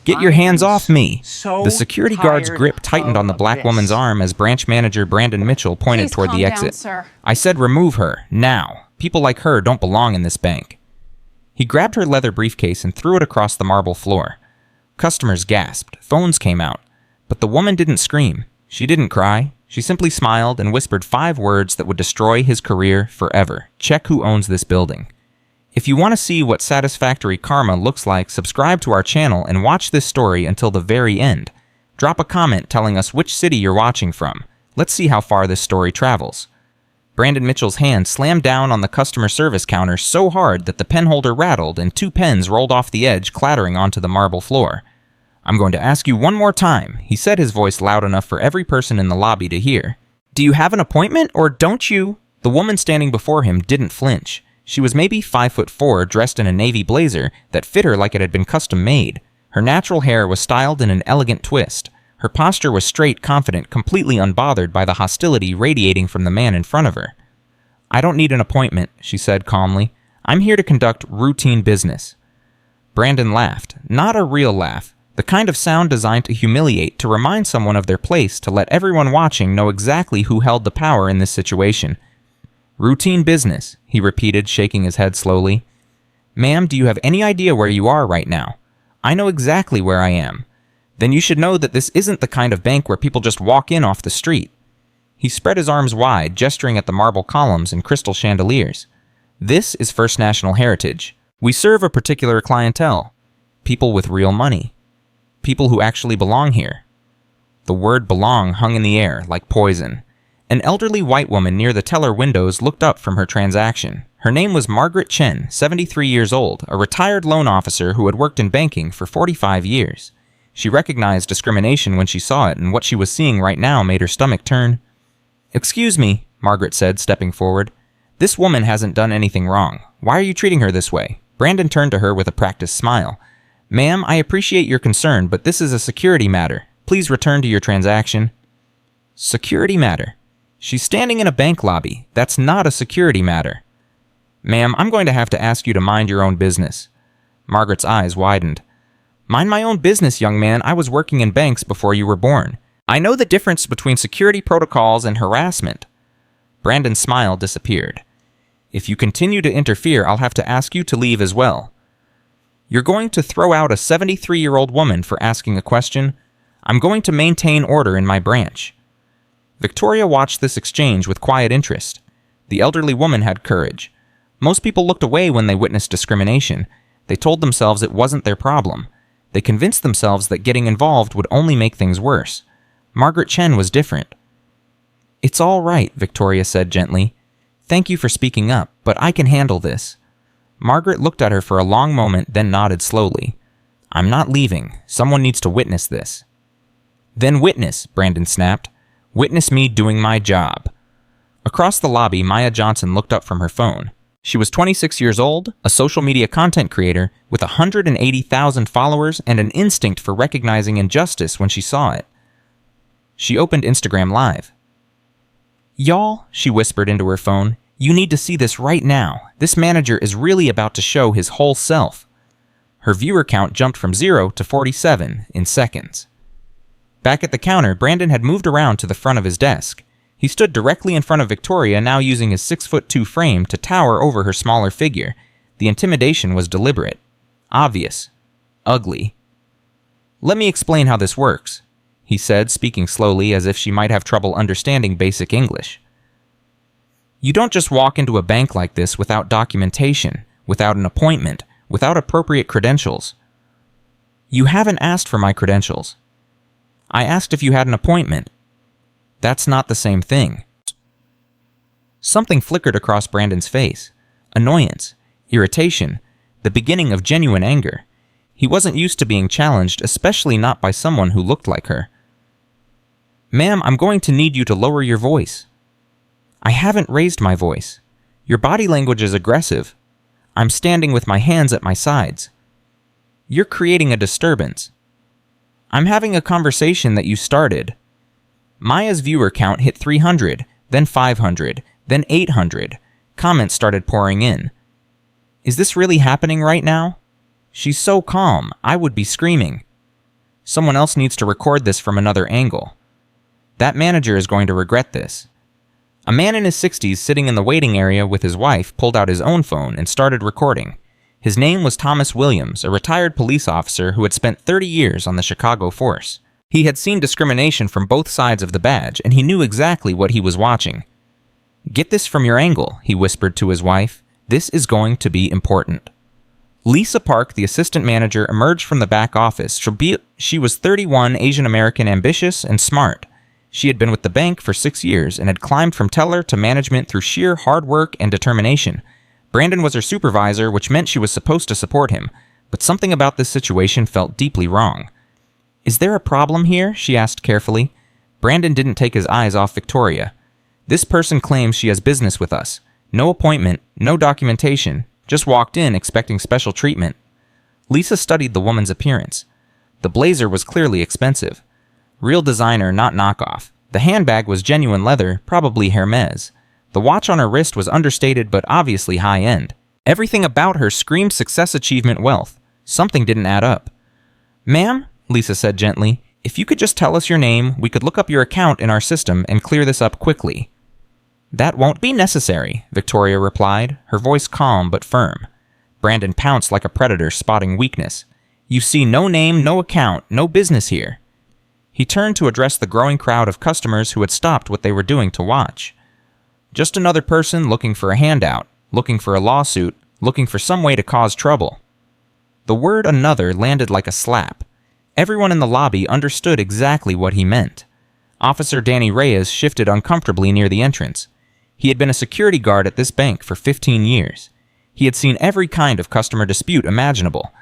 "Get your hands off me!" So The security guard's grip tightened on the black woman's arm as branch manager Brandon Mitchell pointed toward the exit. Sir. "I said remove her, now. People like her don't belong in this bank." He grabbed her leather briefcase and threw it across the marble floor. Customers gasped. Phones came out. But the woman didn't scream. She didn't cry. She simply smiled and whispered 5 words that would destroy his career forever. "Check who owns this building." If you want to see what satisfactory karma looks like, subscribe to our channel and watch this story until the very end. Drop a comment telling us which city you're watching from. Let's see how far this story travels. Brandon Mitchell's hand slammed down on the customer service counter so hard that the pen holder rattled and 2 pens rolled off the edge, clattering onto the marble floor. "I'm going to ask you one more time," he said, his voice loud enough for every person in the lobby to hear. "Do you have an appointment, or don't you?" The woman standing before him didn't flinch. She was maybe 5'4", dressed in a navy blazer that fit her like it had been custom made. Her natural hair was styled in an elegant twist. Her posture was straight, confident, completely unbothered by the hostility radiating from the man in front of her. "I don't need an appointment," she said calmly. "I'm here to conduct routine business." Brandon laughed. Not a real laugh. The kind of sound designed to humiliate, to remind someone of their place, to let everyone watching know exactly who held the power in this situation. "Routine business," he repeated, shaking his head slowly. "Ma'am, do you have any idea where you are right now?" "I know exactly where I am." "Then you should know that this isn't the kind of bank where people just walk in off the street." He spread his arms wide, gesturing at the marble columns and crystal chandeliers. "This is First National Heritage. We serve a particular clientele. People with real money. People who actually belong here." The word belong hung in the air like poison. An elderly white woman near the teller windows looked up from her transaction. Her name was Margaret Chen, 73 years old, a retired loan officer who had worked in banking for 45 years. She recognized discrimination when she saw it, and what she was seeing right now made her stomach turn. "Excuse me," Margaret said, stepping forward. "This woman hasn't done anything wrong. Why are you treating her this way?" Brandon turned to her with a practiced smile. "Ma'am, I appreciate your concern, but this is a security matter. Please return to your transaction." Security matter? She's standing in a bank lobby. That's not a security matter. "Ma'am, I'm going to have to ask you to mind your own business." Margaret's eyes widened. "Mind my own business, young man. I was working in banks before you were born. I know the difference between security protocols and harassment." Brandon's smile disappeared. "If you continue to interfere, I'll have to ask you to leave as well." "You're going to throw out a 73-year-old woman for asking a question? I'm going to maintain order in my branch." Victoria watched this exchange with quiet interest. The elderly woman had courage. Most people looked away when they witnessed discrimination. They told themselves it wasn't their problem. They convinced themselves that getting involved would only make things worse. Margaret Chen was different. "It's all right," Victoria said gently. "Thank you for speaking up, but I can handle this." Margaret looked at her for a long moment, then nodded slowly. "I'm not leaving. Someone needs to witness this." "Then witness," Brandon snapped. "Witness me doing my job." Across the lobby, Maya Johnson looked up from her phone. She was 26 years old, a social media content creator with 180,000 followers and an instinct for recognizing injustice when she saw it. She opened Instagram Live. "Y'all," she whispered into her phone, "you need to see this right now. This manager is really about to show his whole self." Her viewer count jumped from 0 to 47 in seconds. Back at the counter, Brandon had moved around to the front of his desk. He stood directly in front of Victoria, now using his 6'2" frame to tower over her smaller figure. The intimidation was deliberate, obvious, ugly. "Let me explain how this works," he said, speaking slowly as if she might have trouble understanding basic English. "You don't just walk into a bank like this without documentation, without an appointment, without appropriate credentials. You haven't asked for my credentials. I asked if you had an appointment. That's not the same thing." Something flickered across Brandon's face. Annoyance, irritation, the beginning of genuine anger. He wasn't used to being challenged, especially not by someone who looked like her. "Ma'am, I'm going to need you to lower your voice." "I haven't raised my voice. Your body language is aggressive. I'm standing with my hands at my sides. You're creating a disturbance. I'm having a conversation that you started." Maya's viewer count hit 300, then 500, then 800. Comments started pouring in. "Is this really happening right now? She's so calm, I would be screaming." Someone else needs to record this from another angle. That manager is going to regret this. A man in his 60s sitting in the waiting area with his wife pulled out his own phone and started recording. His name was Thomas Williams, a retired police officer who had spent 30 years on the Chicago force. He had seen discrimination from both sides of the badge, and he knew exactly what he was watching. "Get this from your angle," he whispered to his wife. "This is going to be important." Lisa Park, the assistant manager, emerged from the back office. She was 31, Asian American, ambitious, and smart. She had been with the bank for 6 years and had climbed from teller to management through sheer hard work and determination. Brandon was her supervisor, which meant she was supposed to support him, but something about this situation felt deeply wrong. "Is there a problem here?" she asked carefully. Brandon didn't take his eyes off Victoria. "This person claims she has business with us. No appointment, no documentation, just walked in expecting special treatment." Lisa studied the woman's appearance. The blazer was clearly expensive. Real designer, not knockoff. The handbag was genuine leather, probably Hermes. The watch on her wrist was understated but obviously high-end. Everything about her screamed success, achievement, wealth. Something didn't add up. "Ma'am," Lisa said gently, "if you could just tell us your name, we could look up your account in our system and clear this up quickly." "That won't be necessary," Victoria replied, her voice calm but firm. Brandon pounced like a predator spotting weakness. "You see no name, no account, no business here." He turned to address the growing crowd of customers who had stopped what they were doing to watch. "Just another person looking for a handout, looking for a lawsuit, looking for some way to cause trouble." The word "another" landed like a slap. Everyone in the lobby understood exactly what he meant. Officer Danny Reyes shifted uncomfortably near the entrance. He had been a security guard at this bank for 15 years. He had seen every kind of customer dispute imaginable.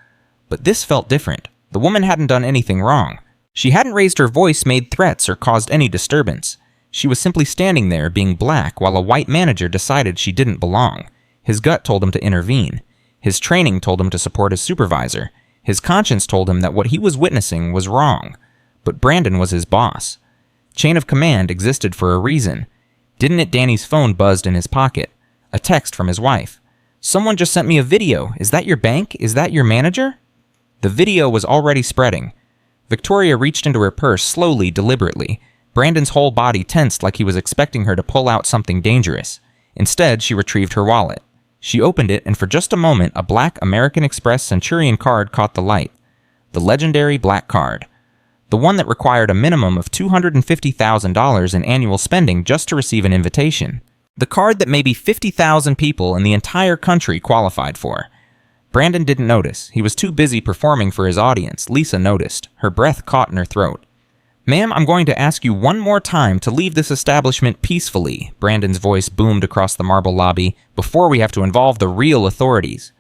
But this felt different. The woman hadn't done anything wrong. She hadn't raised her voice, made threats, or caused any disturbance. She was simply standing there, being black, while a white manager decided she didn't belong. His gut told him to intervene. His training told him to support his supervisor. His conscience told him that what he was witnessing was wrong. But Brandon was his boss. Chain of command existed for a reason. Didn't it? Danny's phone buzzed in his pocket. A text from his wife. "Someone just sent me a video. Is that your bank? Is that your manager?" The video was already spreading. Victoria reached into her purse slowly, deliberately. Brandon's whole body tensed like he was expecting her to pull out something dangerous. Instead, she retrieved her wallet. She opened it, and for just a moment, a black American Express Centurion card caught the light. The legendary black card. The one that required a minimum of $250,000 in annual spending just to receive an invitation. The card that maybe 50,000 people in the entire country qualified for. Brandon didn't notice. He was too busy performing for his audience. Lisa noticed. Her breath caught in her throat. "Ma'am, I'm going to ask you one more time to leave this establishment peacefully," Brandon's voice boomed across the marble lobby, "before we have to involve the real authorities."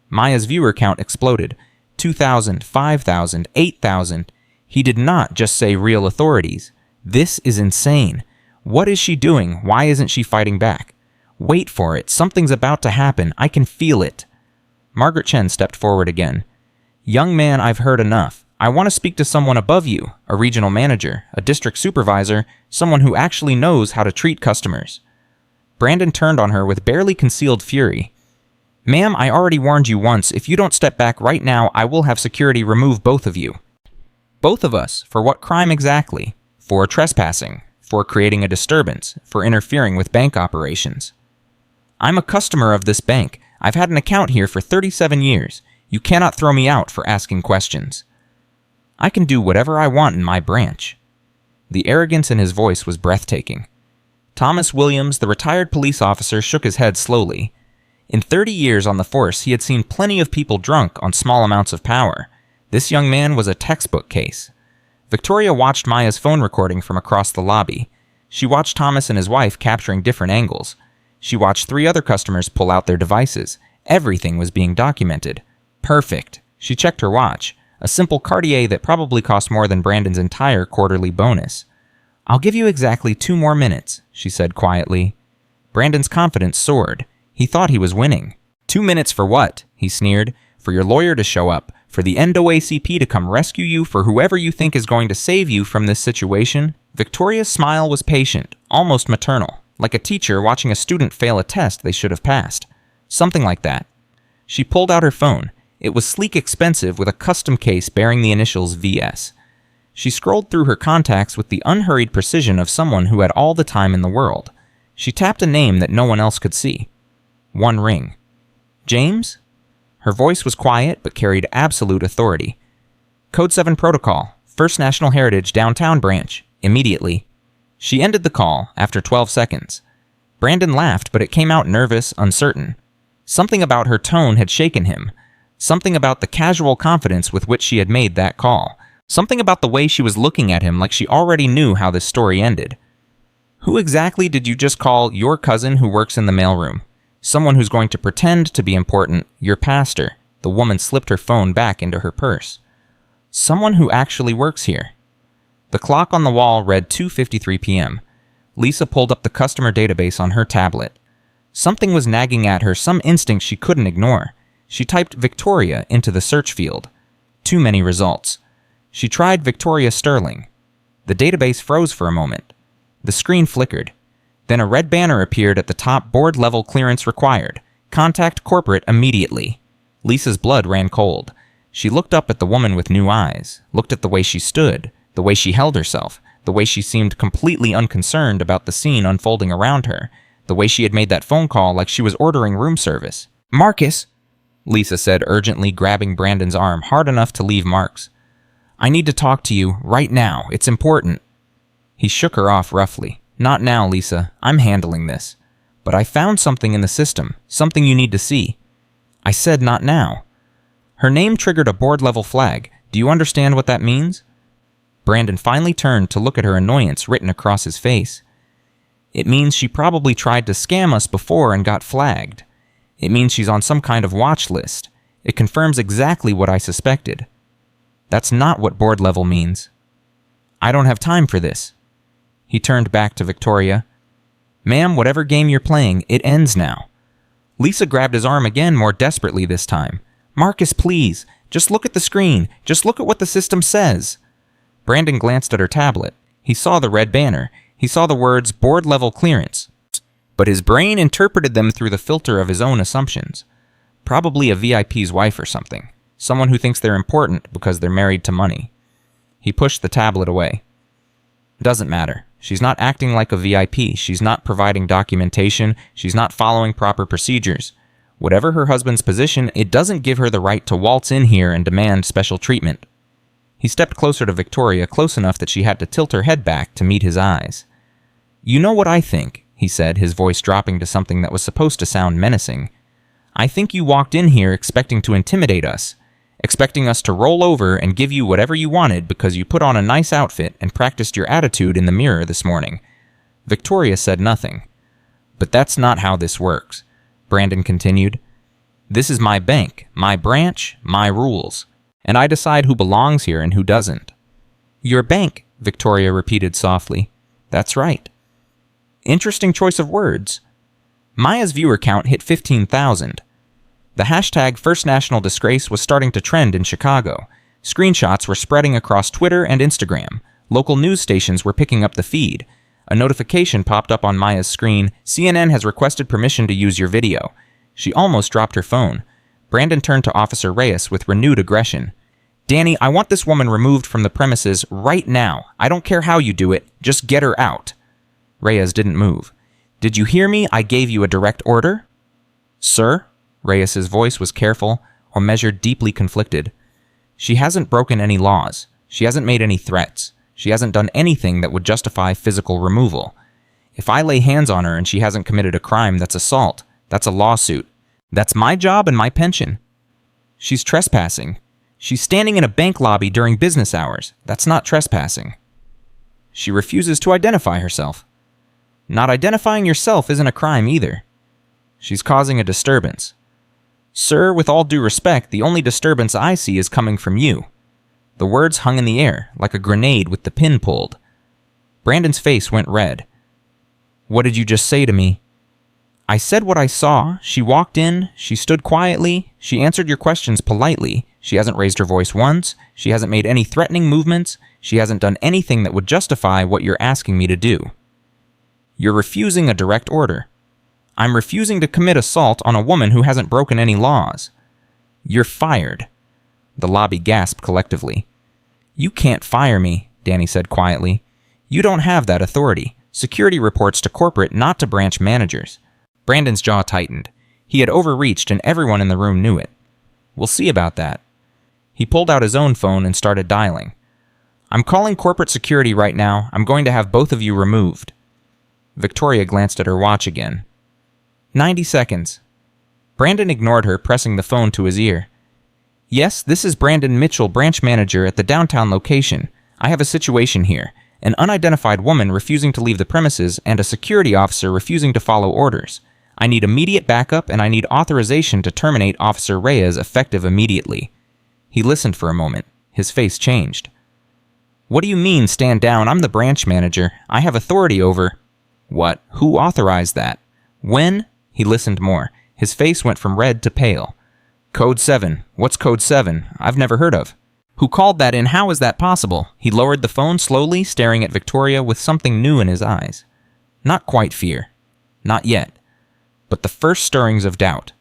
Maya's viewer count exploded. 2,000, 5,000, 8,000. He did not just say real authorities. This is insane. What is she doing? Why isn't she fighting back? Wait for it. Something's about to happen. I can feel it. Margaret Chen stepped forward again. "Young man, I've heard enough. I want to speak to someone above you, a regional manager, a district supervisor, someone who actually knows how to treat customers." Brandon turned on her with barely concealed fury. "Ma'am, I already warned you once. If you don't step back right now, I will have security remove both of you." "Both of us? For what crime exactly?" "For trespassing, for creating a disturbance, for interfering with bank operations." "I'm a customer of this bank. I've had an account here for 37 years. You cannot throw me out for asking questions." "I can do whatever I want in my branch." The arrogance in his voice was breathtaking. Thomas Williams, the retired police officer, shook his head slowly. In 30 years on the force, he had seen plenty of people drunk on small amounts of power. This young man was a textbook case. Victoria watched Maya's phone recording from across the lobby. She watched Thomas and his wife capturing different angles. She watched 3 other customers pull out their devices. Everything was being documented. Perfect. She checked her watch. A simple Cartier that probably cost more than Brandon's entire quarterly bonus. "I'll give you exactly 2 more minutes," she said quietly. Brandon's confidence soared. He thought he was winning. 2 minutes for what?" he sneered. "For your lawyer to show up, for the NAACP to come rescue you, for whoever you think is going to save you from this situation." Victoria's smile was patient, almost maternal, like a teacher watching a student fail a test they should have passed. Something like that. She pulled out her phone. It was sleek, expensive, with a custom case bearing the initials VS. She scrolled through her contacts with the unhurried precision of someone who had all the time in the world. She tapped a name that no one else could see. One ring. James? Her voice was quiet but carried absolute authority. Code 7 Protocol, First National Heritage Downtown Branch, immediately. She ended the call after 12 seconds. Brandon laughed, but it came out nervous, uncertain. Something about her tone had shaken him. Something about the casual confidence with which she had made that call. Something about the way she was looking at him like she already knew how this story ended. Who exactly did you just call your cousin who works in the mailroom? Someone who's going to pretend to be important, your pastor. The woman slipped her phone back into her purse. Someone who actually works here. The clock on the wall read 2:53 p.m. Lisa pulled up the customer database on her tablet. Something was nagging at her, some instinct she couldn't ignore. She typed Victoria into the search field. Too many results. She tried Victoria Sterling. The database froze for a moment. The screen flickered. Then a red banner appeared at the top, board level clearance required. Contact corporate immediately. Lisa's blood ran cold. She looked up at the woman with new eyes, looked at the way she stood, the way she held herself, the way she seemed completely unconcerned about the scene unfolding around her, the way she had made that phone call like she was ordering room service. "Marcus," Lisa said urgently, grabbing Brandon's arm hard enough to leave marks. "I need to talk to you, right now. It's important." He shook her off roughly. "Not now, Lisa. I'm handling this. But I found something in the system, something you need to see." I said not now. Her name triggered a board-level flag. Do you understand what that means? Brandon finally turned to look at her annoyance written across his face. It means she probably tried to scam us before and got flagged. It means she's on some kind of watch list. It confirms exactly what I suspected. That's not what board level means. I don't have time for this. He turned back to Victoria. Ma'am, whatever game you're playing, it ends now. Lisa grabbed his arm again, more desperately this time. Marcus, please. Just look at the screen. Just look at what the system says. Brandon glanced at her tablet. He saw the red banner. He saw the words board level clearance. But his brain interpreted them through the filter of his own assumptions. Probably a VIP's wife or something. Someone who thinks they're important because they're married to money. He pushed the tablet away. Doesn't matter. She's not acting like a VIP. She's not providing documentation. She's not following proper procedures. Whatever her husband's position, it doesn't give her the right to waltz in here and demand special treatment. He stepped closer to Victoria, close enough that she had to tilt her head back to meet his eyes. You know what I think, he said, his voice dropping to something that was supposed to sound menacing. I think you walked in here expecting to intimidate us, expecting us to roll over and give you whatever you wanted because you put on a nice outfit and practiced your attitude in the mirror this morning. Victoria said nothing. But that's not how this works, Brandon continued. This is my bank, my branch, my rules, and I decide who belongs here and who doesn't. Your bank, Victoria repeated softly. That's right. Interesting choice of words. Maya's viewer count hit 15,000. The hashtag First National Disgrace was starting to trend in Chicago. Screenshots were spreading across Twitter and Instagram. Local news stations were picking up the feed. A notification popped up on Maya's screen. CNN has requested permission to use your video. She almost dropped her phone. Brandon turned to Officer Reyes with renewed aggression. Danny, I want this woman removed from the premises right now. I don't care how you do it. Just get her out. Reyes didn't move. Did you hear me? I gave you a direct order? Sir? Reyes's voice was careful, or measured deeply conflicted. She hasn't broken any laws. She hasn't made any threats. She hasn't done anything that would justify physical removal. If I lay hands on her and she hasn't committed a crime, that's assault. That's a lawsuit. That's my job and my pension. She's trespassing. She's standing in a bank lobby during business hours. That's not trespassing. She refuses to identify herself. Not identifying yourself isn't a crime either. She's causing a disturbance. Sir, with all due respect, the only disturbance I see is coming from you. The words hung in the air, like a grenade with the pin pulled. Brandon's face went red. What did you just say to me? I said what I saw. She walked in. She stood quietly. She answered your questions politely. She hasn't raised her voice once. She hasn't made any threatening movements. She hasn't done anything that would justify what you're asking me to do. You're refusing a direct order. I'm refusing to commit assault on a woman who hasn't broken any laws. You're fired. The lobby gasped collectively. You can't fire me. Danny said quietly. "You don't have that authority. Security reports to corporate, not to branch managers." Brandon's jaw tightened. He had overreached and everyone in the room knew it. "We'll see about that." He pulled out his own phone and started dialing. "I'm calling corporate security right now. I'm going to have both of you removed." Victoria glanced at her watch again. 90 seconds. Brandon ignored her, pressing the phone to his ear. "Yes, this is Brandon Mitchell, branch manager at the downtown location. I have a situation here. An unidentified woman refusing to leave the premises and a security officer refusing to follow orders. I need immediate backup and I need authorization to terminate Officer Reyes effective immediately." He listened for a moment. His face changed. "What do you mean, stand down? I'm the branch manager. I have authority over—" "What? Who authorized that? When?" He listened more. His face went from red to pale. "Code 7. What's Code 7? I've never heard of." "Who called that in? How is that possible?" He lowered the phone slowly, staring at Victoria with something new in his eyes. Not quite fear. Not yet. But the first stirrings of doubt.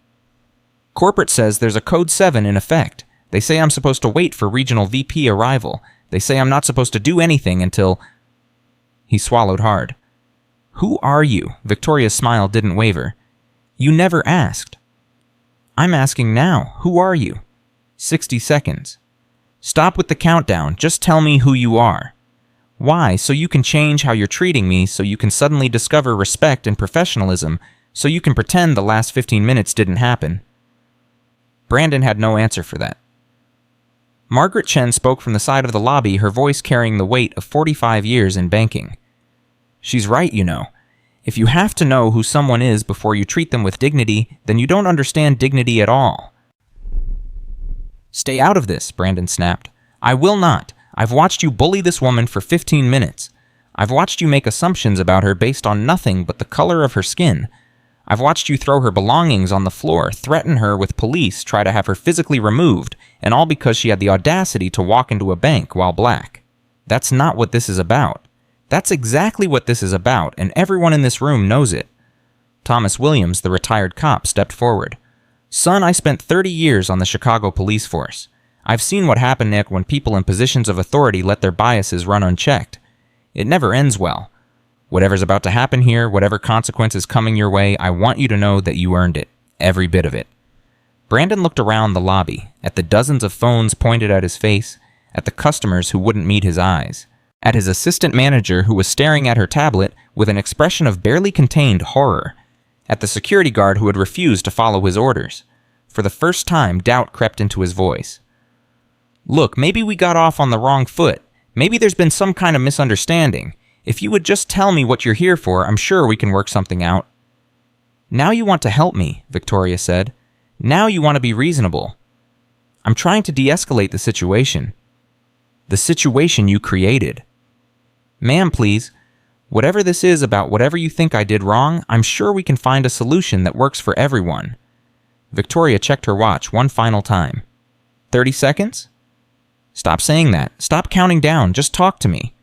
"Corporate says there's a Code 7 in effect. They say I'm supposed to wait for Regional VP arrival. They say I'm not supposed to do anything until—" He swallowed hard. "Who are you?" Victoria's smile didn't waver. "You never asked." "I'm asking now. Who are you?" 60 seconds. "Stop with the countdown. Just tell me who you are." "Why? So you can change how you're treating me, so you can suddenly discover respect and professionalism, so you can pretend the last 15 minutes didn't happen." Brandon had no answer for that. Margaret Chen spoke from the side of the lobby, her voice carrying the weight of 45 years in banking. "She's right, you know. If you have to know who someone is before you treat them with dignity, then you don't understand dignity at all." "Stay out of this," Brandon snapped. "I will not. I've watched you bully this woman for 15 minutes. I've watched you make assumptions about her based on nothing but the color of her skin. I've watched you throw her belongings on the floor, threaten her with police, try to have her physically removed, and all because she had the audacity to walk into a bank while black. That's not what this is about. That's exactly what this is about, and everyone in this room knows it." Thomas Williams, the retired cop, stepped forward. "Son, I spent 30 years on the Chicago police force. I've seen what happened, Nick, when people in positions of authority let their biases run unchecked. It never ends well. Whatever's about to happen here, whatever consequence is coming your way, I want you to know that you earned it. Every bit of it." Brandon looked around the lobby, at the dozens of phones pointed at his face, at the customers who wouldn't meet his eyes, at his assistant manager who was staring at her tablet with an expression of barely contained horror, at the security guard who had refused to follow his orders. For the first time, doubt crept into his voice. "Look, maybe we got off on the wrong foot. Maybe there's been some kind of misunderstanding. If you would just tell me what you're here for, I'm sure we can work something out." "Now you want to help me," Victoria said. "Now you want to be reasonable." "I'm trying to de-escalate the situation." "The situation you created." "Ma'am, please. Whatever this is about whatever you think I did wrong, I'm sure we can find a solution that works for everyone." Victoria checked her watch one final time. 30 seconds? "Stop saying that. Stop counting down. Just talk to me."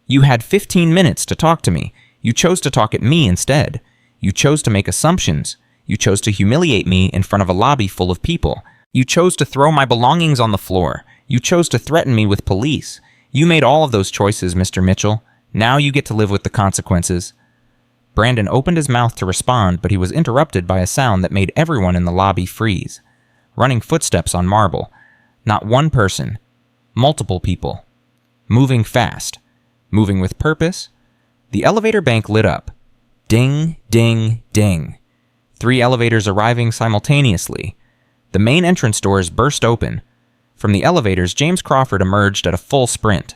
"You had 15 minutes to talk to me. You chose to talk at me instead. You chose to make assumptions. You chose to humiliate me in front of a lobby full of people. You chose to throw my belongings on the floor. You chose to threaten me with police. You made all of those choices, Mr. Mitchell. Now you get to live with the consequences." Brandon opened his mouth to respond, but he was interrupted by a sound that made everyone in the lobby freeze. Running footsteps on marble. Not one person. Multiple people. Moving fast. Moving with purpose. The elevator bank lit up. Ding, ding, ding. 3 elevators arriving simultaneously. The main entrance doors burst open. From the elevators, James Crawford emerged at a full sprint.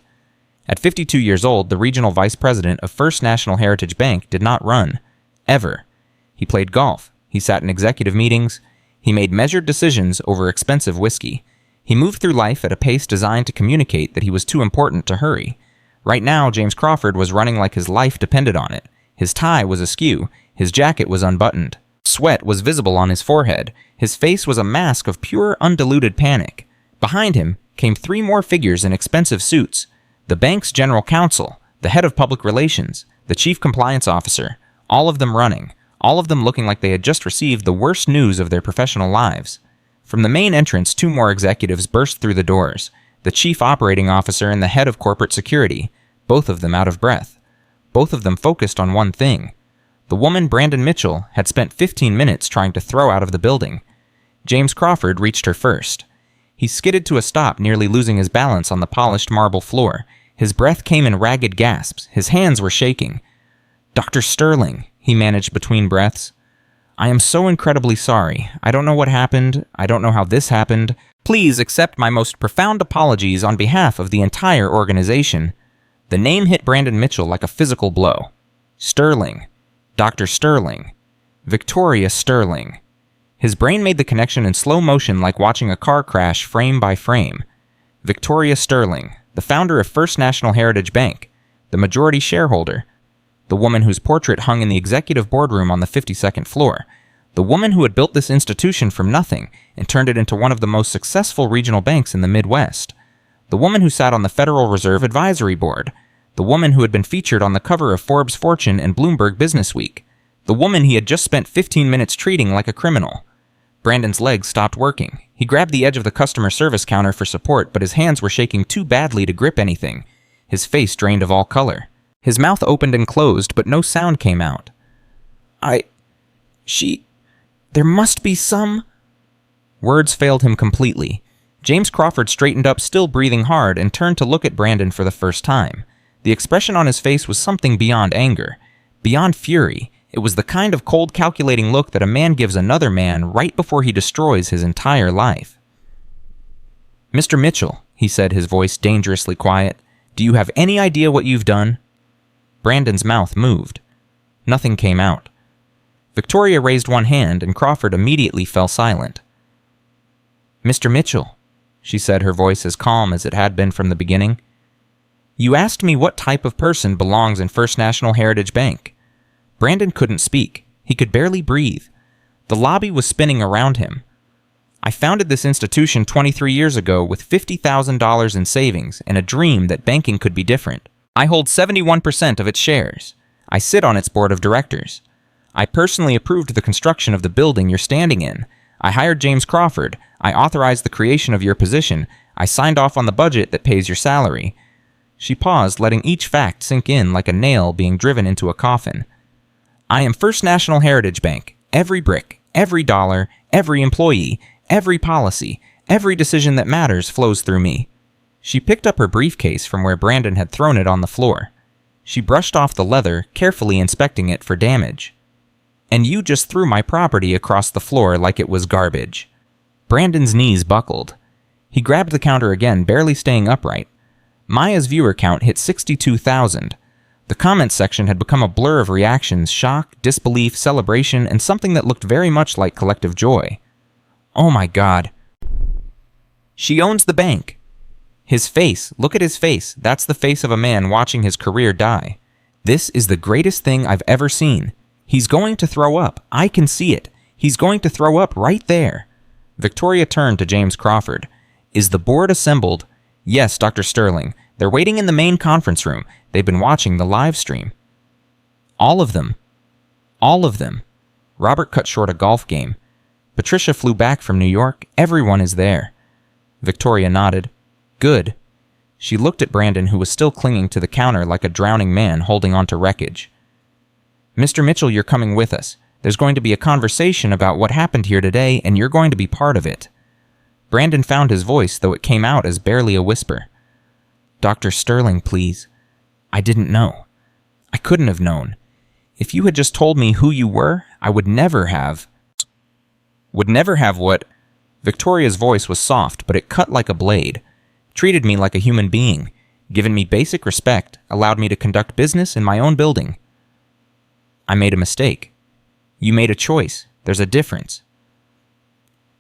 At 52 years old, the regional vice president of First National Heritage Bank did not run. Ever. He played golf. He sat in executive meetings. He made measured decisions over expensive whiskey. He moved through life at a pace designed to communicate that he was too important to hurry. Right now, James Crawford was running like his life depended on it. His tie was askew. His jacket was unbuttoned. Sweat was visible on his forehead. His face was a mask of pure, undiluted panic. Behind him came 3 more figures in expensive suits. The bank's general counsel, the head of public relations, the chief compliance officer, all of them running, all of them looking like they had just received the worst news of their professional lives. From the main entrance, 2 more executives burst through the doors. the chief operating officer and the head of corporate security, both of them out of breath. Both of them focused on one thing. The woman, Brandon Mitchell, had spent 15 minutes trying to throw out of the building. James Crawford reached her first. He skidded to a stop, nearly losing his balance on the polished marble floor. His breath came in ragged gasps. His hands were shaking. "Dr. Sterling," he managed between breaths. "I am so incredibly sorry. I don't know what happened. I don't know how this happened. Please accept my most profound apologies on behalf of the entire organization." The name hit Brandon Mitchell like a physical blow. Sterling. Dr. Sterling. Victoria Sterling. His brain made the connection in slow motion, like watching a car crash frame by frame. Victoria Sterling, the founder of First National Heritage Bank, the majority shareholder, the woman whose portrait hung in the executive boardroom on the 52nd floor, the woman who had built this institution from nothing and turned it into one of the most successful regional banks in the Midwest, the woman who sat on the Federal Reserve Advisory Board, the woman who had been featured on the cover of Forbes Fortune and Bloomberg Businessweek, the woman he had just spent 15 minutes treating like a criminal. Brandon's legs stopped working. He grabbed the edge of the customer service counter for support, but his hands were shaking too badly to grip anything. His face drained of all color. His mouth opened and closed, but no sound came out. There must be some... Words failed him completely. James Crawford straightened up, still breathing hard, and turned to look at Brandon for the first time. The expression on his face was something beyond anger, beyond fury. It was the kind of cold, calculating look that a man gives another man right before he destroys his entire life. "Mr. Mitchell," he said, his voice dangerously quiet, "do you have any idea what you've done?" Brandon's mouth moved. Nothing came out. Victoria raised one hand, and Crawford immediately fell silent. "Mr. Mitchell," she said, her voice as calm as it had been from the beginning, "you asked me what type of person belongs in First National Heritage Bank." Brandon couldn't speak. He could barely breathe. The lobby was spinning around him. "I founded this institution 23 years ago with $50,000 in savings and a dream that banking could be different. I hold 71% of its shares. I sit on its board of directors. I personally approved the construction of the building you're standing in. I hired James Crawford. I authorized the creation of your position. I signed off on the budget that pays your salary." She paused, letting each fact sink in like a nail being driven into a coffin. "I am First National Heritage Bank. Every brick, every dollar, every employee, every policy, every decision that matters flows through me." She picked up her briefcase from where Brandon had thrown it on the floor. She brushed off the leather, carefully inspecting it for damage. "And you just threw my property across the floor like it was garbage." Brandon's knees buckled. He grabbed the counter again, barely staying upright. Maya's viewer count hit 62,000. The comments section had become a blur of reactions: shock, disbelief, celebration, and something that looked very much like collective joy. "Oh my God. She owns the bank." His face, look at his face. That's the face of a man watching his career die. "This is the greatest thing I've ever seen. He's going to throw up. I can see it. He's going to throw up right there." Victoria turned to James Crawford. "Is the board assembled?" "Yes, Dr. Sterling. They're waiting in the main conference room. They've been watching the live stream." "All of them." "All of them." Robert cut short a golf game. "Patricia flew back from New York. Everyone is there." Victoria nodded. "Good." She looked at Brandon, who was still clinging to the counter like a drowning man holding onto wreckage. "Mr. Mitchell, you're coming with us. There's going to be a conversation about what happened here today, and you're going to be part of it." Brandon found his voice, though it came out as barely a whisper. "Dr. Sterling, please. I didn't know. I couldn't have known. If you had just told me who you were, I would never have..." "Would never have what?" Victoria's voice was soft, but it cut like a blade. "Treated me like a human being, given me basic respect, allowed me to conduct business in my own building." "I made a mistake." "You made a choice. There's a difference."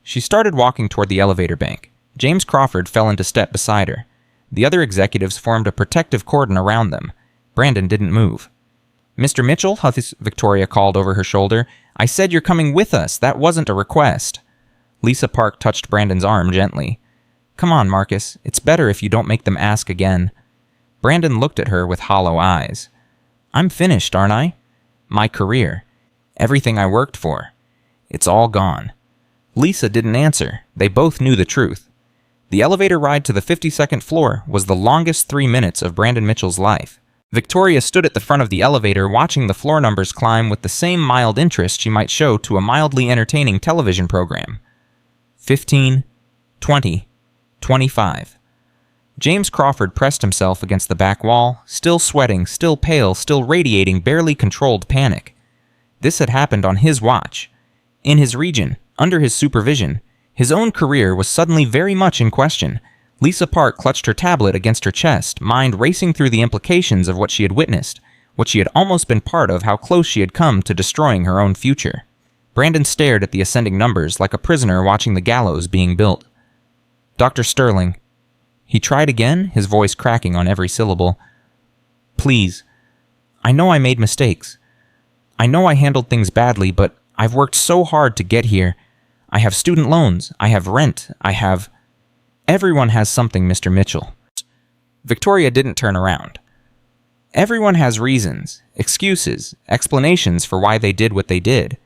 She started walking toward the elevator bank. James Crawford fell into step beside her. The other executives formed a protective cordon around them. Brandon didn't move. "Mr. Mitchell," Victoria called over her shoulder, "I said you're coming with us. That wasn't a request." Lisa Park touched Brandon's arm gently. "Come on, Marcus. It's better if you don't make them ask again." Brandon looked at her with hollow eyes. "I'm finished, aren't I? My career. Everything I worked for. It's all gone." Lisa didn't answer. They both knew the truth. The elevator ride to the 52nd floor was the longest 3 minutes of Brandon Mitchell's life. Victoria stood at the front of the elevator watching the floor numbers climb with the same mild interest she might show to a mildly entertaining television program. 15, 20, 25. James Crawford pressed himself against the back wall, still sweating, still pale, still radiating barely controlled panic. This had happened on his watch. In his region, under his supervision, his own career was suddenly very much in question. Lisa Park clutched her tablet against her chest, mind racing through the implications of what she had witnessed, what she had almost been part of, how close she had come to destroying her own future. Brandon stared at the ascending numbers like a prisoner watching the gallows being built. Dr. Sterling. He tried again, his voice cracking on every syllable. Please. I know I made mistakes. I know I handled things badly, but I've worked so hard to get here. I have student loans. I have rent. Everyone has something, Mr. Mitchell. Victoria didn't turn around. Everyone has reasons, excuses, explanations for why they did what they did.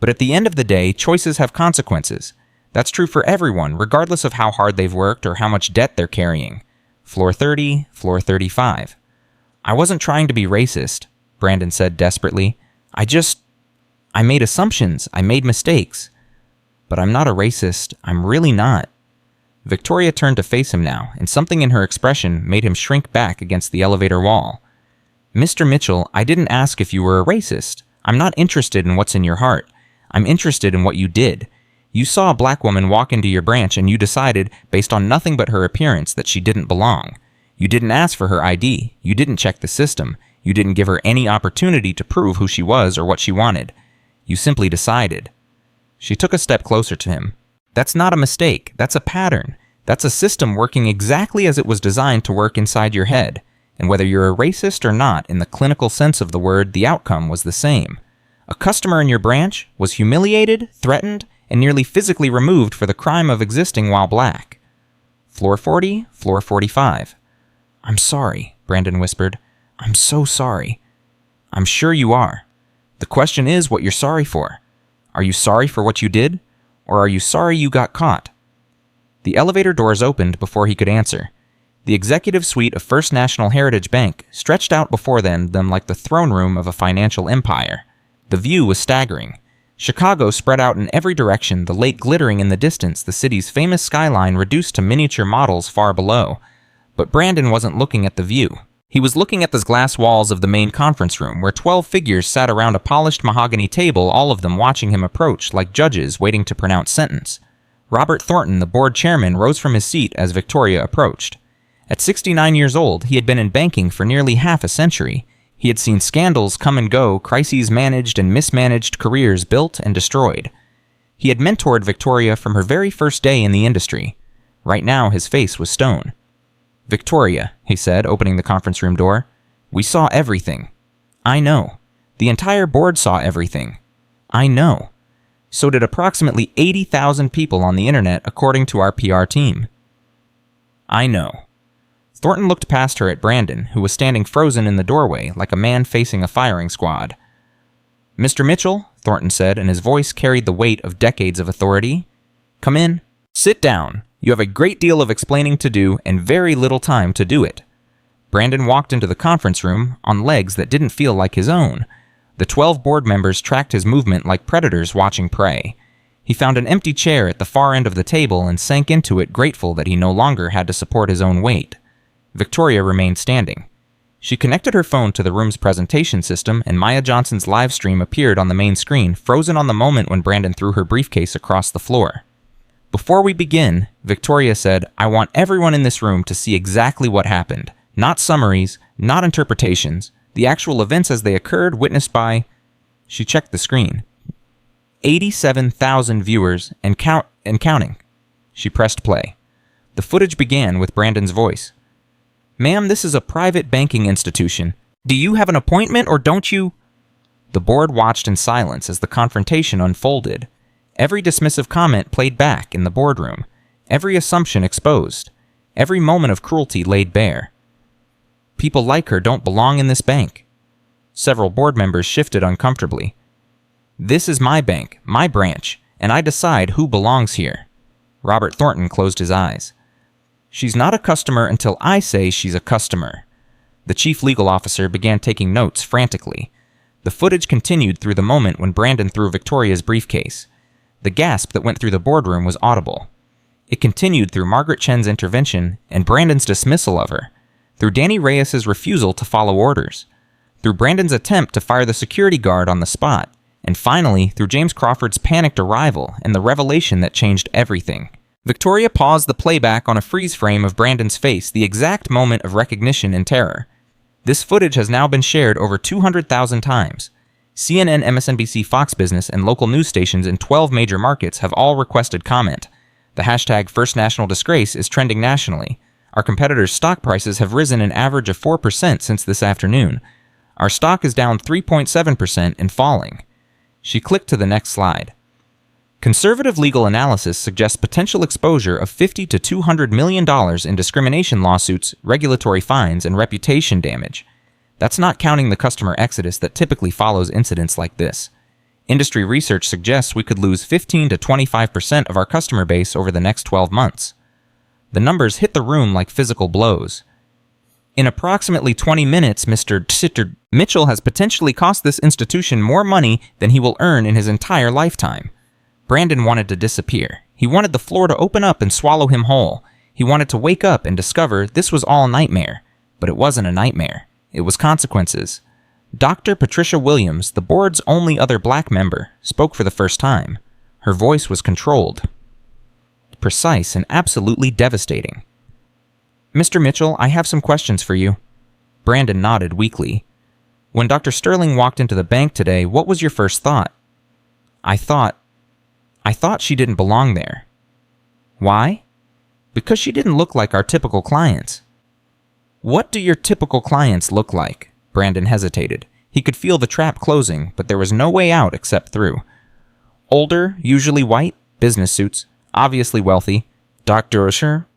But at the end of the day, choices have consequences. That's true for everyone, regardless of how hard they've worked or how much debt they're carrying. Floor 30, floor 35. I wasn't trying to be racist, Brandon said desperately. I made assumptions. I made mistakes. But I'm not a racist. I'm really not. Victoria turned to face him now, and something in her expression made him shrink back against the elevator wall. Mr. Mitchell, I didn't ask if you were a racist. I'm not interested in what's in your heart. I'm interested in what you did. You saw a black woman walk into your branch and you decided, based on nothing but her appearance, that she didn't belong. You didn't ask for her ID. You didn't check the system. You didn't give her any opportunity to prove who she was or what she wanted. You simply decided. She took a step closer to him. That's not a mistake. That's a pattern. That's a system working exactly as it was designed to work inside your head. And whether you're a racist or not, in the clinical sense of the word, the outcome was the same. A customer in your branch was humiliated, threatened, and nearly physically removed for the crime of existing while black. Floor 40, floor 45. I'm sorry, Brandon whispered. I'm so sorry. I'm sure you are. The question is what you're sorry for. Are you sorry for what you did, or are you sorry you got caught? The elevator doors opened before he could answer. The executive suite of First National Heritage Bank stretched out before them like the throne room of a financial empire. The view was staggering. Chicago spread out in every direction, the lake glittering in the distance, the city's famous skyline reduced to miniature models far below. But Brandon wasn't looking at the view. He was looking at the glass walls of the main conference room, where 12 figures sat around a polished mahogany table, all of them watching him approach like judges waiting to pronounce sentence. Robert Thornton, the board chairman, rose from his seat as Victoria approached. At 69 years old, he had been in banking for nearly half a century. He had seen scandals come and go, crises managed and mismanaged, careers built and destroyed. He had mentored Victoria from her very first day in the industry. Right now, his face was stone. Victoria, he said, opening the conference room door, we saw everything. I know. The entire board saw everything. I know. So did approximately 80,000 people on the internet, according to our PR team. I know. Thornton looked past her at Brandon, who was standing frozen in the doorway like a man facing a firing squad. Mr. Mitchell, Thornton said, and his voice carried the weight of decades of authority. Come in. Sit down. You have a great deal of explaining to do and very little time to do it. Brandon walked into the conference room on legs that didn't feel like his own. The 12 board members tracked his movement like predators watching prey. He found an empty chair at the far end of the table and sank into it, grateful that he no longer had to support his own weight. Victoria remained standing. She connected her phone to the room's presentation system, and Maya Johnson's live stream appeared on the main screen, frozen on the moment when Brandon threw her briefcase across the floor. Before we begin, Victoria said, I want everyone in this room to see exactly what happened. Not summaries, not interpretations, the actual events as they occurred, witnessed by... She checked the screen. 87,000 viewers and counting. She pressed play. The footage began with Brandon's voice. Ma'am, this is a private banking institution. Do you have an appointment or don't you? The board watched in silence as the confrontation unfolded. Every dismissive comment played back in the boardroom. Every assumption exposed. Every moment of cruelty laid bare. People like her don't belong in this bank. Several board members shifted uncomfortably. This is my bank, my branch, and I decide who belongs here. Robert Thornton closed his eyes. She's not a customer until I say she's a customer. The chief legal officer began taking notes frantically. The footage continued through the moment when Brandon threw Victoria's briefcase. The gasp that went through the boardroom was audible. It continued through Margaret Chen's intervention and Brandon's dismissal of her, through Danny Reyes's refusal to follow orders, through Brandon's attempt to fire the security guard on the spot, and finally through James Crawford's panicked arrival and the revelation that changed everything. Victoria paused the playback on a freeze frame of Brandon's face, the exact moment of recognition and terror. This footage has now been shared over 200,000 times. CNN, MSNBC, Fox Business, and local news stations in 12 major markets have all requested comment. The hashtag First National Disgrace is trending nationally. Our competitors' stock prices have risen an average of 4% since this afternoon. Our stock is down 3.7% and falling. She clicked to the next slide. Conservative legal analysis suggests potential exposure of $50 to $200 million in discrimination lawsuits, regulatory fines, and reputation damage. That's not counting the customer exodus that typically follows incidents like this. Industry research suggests we could lose 15 to 25% of our customer base over the next 12 months. The numbers hit the room like physical blows. In approximately 20 minutes, Mr. Mitchell has potentially cost this institution more money than he will earn in his entire lifetime. Brandon wanted to disappear. He wanted the floor to open up and swallow him whole. He wanted to wake up and discover this was all a nightmare. But it wasn't a nightmare. It was consequences. Dr. Patricia Williams, the board's only other black member, spoke for the first time. Her voice was controlled, precise, and absolutely devastating. Mr. Mitchell, I have some questions for you. Brandon nodded weakly. When Dr. Sterling walked into the bank today, what was your first thought? I thought she didn't belong there. Why? Because she didn't look like our typical clients. What do your typical clients look like? Brandon hesitated. He could feel the trap closing, but there was no way out except through. Older, usually white, business suits, obviously wealthy. Dr.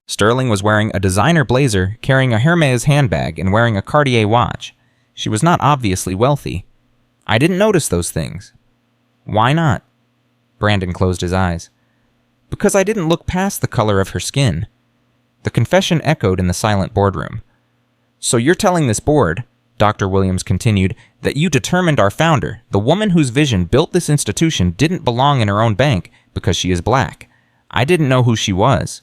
Sterling was wearing a designer blazer, carrying a Hermes handbag, and wearing a Cartier watch. She was not obviously wealthy. I didn't notice those things. Why not? Brandon closed his eyes. Because I didn't look past the color of her skin. The confession echoed in the silent boardroom. So you're telling this board, Dr. Williams continued, that you determined our founder, the woman whose vision built this institution, didn't belong in her own bank because she is black. I didn't know who she was.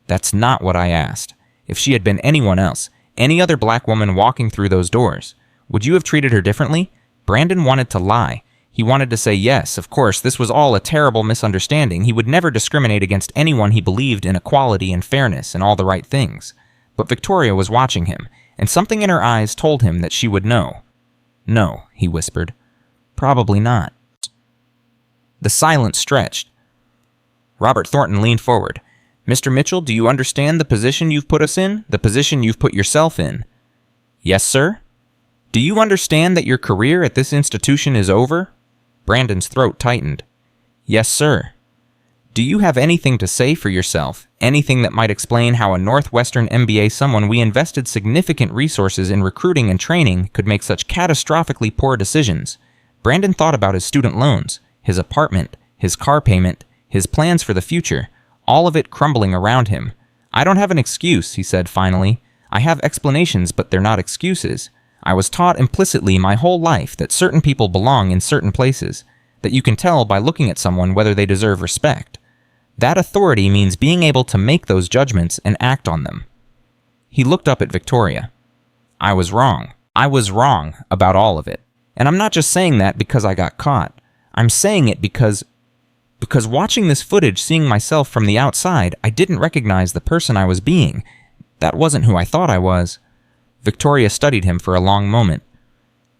That's not what I asked. If she had been anyone else, any other black woman walking through those doors, would you have treated her differently? Brandon wanted to lie. He wanted to say yes, of course, this was all a terrible misunderstanding. He would never discriminate against anyone he believed in equality and fairness and all the right things. But Victoria was watching him, and something in her eyes told him that she would know. No, he whispered. Probably not. The silence stretched. Robert Thornton leaned forward. Mr. Mitchell, do you understand the position you've put us in? The position you've put yourself in? Yes, sir. Do you understand that your career at this institution is over? Brandon's throat tightened. Yes, sir. Do you have anything to say for yourself? Anything that might explain how a Northwestern MBA, someone we invested significant resources in recruiting and training, could make such catastrophically poor decisions? Brandon thought about his student loans, his apartment, his car payment, his plans for the future, all of it crumbling around him. I don't have an excuse, he said finally. I have explanations, but they're not excuses. I was taught implicitly my whole life that certain people belong in certain places, that you can tell by looking at someone whether they deserve respect. That authority means being able to make those judgments and act on them. He looked up at Victoria. I was wrong. I was wrong about all of it. And I'm not just saying that because I got caught. I'm saying it because watching this footage, seeing myself from the outside, I didn't recognize the person I was being. That wasn't who I thought I was. Victoria studied him for a long moment.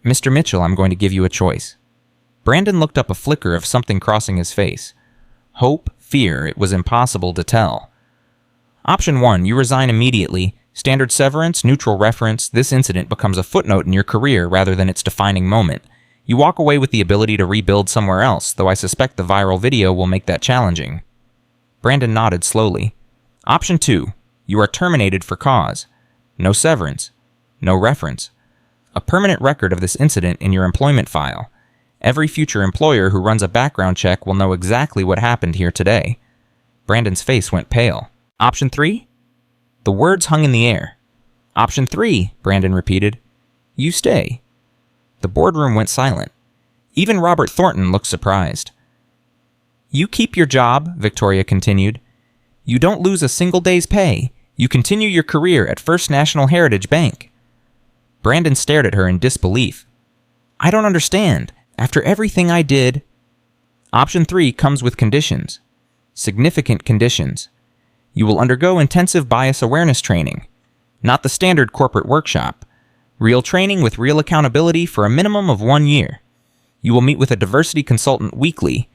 Mr. Mitchell, I'm going to give you a choice. Brandon looked up, a flicker of something crossing his face. Hope, fear, it was impossible to tell. Option 1, you resign immediately. Standard severance, neutral reference, this incident becomes a footnote in your career rather than its defining moment. You walk away with the ability to rebuild somewhere else, though I suspect the viral video will make that challenging. Brandon nodded slowly. Option 2, you are terminated for cause. No severance. No reference. A permanent record of this incident in your employment file. Every future employer who runs a background check will know exactly what happened here today. Brandon's face went pale. Option 3? The words hung in the air. Option 3, Brandon repeated. You stay. The boardroom went silent. Even Robert Thornton looked surprised. You keep your job, Victoria continued. You don't lose a single day's pay. You continue your career at First National Heritage Bank. Brandon stared at her in disbelief. I don't understand. After everything I did... Option 3 comes with conditions. Significant conditions. You will undergo intensive bias awareness training. Not the standard corporate workshop. Real training with real accountability for a minimum of 1 year. You will meet with a diversity consultant weekly.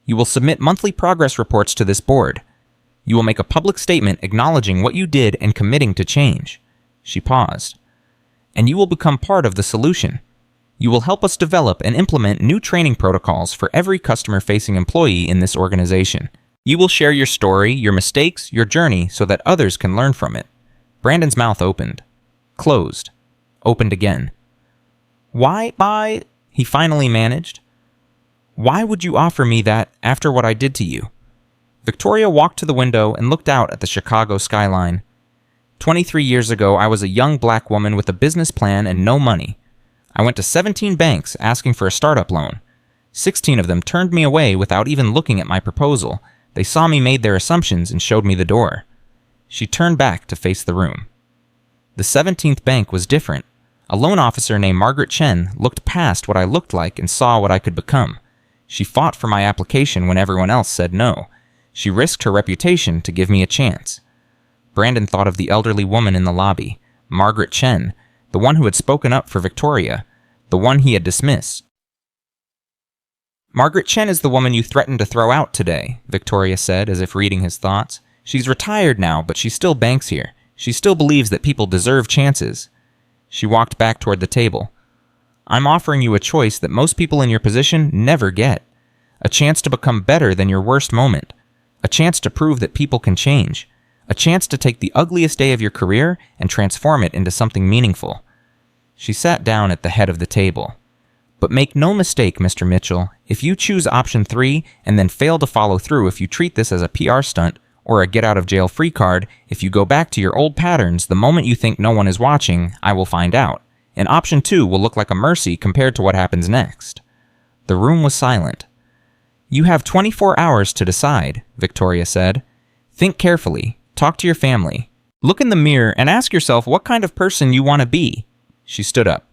You will submit monthly progress reports to this board. You will make a public statement acknowledging what you did and committing to change. She paused. And you will become part of the solution. You will help us develop and implement new training protocols for every customer-facing employee in this organization. You will share your story, your mistakes, your journey so that others can learn from it. Brandon's mouth opened. Closed. Opened again. Why, he finally managed. Why would you offer me that after what I did to you? Victoria walked to the window and looked out at the Chicago skyline. 23 years ago, I was a young black woman with a business plan and no money. I went to 17 banks asking for a startup loan. 16 of them turned me away without even looking at my proposal. They saw me made their assumptions and showed me the door. She turned back to face the room. The 17th bank was different. A loan officer named Margaret Chen looked past what I looked like and saw what I could become. She fought for my application when everyone else said no. She risked her reputation to give me a chance. Brandon thought of the elderly woman in the lobby, Margaret Chen, the one who had spoken up for Victoria, the one he had dismissed. Margaret Chen is the woman you threatened to throw out today, Victoria said, as if reading his thoughts. She's retired now, but she still banks here. She still believes that people deserve chances. She walked back toward the table. I'm offering you a choice that most people in your position never get. A chance to become better than your worst moment. A chance to prove that people can change. A chance to take the ugliest day of your career and transform it into something meaningful. She sat down at the head of the table. But make no mistake, Mr. Mitchell, if you choose option 3 and then fail to follow through, if you treat this as a PR stunt or a get-out-of-jail-free card, if you go back to your old patterns the moment you think no one is watching, I will find out. And option 2 will look like a mercy compared to what happens next. The room was silent. You have 24 hours to decide, Victoria said. Think carefully. Talk to your family. Look in the mirror and ask yourself what kind of person you want to be. She stood up.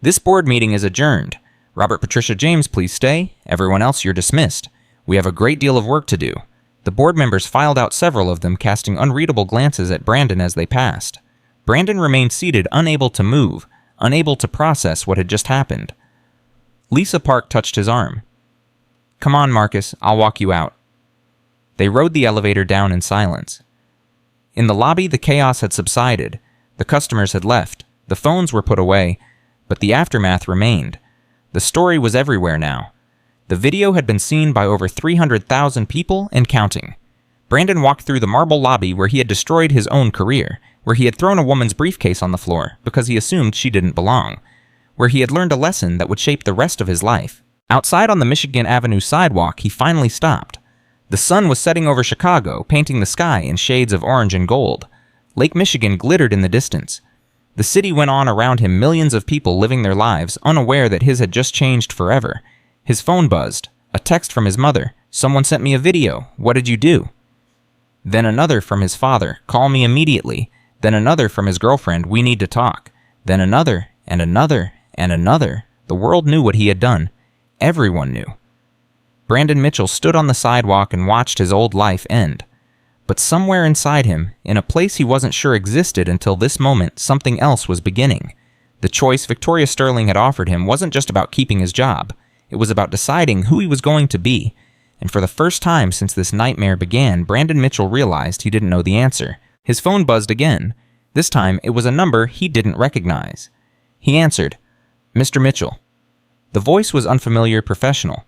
This board meeting is adjourned. Robert, Patricia, James, please stay. Everyone else, you're dismissed. We have a great deal of work to do. The board members filed out, several of them casting unreadable glances at Brandon as they passed. Brandon remained seated, unable to move, unable to process what had just happened. Lisa Park touched his arm. Come on, Marcus, I'll walk you out. They rode the elevator down in silence. In the lobby, the chaos had subsided. The customers had left. The phones were put away. But the aftermath remained. The story was everywhere now. The video had been seen by over 300,000 people and counting. Brandon walked through the marble lobby where he had destroyed his own career, where he had thrown a woman's briefcase on the floor because he assumed she didn't belong, where he had learned a lesson that would shape the rest of his life. Outside on the Michigan Avenue sidewalk, he finally stopped. The sun was setting over Chicago, painting the sky in shades of orange and gold. Lake Michigan glittered in the distance. The city went on around him, millions of people living their lives, unaware that his had just changed forever. His phone buzzed. A text from his mother. Someone sent me a video. What did you do? Then another from his father. Call me immediately. Then another from his girlfriend. We need to talk. Then another, and another, and another. The world knew what he had done. Everyone knew. Brandon Mitchell stood on the sidewalk and watched his old life end. But somewhere inside him, in a place he wasn't sure existed until this moment, something else was beginning. The choice Victoria Sterling had offered him wasn't just about keeping his job. It was about deciding who he was going to be. And for the first time since this nightmare began, Brandon Mitchell realized he didn't know the answer. His phone buzzed again. This time, it was a number he didn't recognize. He answered, Mr. Mitchell. The voice was unfamiliar, professional.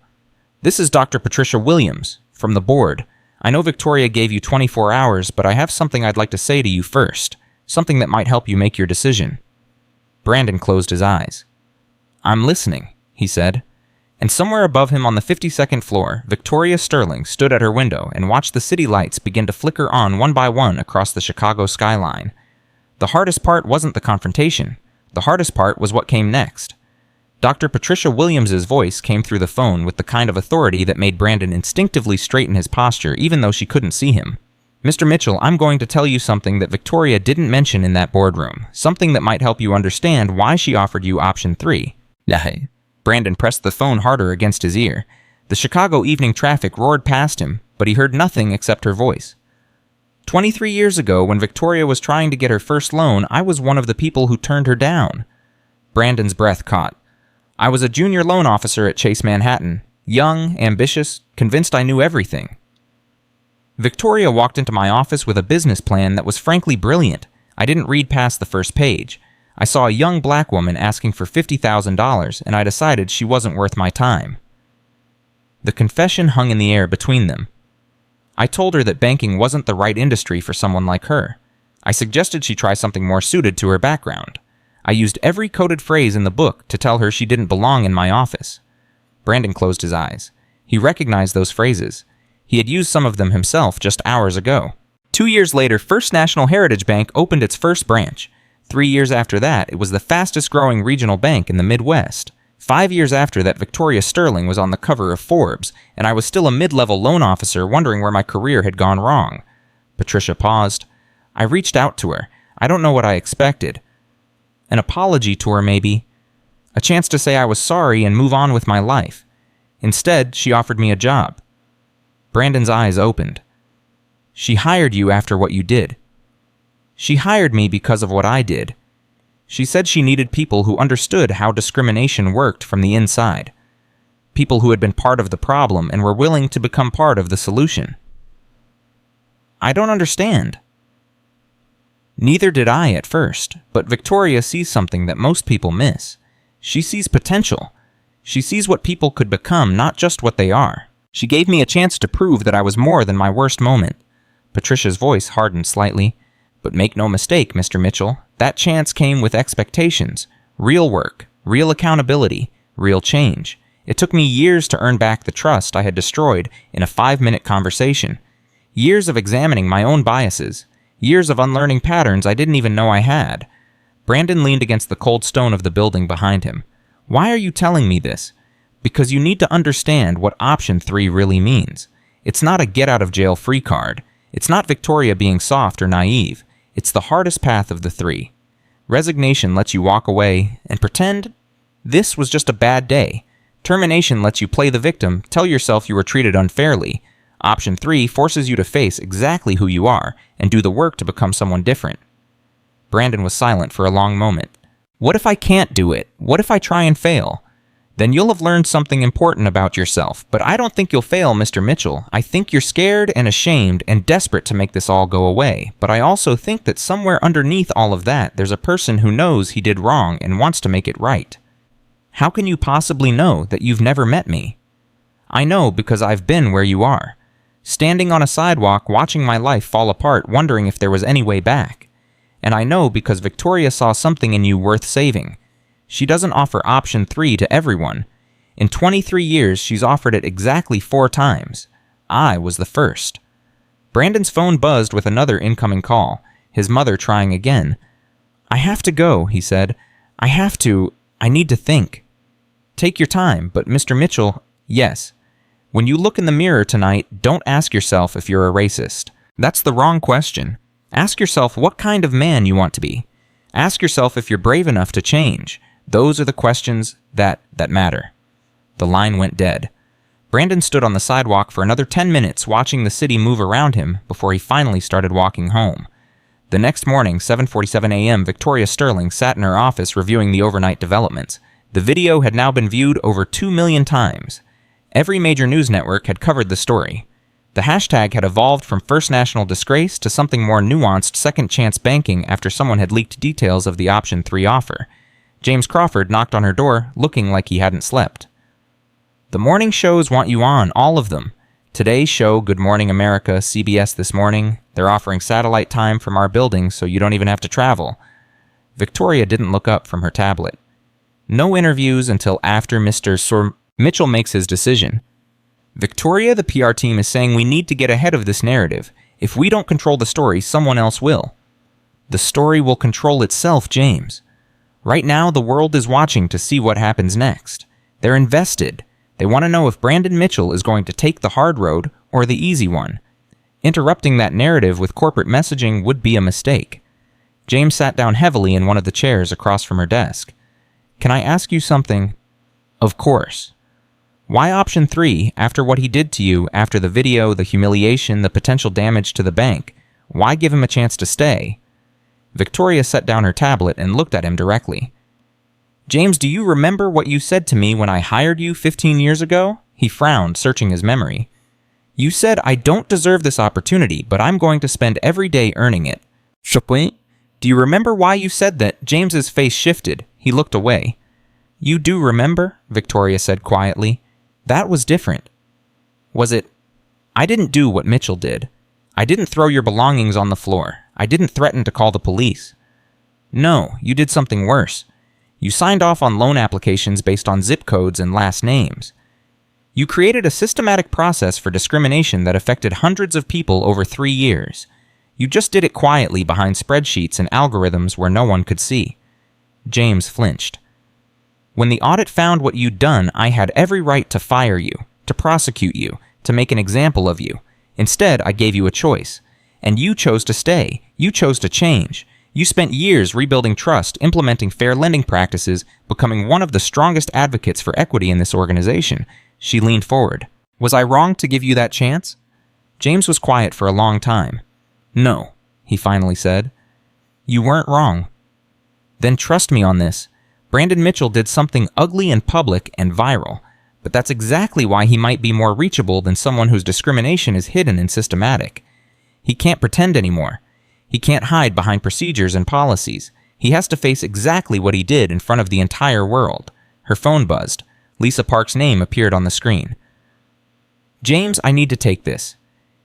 This is Dr. Patricia Williams, from the board. I know Victoria gave you 24 hours, but I have something I'd like to say to you first. Something that might help you make your decision. Brandon closed his eyes. I'm listening, he said. And somewhere above him on the 52nd floor, Victoria Sterling stood at her window and watched the city lights begin to flicker on one by one across the Chicago skyline. The hardest part wasn't the confrontation. The hardest part was what came next. Dr. Patricia Williams's voice came through the phone with the kind of authority that made Brandon instinctively straighten his posture even though she couldn't see him. Mr. Mitchell, I'm going to tell you something that Victoria didn't mention in that boardroom, something that might help you understand why she offered you option 3. Yahay. Brandon pressed the phone harder against his ear. The Chicago evening traffic roared past him, but he heard nothing except her voice. 23 years ago, when Victoria was trying to get her first loan, I was one of the people who turned her down. Brandon's breath caught. I was a junior loan officer at Chase Manhattan, young, ambitious, convinced I knew everything. Victoria walked into my office with a business plan that was frankly brilliant. I didn't read past the first page. I saw a young black woman asking for $50,000, and I decided she wasn't worth my time. The confession hung in the air between them. I told her that banking wasn't the right industry for someone like her. I suggested she try something more suited to her background. I used every coded phrase in the book to tell her she didn't belong in my office. Brandon closed his eyes. He recognized those phrases. He had used some of them himself just hours ago. 2 years later, First National Heritage Bank opened its first branch. 3 years after that, it was the fastest-growing regional bank in the Midwest. 5 years after that, Victoria Sterling was on the cover of Forbes, and I was still a mid-level loan officer wondering where my career had gone wrong. Patricia paused. I reached out to her. I don't know what I expected. An apology to her, maybe. A chance to say I was sorry and move on with my life. Instead, she offered me a job. Brandon's eyes opened. She hired you after what you did. She hired me because of what I did. She said she needed people who understood how discrimination worked from the inside. People who had been part of the problem and were willing to become part of the solution. I don't understand. Neither did I at first, but Victoria sees something that most people miss. She sees potential. She sees what people could become, not just what they are. She gave me a chance to prove that I was more than my worst moment. Patricia's voice hardened slightly. But make no mistake, Mr. Mitchell, that chance came with expectations, real work, real accountability, real change. It took me years to earn back the trust I had destroyed in a 5-minute conversation. Years of examining my own biases. Years of unlearning patterns I didn't even know I had. Brandon leaned against the cold stone of the building behind him. Why are you telling me this? Because you need to understand what option 3 really means. It's not a get-out-of-jail-free card. It's not Victoria being soft or naive. It's the hardest path of the 3. Resignation lets you walk away and pretend this was just a bad day. Termination lets you play the victim, tell yourself you were treated unfairly. Option 3 forces you to face exactly who you are and do the work to become someone different. Brandon was silent for a long moment. What if I can't do it? What if I try and fail? Then you'll have learned something important about yourself, but I don't think you'll fail, Mr. Mitchell. I think you're scared and ashamed and desperate to make this all go away, but I also think that somewhere underneath all of that, there's a person who knows he did wrong and wants to make it right. How can you possibly know that you've never met me? I know because I've been where you are. Standing on a sidewalk, watching my life fall apart, wondering if there was any way back. And I know because Victoria saw something in you worth saving. She doesn't offer option 3 to everyone. In 23 years, she's offered it exactly 4 times. I was the first. Brandon's phone buzzed with another incoming call, his mother trying again. I have to go, he said. I need to think. Take your time, but Mr. Mitchell, yes. When you look in the mirror tonight, don't ask yourself if you're a racist. That's the wrong question. Ask yourself what kind of man you want to be. Ask yourself if you're brave enough to change. Those are the questions that matter. The line went dead. Brandon stood on the sidewalk for another 10 minutes watching the city move around him before he finally started walking home. The next morning, 7:47 a.m., Victoria Sterling sat in her office reviewing the overnight developments. The video had now been viewed over 2 million times. Every major news network had covered the story. The hashtag had evolved from First National disgrace to something more nuanced second chance banking after someone had leaked details of the option 3 offer. James Crawford knocked on her door, looking like he hadn't slept. The morning shows want you on, all of them. Today's show, Good Morning America, CBS This Morning. They're offering satellite time from our building so you don't even have to travel. Victoria didn't look up from her tablet. No interviews until after Mr. Mitchell makes his decision. Victoria, the PR team, is saying we need to get ahead of this narrative. If we don't control the story, someone else will. The story will control itself, James. Right now, the world is watching to see what happens next. They're invested. They want to know if Brandon Mitchell is going to take the hard road or the easy one. Interrupting that narrative with corporate messaging would be a mistake. James sat down heavily in one of the chairs across from her desk. Can I ask you something? Of course. Why option 3, after what he did to you, after the video, the humiliation, the potential damage to the bank? Why give him a chance to stay? Victoria set down her tablet and looked at him directly. James, do you remember what you said to me when I hired you 15 years ago? He frowned, searching his memory. You said I don't deserve this opportunity, but I'm going to spend every day earning it. Chapuin? Do you remember why you said that? James's face shifted. He looked away. You do remember? Victoria said quietly. That was different. Was it? I didn't do what Mitchell did. I didn't throw your belongings on the floor. I didn't threaten to call the police. No, you did something worse. You signed off on loan applications based on zip codes and last names. You created a systematic process for discrimination that affected hundreds of people over 3 years. You just did it quietly behind spreadsheets and algorithms where no one could see. James flinched. When the audit found what you'd done, I had every right to fire you, to prosecute you, to make an example of you. Instead, I gave you a choice. And you chose to stay. You chose to change. You spent years rebuilding trust, implementing fair lending practices, becoming one of the strongest advocates for equity in this organization. She leaned forward. Was I wrong to give you that chance? James was quiet for a long time. No, he finally said. You weren't wrong. Then trust me on this. Brandon Mitchell did something ugly and public and viral, but that's exactly why he might be more reachable than someone whose discrimination is hidden and systematic. He can't pretend anymore. He can't hide behind procedures and policies. He has to face exactly what he did in front of the entire world. Her phone buzzed. Lisa Park's name appeared on the screen. James, I need to take this.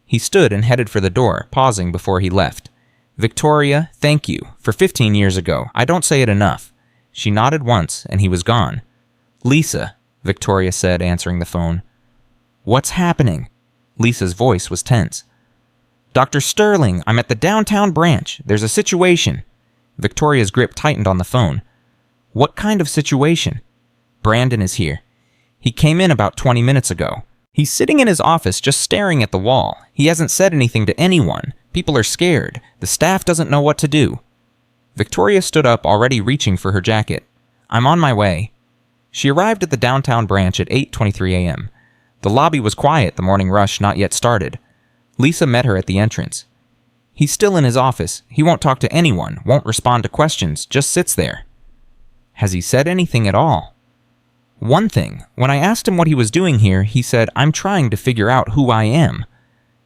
He stood and headed for the door, pausing before he left. Victoria, thank you. For 15 years ago. I don't say it enough. She nodded once, and he was gone. Lisa, Victoria said, answering the phone. What's happening? Lisa's voice was tense. Dr. Sterling, I'm at the downtown branch. There's a situation. Victoria's grip tightened on the phone. What kind of situation? Brandon is here. He came in about 20 minutes ago. He's sitting in his office just staring at the wall. He hasn't said anything to anyone. People are scared. The staff doesn't know what to do. Victoria stood up, already reaching for her jacket. I'm on my way. She arrived at the downtown branch at 8:23 a.m. The lobby was quiet, the morning rush not yet started. Lisa met her at the entrance. He's still in his office. He won't talk to anyone, won't respond to questions, just sits there. Has he said anything at all? One thing. When I asked him what he was doing here, he said, I'm trying to figure out who I am.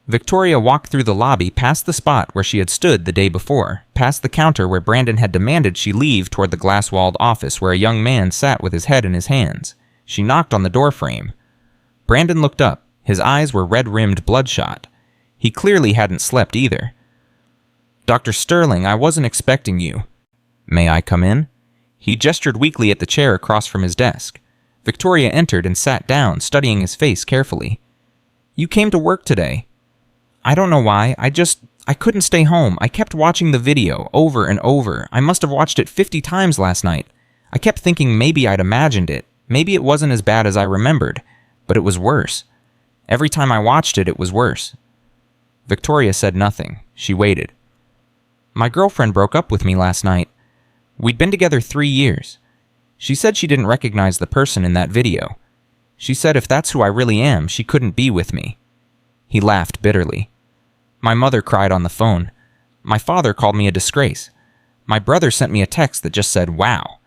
Victoria walked through the lobby, past the spot where she had stood the day before, past the counter where Brandon had demanded she leave toward the glass-walled office where a young man sat with his head in his hands. She knocked on the doorframe. Brandon looked up. His eyes were red-rimmed bloodshot. He clearly hadn't slept either. Dr. Sterling, I wasn't expecting you. May I come in? He gestured weakly at the chair across from his desk. Victoria entered and sat down, studying his face carefully. You came to work today. I don't know why. I couldn't stay home. I kept watching the video over and over. I must have watched it 50 times last night. I kept thinking maybe I'd imagined it. Maybe it wasn't as bad as I remembered. But it was worse. Every time I watched it, it was worse. Victoria said nothing. She waited. My girlfriend broke up with me last night. We'd been together 3 years. She said she didn't recognize the person in that video. She said if that's who I really am, she couldn't be with me. He laughed bitterly. My mother cried on the phone. My father called me a disgrace. My brother sent me a text that just said, wow.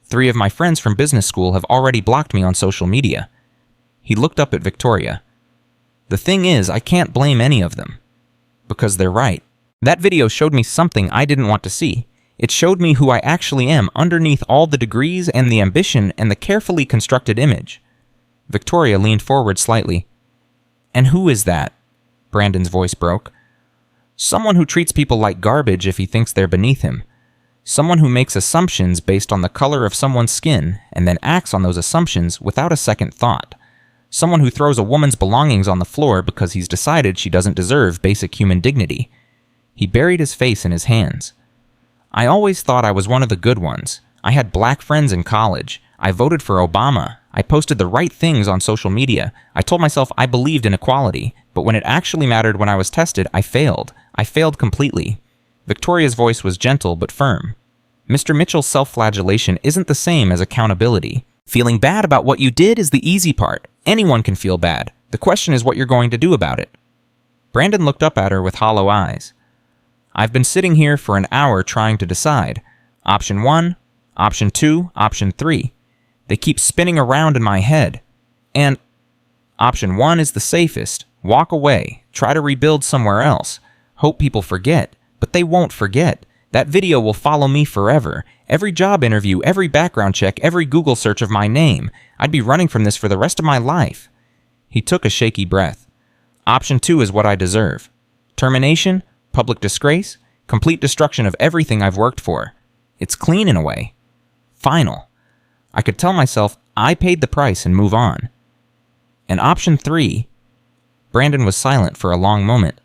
3 of my friends from business school have already blocked me on social media. He looked up at Victoria. The thing is, I can't blame any of them. Because they're right. That video showed me something I didn't want to see. It showed me who I actually am underneath all the degrees and the ambition and the carefully constructed image. Victoria leaned forward slightly. And who is that? Brandon's voice broke. Someone who treats people like garbage if he thinks they're beneath him. Someone who makes assumptions based on the color of someone's skin and then acts on those assumptions without a second thought. Someone who throws a woman's belongings on the floor because he's decided she doesn't deserve basic human dignity. He buried his face in his hands. I always thought I was one of the good ones. I had black friends in college. I voted for Obama. I posted the right things on social media. I told myself I believed in equality, but when it actually mattered when I was tested, I failed. I failed completely. Victoria's voice was gentle but firm. Mr. Mitchell's self-flagellation isn't the same as accountability. Feeling bad about what you did is the easy part. Anyone can feel bad. The question is what you're going to do about it. Brandon looked up at her with hollow eyes. I've been sitting here for an hour trying to decide. Option 1, option 2, option 3. They keep spinning around in my head. And option 1 is the safest. Walk away. Try to rebuild somewhere else. Hope people forget. But they won't forget. That video will follow me forever. Every job interview, every background check, every Google search of my name. I'd be running from this for the rest of my life. He took a shaky breath. Option 2 is what I deserve. Termination, public disgrace, complete destruction of everything I've worked for. It's clean in a way. Final. I could tell myself I paid the price and move on. And option 3... Brandon was silent for a long moment.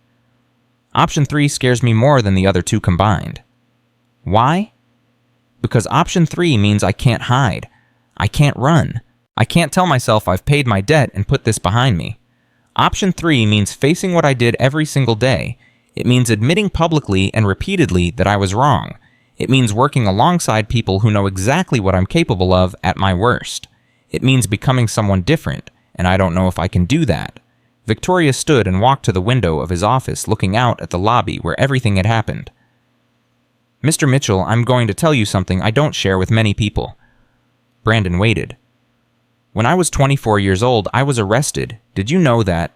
Option 3 scares me more than the other two combined. Why? Because option 3 means I can't hide. I can't run. I can't tell myself I've paid my debt and put this behind me. Option 3 means facing what I did every single day. It means admitting publicly and repeatedly that I was wrong. It means working alongside people who know exactly what I'm capable of at my worst. It means becoming someone different, and I don't know if I can do that. Victoria stood and walked to the window of his office, looking out at the lobby where everything had happened. Mr. Mitchell, I'm going to tell you something I don't share with many people. Brandon waited. When I was 24 years old, I was arrested. Did you know that?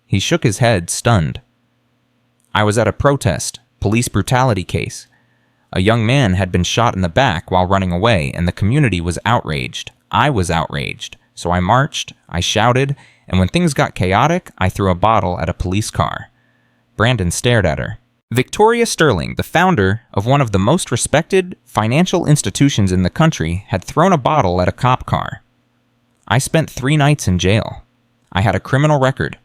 He shook his head, stunned. I was at a protest, police brutality case. A young man had been shot in the back while running away, and the community was outraged. I was outraged. So I marched, I shouted, and when things got chaotic, I threw a bottle at a police car. Brandon stared at her. Victoria Sterling, the founder of one of the most respected financial institutions in the country, had thrown a bottle at a cop car. I spent 3 nights in jail. I had a criminal record.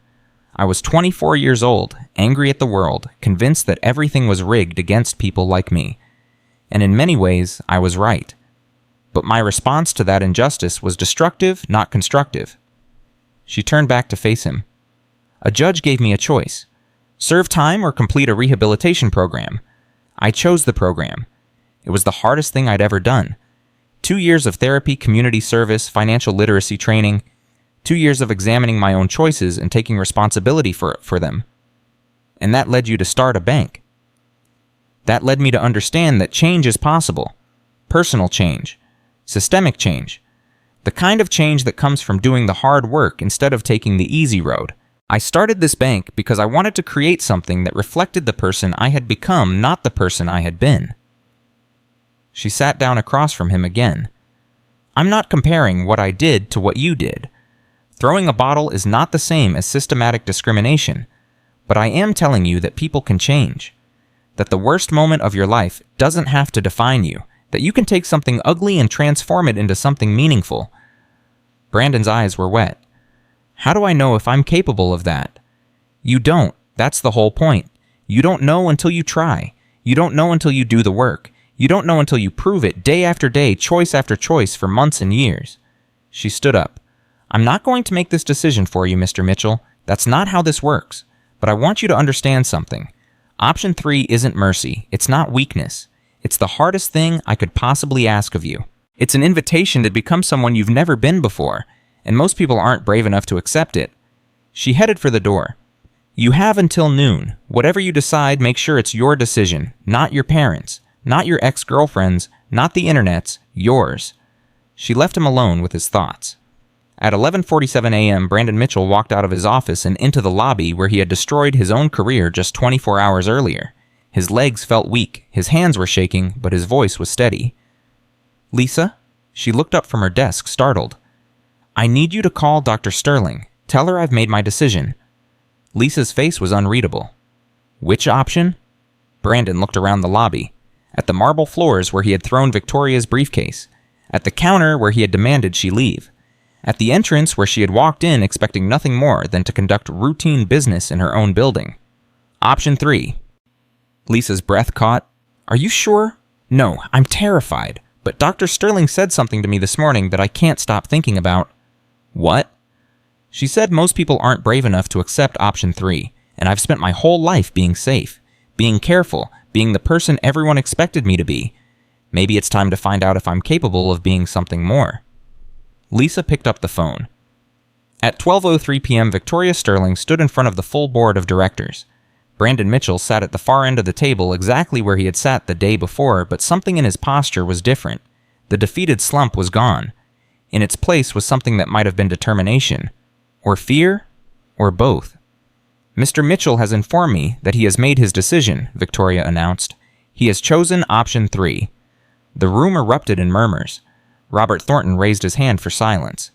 I was 24 years old, angry at the world, convinced that everything was rigged against people like me. And in many ways, I was right. But my response to that injustice was destructive, not constructive. She turned back to face him. A judge gave me a choice. Serve time or complete a rehabilitation program. I chose the program. It was the hardest thing I'd ever done. 2 years of therapy, community service, financial literacy training. 2 years of examining my own choices and taking responsibility for them. And that led you to start a bank. That led me to understand that change is possible. Personal change. Systemic change. The kind of change that comes from doing the hard work instead of taking the easy road. I started this bank because I wanted to create something that reflected the person I had become, not the person I had been. She sat down across from him again. I'm not comparing what I did to what you did. Throwing a bottle is not the same as systematic discrimination, but I am telling you that people can change. That the worst moment of your life doesn't have to define you. That you can take something ugly and transform it into something meaningful. Brandon's eyes were wet. How do I know if I'm capable of that? You don't. That's the whole point. You don't know until you try. You don't know until you do the work. You don't know until you prove it day after day, choice after choice for months and years. She stood up. I'm not going to make this decision for you, Mr. Mitchell. That's not how this works. But I want you to understand something. Option 3 isn't mercy. It's not weakness. It's the hardest thing I could possibly ask of you. It's an invitation to become someone you've never been before, and most people aren't brave enough to accept it. She headed for the door. You have until noon. Whatever you decide, make sure it's your decision, not your parents', not your ex-girlfriend's, not the internet's, yours. She left him alone with his thoughts. At 11:47 a.m., Brandon Mitchell walked out of his office and into the lobby where he had destroyed his own career just 24 hours earlier. His legs felt weak, his hands were shaking, but his voice was steady. Lisa? She looked up from her desk, startled. I need you to call Dr. Sterling. Tell her I've made my decision. Lisa's face was unreadable. Which option? Brandon looked around the lobby. at the marble floors where he had thrown Victoria's briefcase, at the counter where he had demanded she leave, at the entrance where she had walked in expecting nothing more than to conduct routine business in her own building. Option 3. Lisa's breath caught. Are you sure? No, I'm terrified, but Dr. Sterling said something to me this morning that I can't stop thinking about. What? She said most people aren't brave enough to accept option 3, and I've spent my whole life being safe, being careful, being the person everyone expected me to be. Maybe it's time to find out if I'm capable of being something more. Lisa picked up the phone. At 12:03 p.m., Victoria Sterling stood in front of the full board of directors. Brandon Mitchell sat at the far end of the table exactly where he had sat the day before, but something in his posture was different. The defeated slump was gone. In its place was something that might have been determination, or fear, or both. Mr. Mitchell has informed me that he has made his decision, Victoria announced. He has chosen option 3. The room erupted in murmurs. Robert Thornton raised his hand for silence.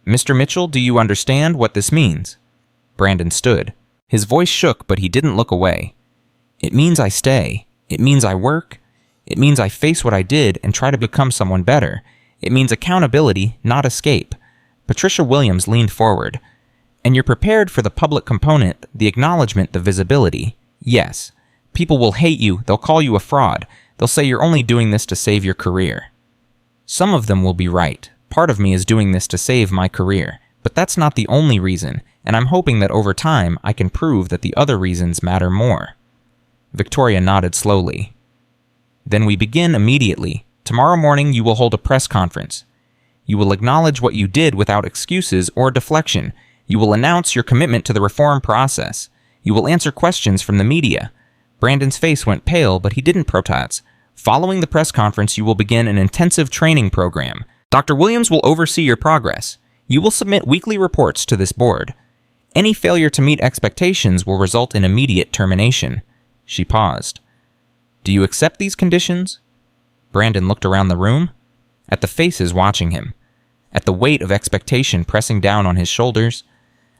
Mr. Mitchell, do you understand what this means? Brandon stood. His voice shook, but he didn't look away. It means I stay. It means I work. It means I face what I did and try to become someone better. It means accountability, not escape. Patricia Williams leaned forward. And you're prepared for the public component, the acknowledgement, the visibility. Yes. People will hate you. They'll call you a fraud. They'll say you're only doing this to save your career. Some of them will be right. Part of me is doing this to save my career. But that's not the only reason, and I'm hoping that over time I can prove that the other reasons matter more. Victoria nodded slowly. Then we begin immediately. Tomorrow morning you will hold a press conference. You will acknowledge what you did without excuses or deflection. You will announce your commitment to the reform process. You will answer questions from the media. Brandon's face went pale, but he didn't protest. Following the press conference, you will begin an intensive training program. Dr. Williams will oversee your progress. You will submit weekly reports to this board. Any failure to meet expectations will result in immediate termination. She paused. Do you accept these conditions? Brandon looked around the room, at the faces watching him, at the weight of expectation pressing down on his shoulders,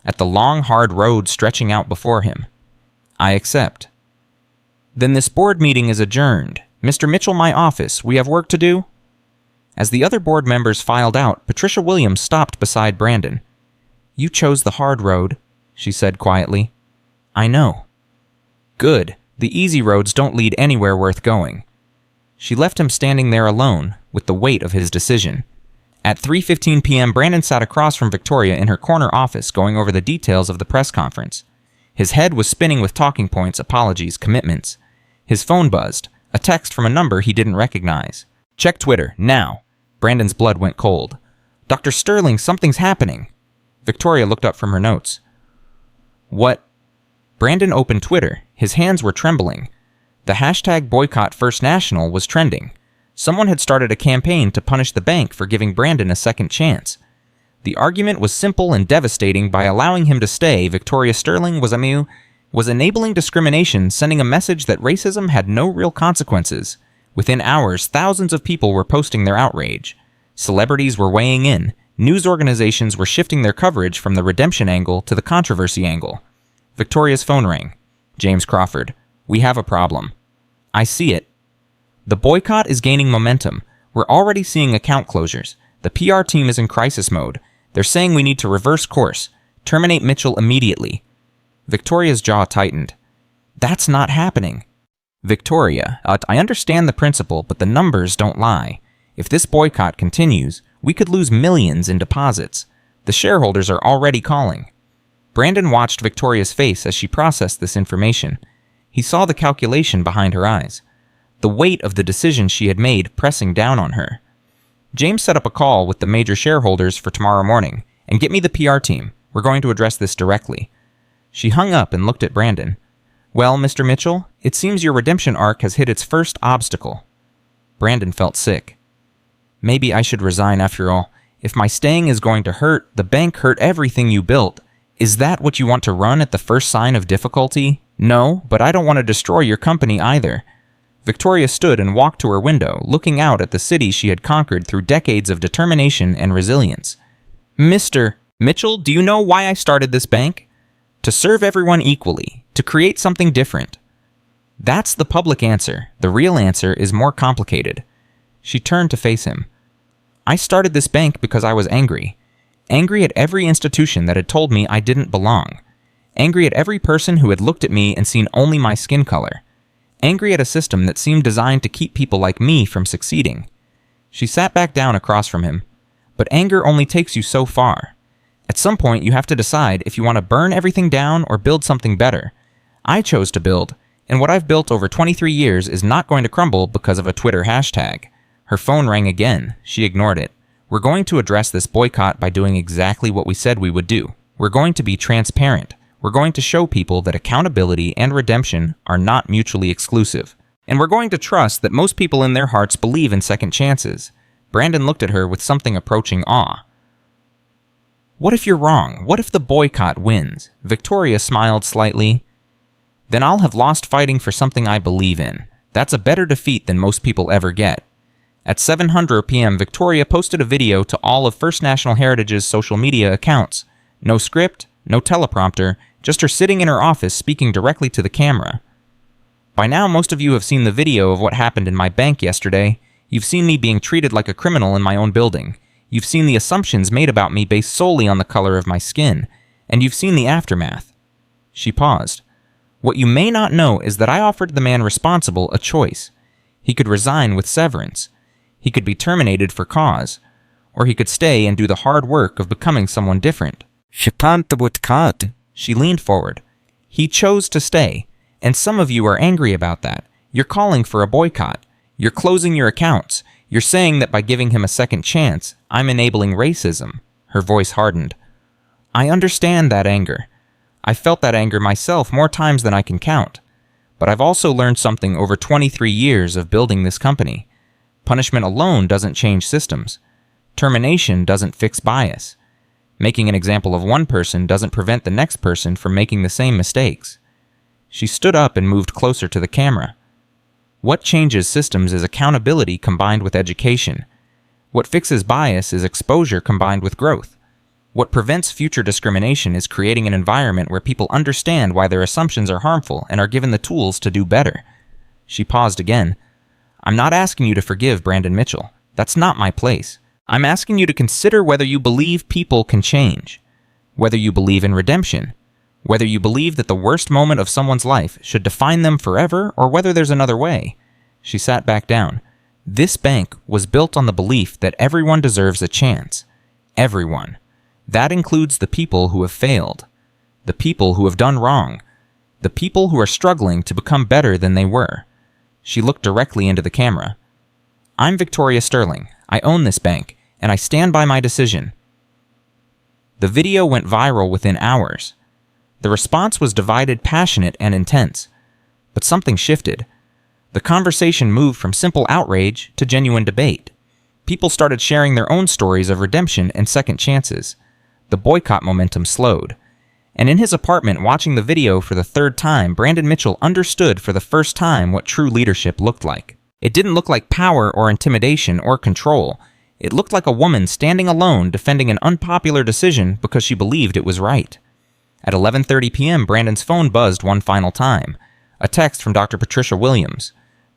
at the long, hard road stretching out before him. I accept. Then this board meeting is adjourned. Mr. Mitchell, my office, we have work to do? As the other board members filed out, Patricia Williams stopped beside Brandon. You chose the hard road, she said quietly. I know. Good. The easy roads don't lead anywhere worth going. She left him standing there alone, with the weight of his decision. At 3:15 p.m., Brandon sat across from Victoria in her corner office going over the details of the press conference. His head was spinning with talking points, apologies, commitments. His phone buzzed, a text from a number he didn't recognize. Check Twitter, now. Brandon's blood went cold. Dr. Sterling, something's happening. Victoria looked up from her notes. What? Brandon opened Twitter. His hands were trembling. The hashtag boycott First National was trending. Someone had started a campaign to punish the bank for giving Brandon a second chance. The argument was simple and devastating. By allowing him to stay, Victoria Sterling was enabling discrimination, sending a message that racism had no real consequences. Within hours, thousands of people were posting their outrage. Celebrities were weighing in. News organizations were shifting their coverage from the redemption angle to the controversy angle. Victoria's phone rang. James Crawford. We have a problem. I see it. The boycott is gaining momentum. We're already seeing account closures. The PR team is in crisis mode. They're saying we need to reverse course. Terminate Mitchell immediately. Victoria's jaw tightened. That's not happening. Victoria, I understand the principle, but the numbers don't lie. If this boycott continues, we could lose millions in deposits. The shareholders are already calling. Brandon watched Victoria's face as she processed this information. He saw the calculation behind her eyes, the weight of the decision she had made pressing down on her. James set up a call with the major shareholders for tomorrow morning, and get me the PR team. We're going to address this directly. She hung up and looked at Brandon. Well, Mr. Mitchell, it seems your redemption arc has hit its first obstacle. Brandon felt sick. Maybe I should resign after all. If my staying is going to hurt, the bank hurt everything you built. Is that what you want to run at the first sign of difficulty? No, but I don't want to destroy your company either. Victoria stood and walked to her window, looking out at the city she had conquered through decades of determination and resilience. Mr. Mitchell, do you know why I started this bank? To serve everyone equally, to create something different. That's the public answer. The real answer is more complicated. She turned to face him. I started this bank because I was angry. Angry at every institution that had told me I didn't belong. Angry at every person who had looked at me and seen only my skin color. Angry at a system that seemed designed to keep people like me from succeeding. She sat back down across from him. But anger only takes you so far. At some point, you have to decide if you want to burn everything down or build something better. I chose to build, and what I've built over 23 years is not going to crumble because of a Twitter hashtag. Her phone rang again. She ignored it. We're going to address this boycott by doing exactly what we said we would do. We're going to be transparent. We're going to show people that accountability and redemption are not mutually exclusive. And we're going to trust that most people in their hearts believe in second chances. Brandon looked at her with something approaching awe. What if you're wrong? What if the boycott wins? Victoria smiled slightly. Then I'll have lost fighting for something I believe in. That's a better defeat than most people ever get. At 7:00 p.m., Victoria posted a video to all of First National Heritage's social media accounts. No script, no teleprompter, just her sitting in her office speaking directly to the camera. By now, most of you have seen the video of what happened in my bank yesterday. You've seen me being treated like a criminal in my own building. You've seen the assumptions made about me based solely on the color of my skin. And you've seen the aftermath. She paused. What you may not know is that I offered the man responsible a choice. He could resign with severance. He could be terminated for cause. Or he could stay and do the hard work of becoming someone different. She leaned forward. He chose to stay. And some of you are angry about that. You're calling for a boycott. You're closing your accounts. You're saying that by giving him a second chance, I'm enabling racism. Her voice hardened. I understand that anger. I felt that anger myself more times than I can count. But I've also learned something over 23 years of building this company. Punishment alone doesn't change systems. Termination doesn't fix bias. Making an example of one person doesn't prevent the next person from making the same mistakes. She stood up and moved closer to the camera. What changes systems is accountability combined with education. What fixes bias is exposure combined with growth. What prevents future discrimination is creating an environment where people understand why their assumptions are harmful and are given the tools to do better. She paused again. I'm not asking you to forgive Brandon Mitchell. That's not my place. I'm asking you to consider whether you believe people can change. Whether you believe in redemption. Whether you believe that the worst moment of someone's life should define them forever, or whether there's another way. She sat back down. This bank was built on the belief that everyone deserves a chance. Everyone. That includes the people who have failed. The people who have done wrong. The people who are struggling to become better than they were. She looked directly into the camera. I'm Victoria Sterling. I own this bank, and I stand by my decision. The video went viral within hours. The response was divided, passionate, and intense. But something shifted. The conversation moved from simple outrage to genuine debate. People started sharing their own stories of redemption and second chances. The boycott momentum slowed. And in his apartment, watching the video for the third time, Brandon Mitchell understood for the first time what true leadership looked like. It didn't look like power or intimidation or control. It looked like a woman standing alone defending an unpopular decision because she believed it was right. At 11:30 p.m., Brandon's phone buzzed one final time. A text from Dr. Patricia Williams.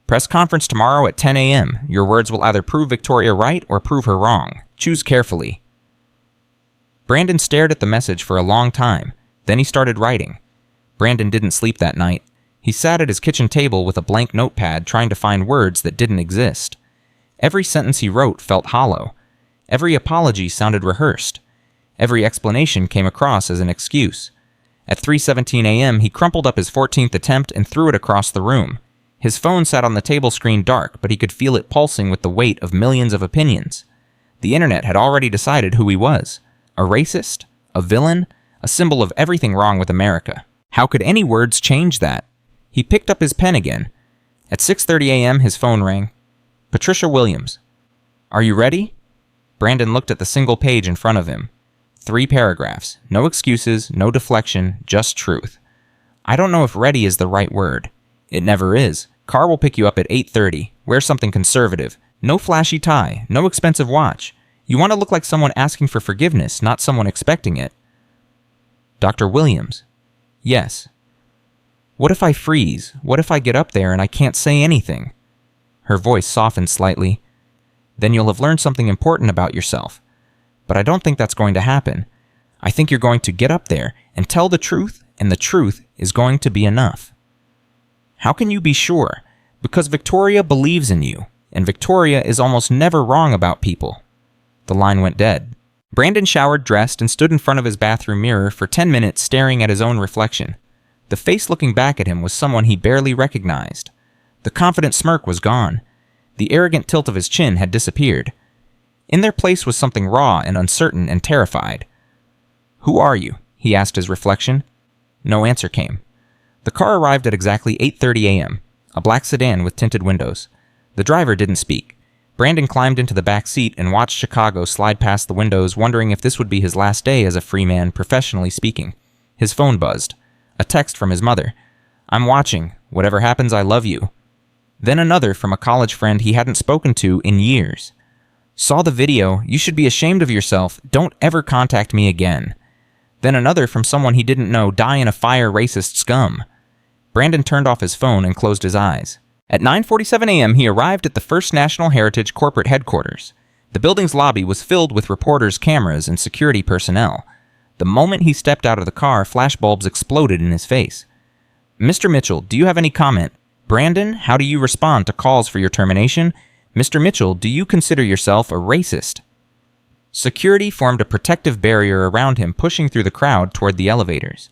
Press conference tomorrow at 10 a.m. Your words will either prove Victoria right or prove her wrong. Choose carefully. Brandon stared at the message for a long time. Then he started writing. Brandon didn't sleep that night. He sat at his kitchen table with a blank notepad trying to find words that didn't exist. Every sentence he wrote felt hollow. Every apology sounded rehearsed. Every explanation came across as an excuse. At 3:17 a.m., he crumpled up his 14th attempt and threw it across the room. His phone sat on the table screen dark, but he could feel it pulsing with the weight of millions of opinions. The internet had already decided who he was. A racist? A villain? A symbol of everything wrong with America. How could any words change that? He picked up his pen again. At 6:30 a.m., his phone rang. Patricia Williams. Are you ready? Brandon looked at the single page in front of him. 3 paragraphs. No excuses, no deflection, just truth. I don't know if ready is the right word. It never is. Car will pick you up at 8:30. Wear something conservative. No flashy tie. No expensive watch. You want to look like someone asking for forgiveness, not someone expecting it. Dr. Williams. Yes. What if I freeze? What if I get up there and I can't say anything? Her voice softened slightly. Then you'll have learned something important about yourself. But I don't think that's going to happen. I think you're going to get up there and tell the truth, and the truth is going to be enough. How can you be sure? Because Victoria believes in you, and Victoria is almost never wrong about people. The line went dead. Brandon showered, dressed, and stood in front of his bathroom mirror for 10 minutes staring at his own reflection. The face looking back at him was someone he barely recognized. The confident smirk was gone. The arrogant tilt of his chin had disappeared. In their place was something raw and uncertain and terrified. "Who are you?" he asked his reflection. No answer came. The car arrived at exactly 8:30 a.m., a black sedan with tinted windows. The driver didn't speak. Brandon climbed into the back seat and watched Chicago slide past the windows, wondering if this would be his last day as a free man, professionally speaking. His phone buzzed. A text from his mother. "I'm watching. Whatever happens, I love you." Then another from a college friend he hadn't spoken to in years. "Saw the video. You should be ashamed of yourself. Don't ever contact me again." Then another from someone he didn't know. "Die in a fire, racist scum." Brandon turned off his phone and closed his eyes. At 9:47 a.m., he arrived at the First National Heritage corporate headquarters. The building's lobby was filled with reporters, cameras, and security personnel. The moment he stepped out of the car, flashbulbs exploded in his face. "Mr. Mitchell, do you have any comment? Brandon, how do you respond to calls for your termination? Mr. Mitchell, do you consider yourself a racist?" Security formed a protective barrier around him, pushing through the crowd toward the elevators.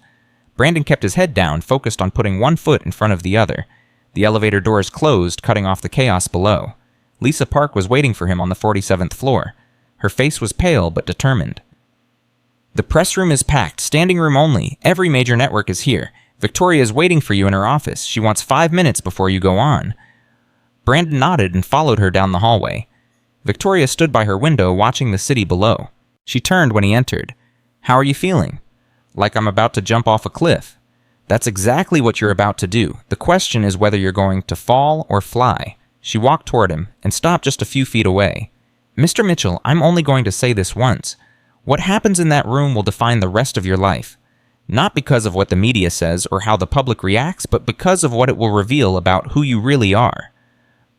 Brandon kept his head down, focused on putting one foot in front of the other. The elevator doors closed, cutting off the chaos below. Lisa Park was waiting for him on the 47th floor. Her face was pale but determined. "The press room is packed, standing room only. Every major network is here. Victoria is waiting for you in her office. She wants 5 minutes before you go on." Brandon nodded and followed her down the hallway. Victoria stood by her window, watching the city below. She turned when he entered. "How are you feeling?" "Like I'm about to jump off a cliff." "That's exactly what you're about to do. The question is whether you're going to fall or fly." She walked toward him and stopped just a few feet away. "Mr. Mitchell, I'm only going to say this once. What happens in that room will define the rest of your life. Not because of what the media says or how the public reacts, but because of what it will reveal about who you really are."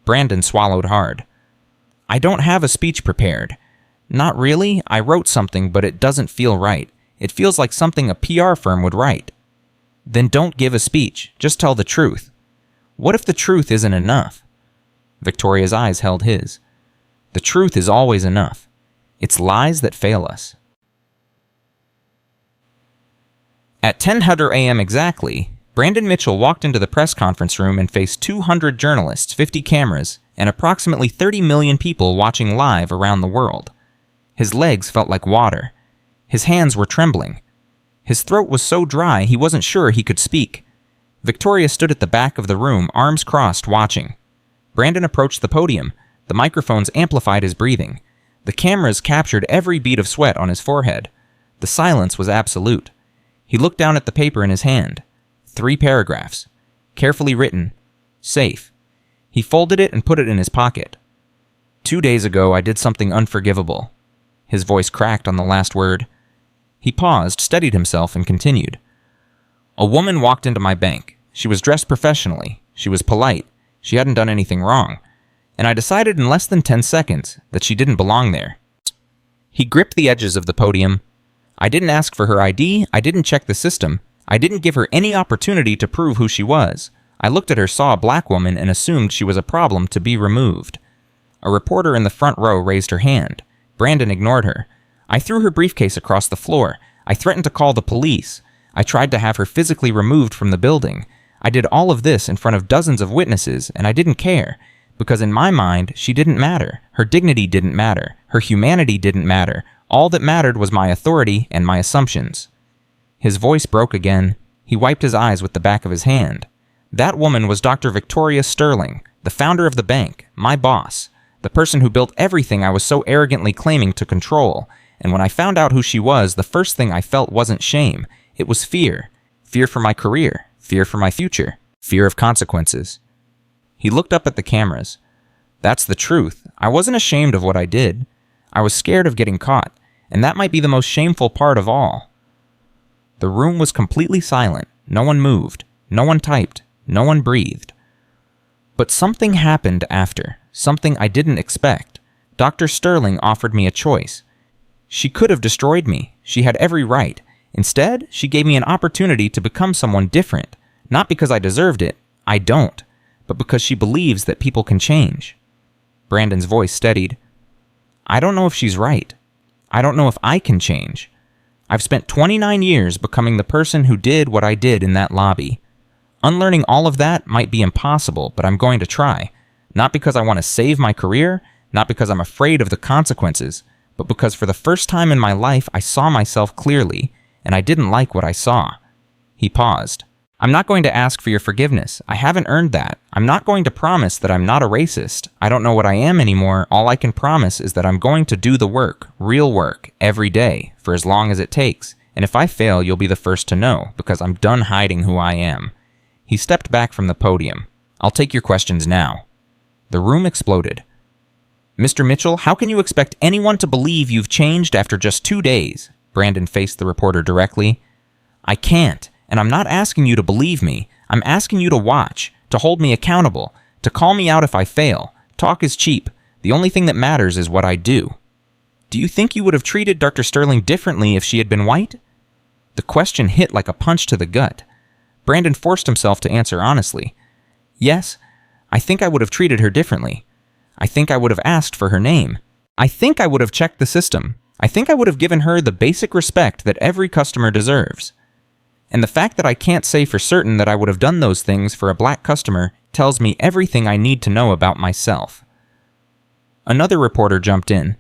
Brandon swallowed hard. "I don't have a speech prepared." "Not really. I wrote something, but it doesn't feel right. It feels like something a PR firm would write." "Then don't give a speech. Just tell the truth." "What if the truth isn't enough?" Victoria's eyes held his. "The truth is always enough. It's lies that fail us." At 10:00 a.m. exactly, Brandon Mitchell walked into the press conference room and faced 200 journalists, 50 cameras, and approximately 30 million people watching live around the world. His legs felt like water. His hands were trembling. His throat was so dry he wasn't sure he could speak. Victoria stood at the back of the room, arms crossed, watching. Brandon approached the podium. The microphones amplified his breathing. The cameras captured every bead of sweat on his forehead. The silence was absolute. He looked down at the paper in his hand. 3 paragraphs. Carefully written. Safe. He folded it and put it in his pocket. 2 days ago, I did something unforgivable. His voice cracked on the last word. He paused, steadied himself, and continued. A woman walked into my bank. She was dressed professionally. She was polite. She hadn't done anything wrong. And I decided in less than 10 seconds that she didn't belong there. He gripped the edges of the podium. I didn't ask for her ID. I didn't check the system. I didn't give her any opportunity to prove who she was. I looked at her, saw a black woman, and assumed she was a problem to be removed. A reporter in the front row raised her hand. Brandon ignored her. I threw her briefcase across the floor. I threatened to call the police. I tried to have her physically removed from the building. I did all of this in front of dozens of witnesses, and I didn't care. Because in my mind, she didn't matter. Her dignity didn't matter. Her humanity didn't matter. All that mattered was my authority and my assumptions. His voice broke again. He wiped his eyes with the back of his hand. That woman was Dr. Victoria Sterling, the founder of the bank, my boss, the person who built everything I was so arrogantly claiming to control. And when I found out who she was, the first thing I felt wasn't shame. It was fear. Fear for my career. Fear for my future. Fear of consequences. He looked up at the cameras. That's the truth. I wasn't ashamed of what I did. I was scared of getting caught, and that might be the most shameful part of all. The room was completely silent. No one moved. No one typed. No one breathed. But something happened after, something I didn't expect. Dr. Sterling offered me a choice. She could have destroyed me. She had every right. Instead, she gave me an opportunity to become someone different. Not because I deserved it. I don't. But because she believes that people can change. Brandon's voice steadied. I don't know if she's right. I don't know if I can change. I've spent 29 years becoming the person who did what I did in that lobby. Unlearning all of that might be impossible, but I'm going to try. Not because I want to save my career, not because I'm afraid of the consequences, but because for the first time in my life I saw myself clearly, and I didn't like what I saw. He paused. I'm not going to ask for your forgiveness. I haven't earned that. I'm not going to promise that I'm not a racist. I don't know what I am anymore. All I can promise is that I'm going to do the work, real work, every day, for as long as it takes. And if I fail, you'll be the first to know, because I'm done hiding who I am. He stepped back from the podium. I'll take your questions now. The room exploded. Mr. Mitchell, how can you expect anyone to believe you've changed after just 2 days? Brandon faced the reporter directly. I can't. And I'm not asking you to believe me. I'm asking you to watch, to hold me accountable, to call me out if I fail. Talk is cheap. The only thing that matters is what I do. Do you think you would have treated Dr. Sterling differently if she had been white? The question hit like a punch to the gut. Brandon forced himself to answer honestly. Yes, I think I would have treated her differently. I think I would have asked for her name. I think I would have checked the system. I think I would have given her the basic respect that every customer deserves. And the fact that I can't say for certain that I would have done those things for a black customer tells me everything I need to know about myself. Another reporter jumped in.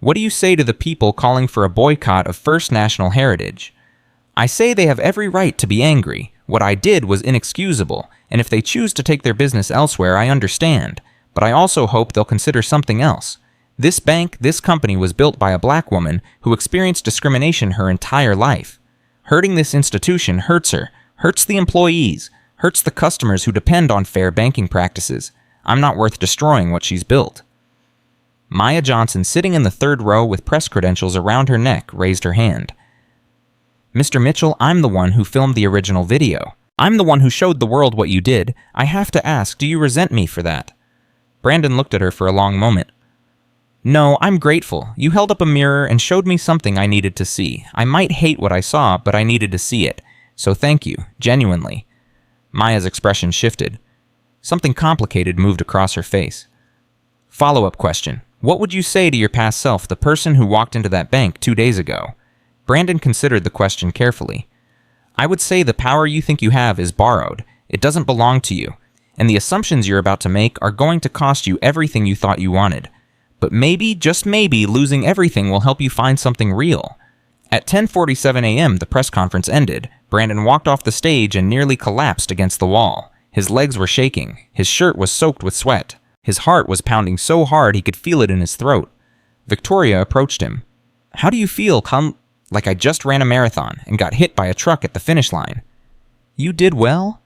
What do you say to the people calling for a boycott of First National Heritage? I say they have every right to be angry. What I did was inexcusable, and if they choose to take their business elsewhere, I understand. But I also hope they'll consider something else. This bank, this company was built by a black woman who experienced discrimination her entire life. Hurting this institution hurts her, hurts the employees, hurts the customers who depend on fair banking practices. I'm not worth destroying what she's built. Maya Johnson, sitting in the third row with press credentials around her neck, raised her hand. Mr. Mitchell, I'm the one who filmed the original video. I'm the one who showed the world what you did. I have to ask, do you resent me for that? Brandon looked at her for a long moment. No, I'm grateful. You held up a mirror and showed me something I needed to see. I might hate what I saw, but I needed to see it. So thank you, genuinely. Maya's expression shifted. Something complicated moved across her face. Follow-up question. What would you say to your past self, the person who walked into that bank 2 days ago? Brandon considered the question carefully. I would say the power you think you have is borrowed. It doesn't belong to you. And the assumptions you're about to make are going to cost you everything you thought you wanted. But maybe, just maybe, losing everything will help you find something real. At 10:47 a.m., the press conference ended. Brandon walked off the stage and nearly collapsed against the wall. His legs were shaking. His shirt was soaked with sweat. His heart was pounding so hard he could feel it in his throat. Victoria approached him. How do you feel, like I just ran a marathon and got hit by a truck at the finish line. You did well?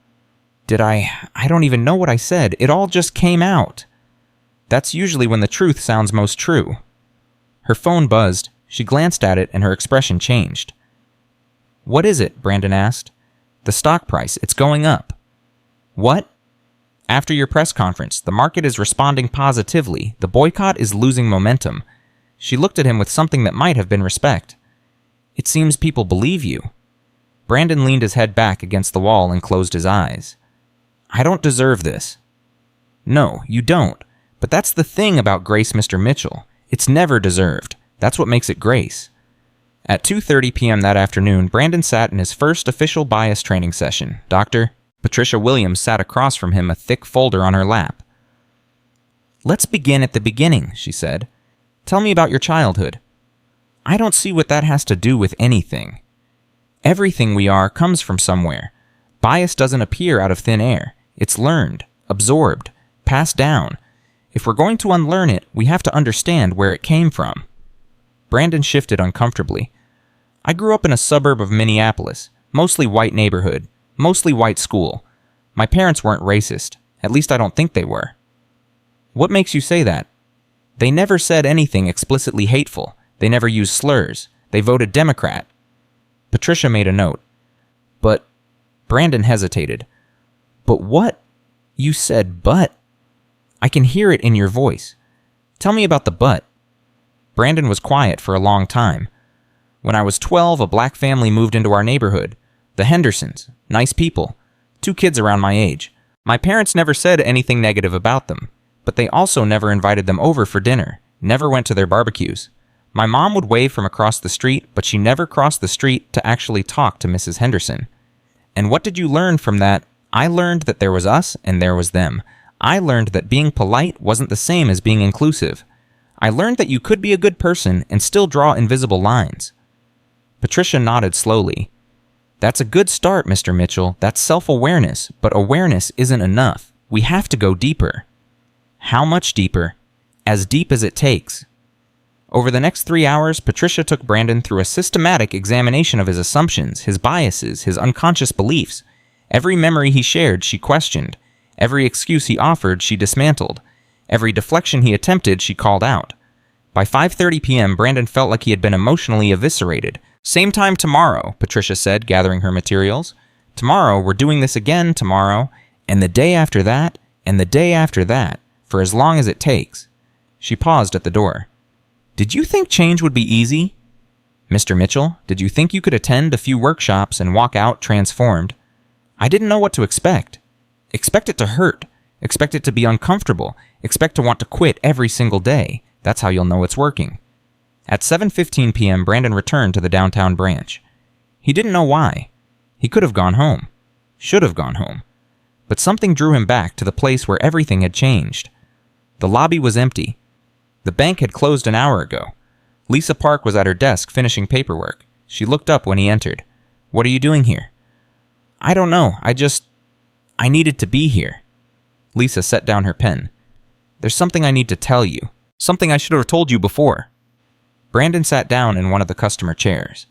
Did I don't even know what I said. It all just came out. That's usually when the truth sounds most true. Her phone buzzed. She glanced at it and her expression changed. What is it? Brandon asked. The stock price. It's going up. What? After your press conference, the market is responding positively. The boycott is losing momentum. She looked at him with something that might have been respect. It seems people believe you. Brandon leaned his head back against the wall and closed his eyes. I don't deserve this. No, you don't. But that's the thing about grace, Mr. Mitchell. It's never deserved. That's what makes it grace. At 2:30 p.m. that afternoon, Brandon sat in his first official bias training session. Dr. Patricia Williams sat across from him, a thick folder on her lap. Let's begin at the beginning, she said. Tell me about your childhood. I don't see what that has to do with anything. Everything we are comes from somewhere. Bias doesn't appear out of thin air. It's learned, absorbed, passed down. If we're going to unlearn it, we have to understand where it came from. Brandon shifted uncomfortably. I grew up in a suburb of Minneapolis, mostly white neighborhood, mostly white school. My parents weren't racist. At least I don't think they were. What makes you say that? They never said anything explicitly hateful. They never used slurs. They voted Democrat. Patricia made a note. But Brandon hesitated. But what? You said but. I can hear it in your voice. Tell me about the but. Brandon was quiet for a long time. When I was 12, a black family moved into our neighborhood. The Hendersons. Nice people. 2 kids around my age. My parents never said anything negative about them, but they also never invited them over for dinner, never went to their barbecues. My mom would wave from across the street, but she never crossed the street to actually talk to Mrs. Henderson. And what did you learn from that? I learned that there was us and there was them. I learned that being polite wasn't the same as being inclusive. I learned that you could be a good person and still draw invisible lines. Patricia nodded slowly. That's a good start, Mr. Mitchell. That's self-awareness, but awareness isn't enough. We have to go deeper. How much deeper? As deep as it takes. Over the next 3 hours, Patricia took Brandon through a systematic examination of his assumptions, his biases, his unconscious beliefs. Every memory he shared, she questioned. Every excuse he offered, she dismantled. Every deflection he attempted, she called out. By 5:30 p.m., Brandon felt like he had been emotionally eviscerated. Same time tomorrow, Patricia said, gathering her materials. Tomorrow, we're doing this again tomorrow, and the day after that, and the day after that, for as long as it takes. She paused at the door. Did you think change would be easy? Mr. Mitchell, did you think you could attend a few workshops and walk out transformed? I didn't know what to expect. Expect it to hurt. Expect it to be uncomfortable. Expect to want to quit every single day. That's how you'll know it's working. At 7:15 p.m., Brandon returned to the downtown branch. He didn't know why. He could have gone home. Should have gone home. But something drew him back to the place where everything had changed. The lobby was empty. The bank had closed an hour ago. Lisa Park was at her desk finishing paperwork. She looked up when he entered. What are you doing here? I don't know. I needed to be here. Lisa set down her pen. There's something I need to tell you. Something I should have told you before. Brandon sat down in one of the customer chairs.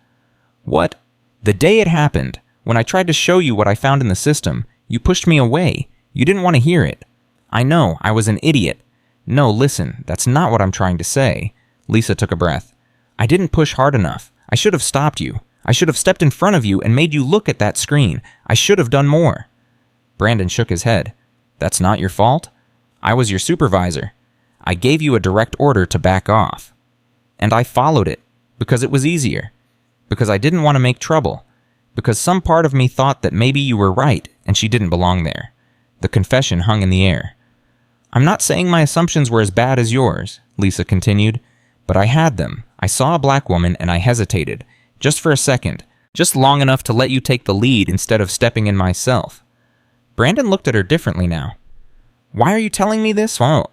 What? The day it happened, when I tried to show you what I found in the system, you pushed me away. You didn't want to hear it. I know, I was an idiot. No, listen, that's not what I'm trying to say. Lisa took a breath. I didn't push hard enough. I should have stopped you. I should have stepped in front of you and made you look at that screen. I should have done more. Brandon shook his head. That's not your fault. I was your supervisor. I gave you a direct order to back off. And I followed it, because it was easier. Because I didn't want to make trouble. Because some part of me thought that maybe you were right, and she didn't belong there. The confession hung in the air. I'm not saying my assumptions were as bad as yours, Lisa continued, but I had them. I saw a black woman and I hesitated, just for a second, just long enough to let you take the lead instead of stepping in myself. Brandon looked at her differently now. Why are you telling me this? Well,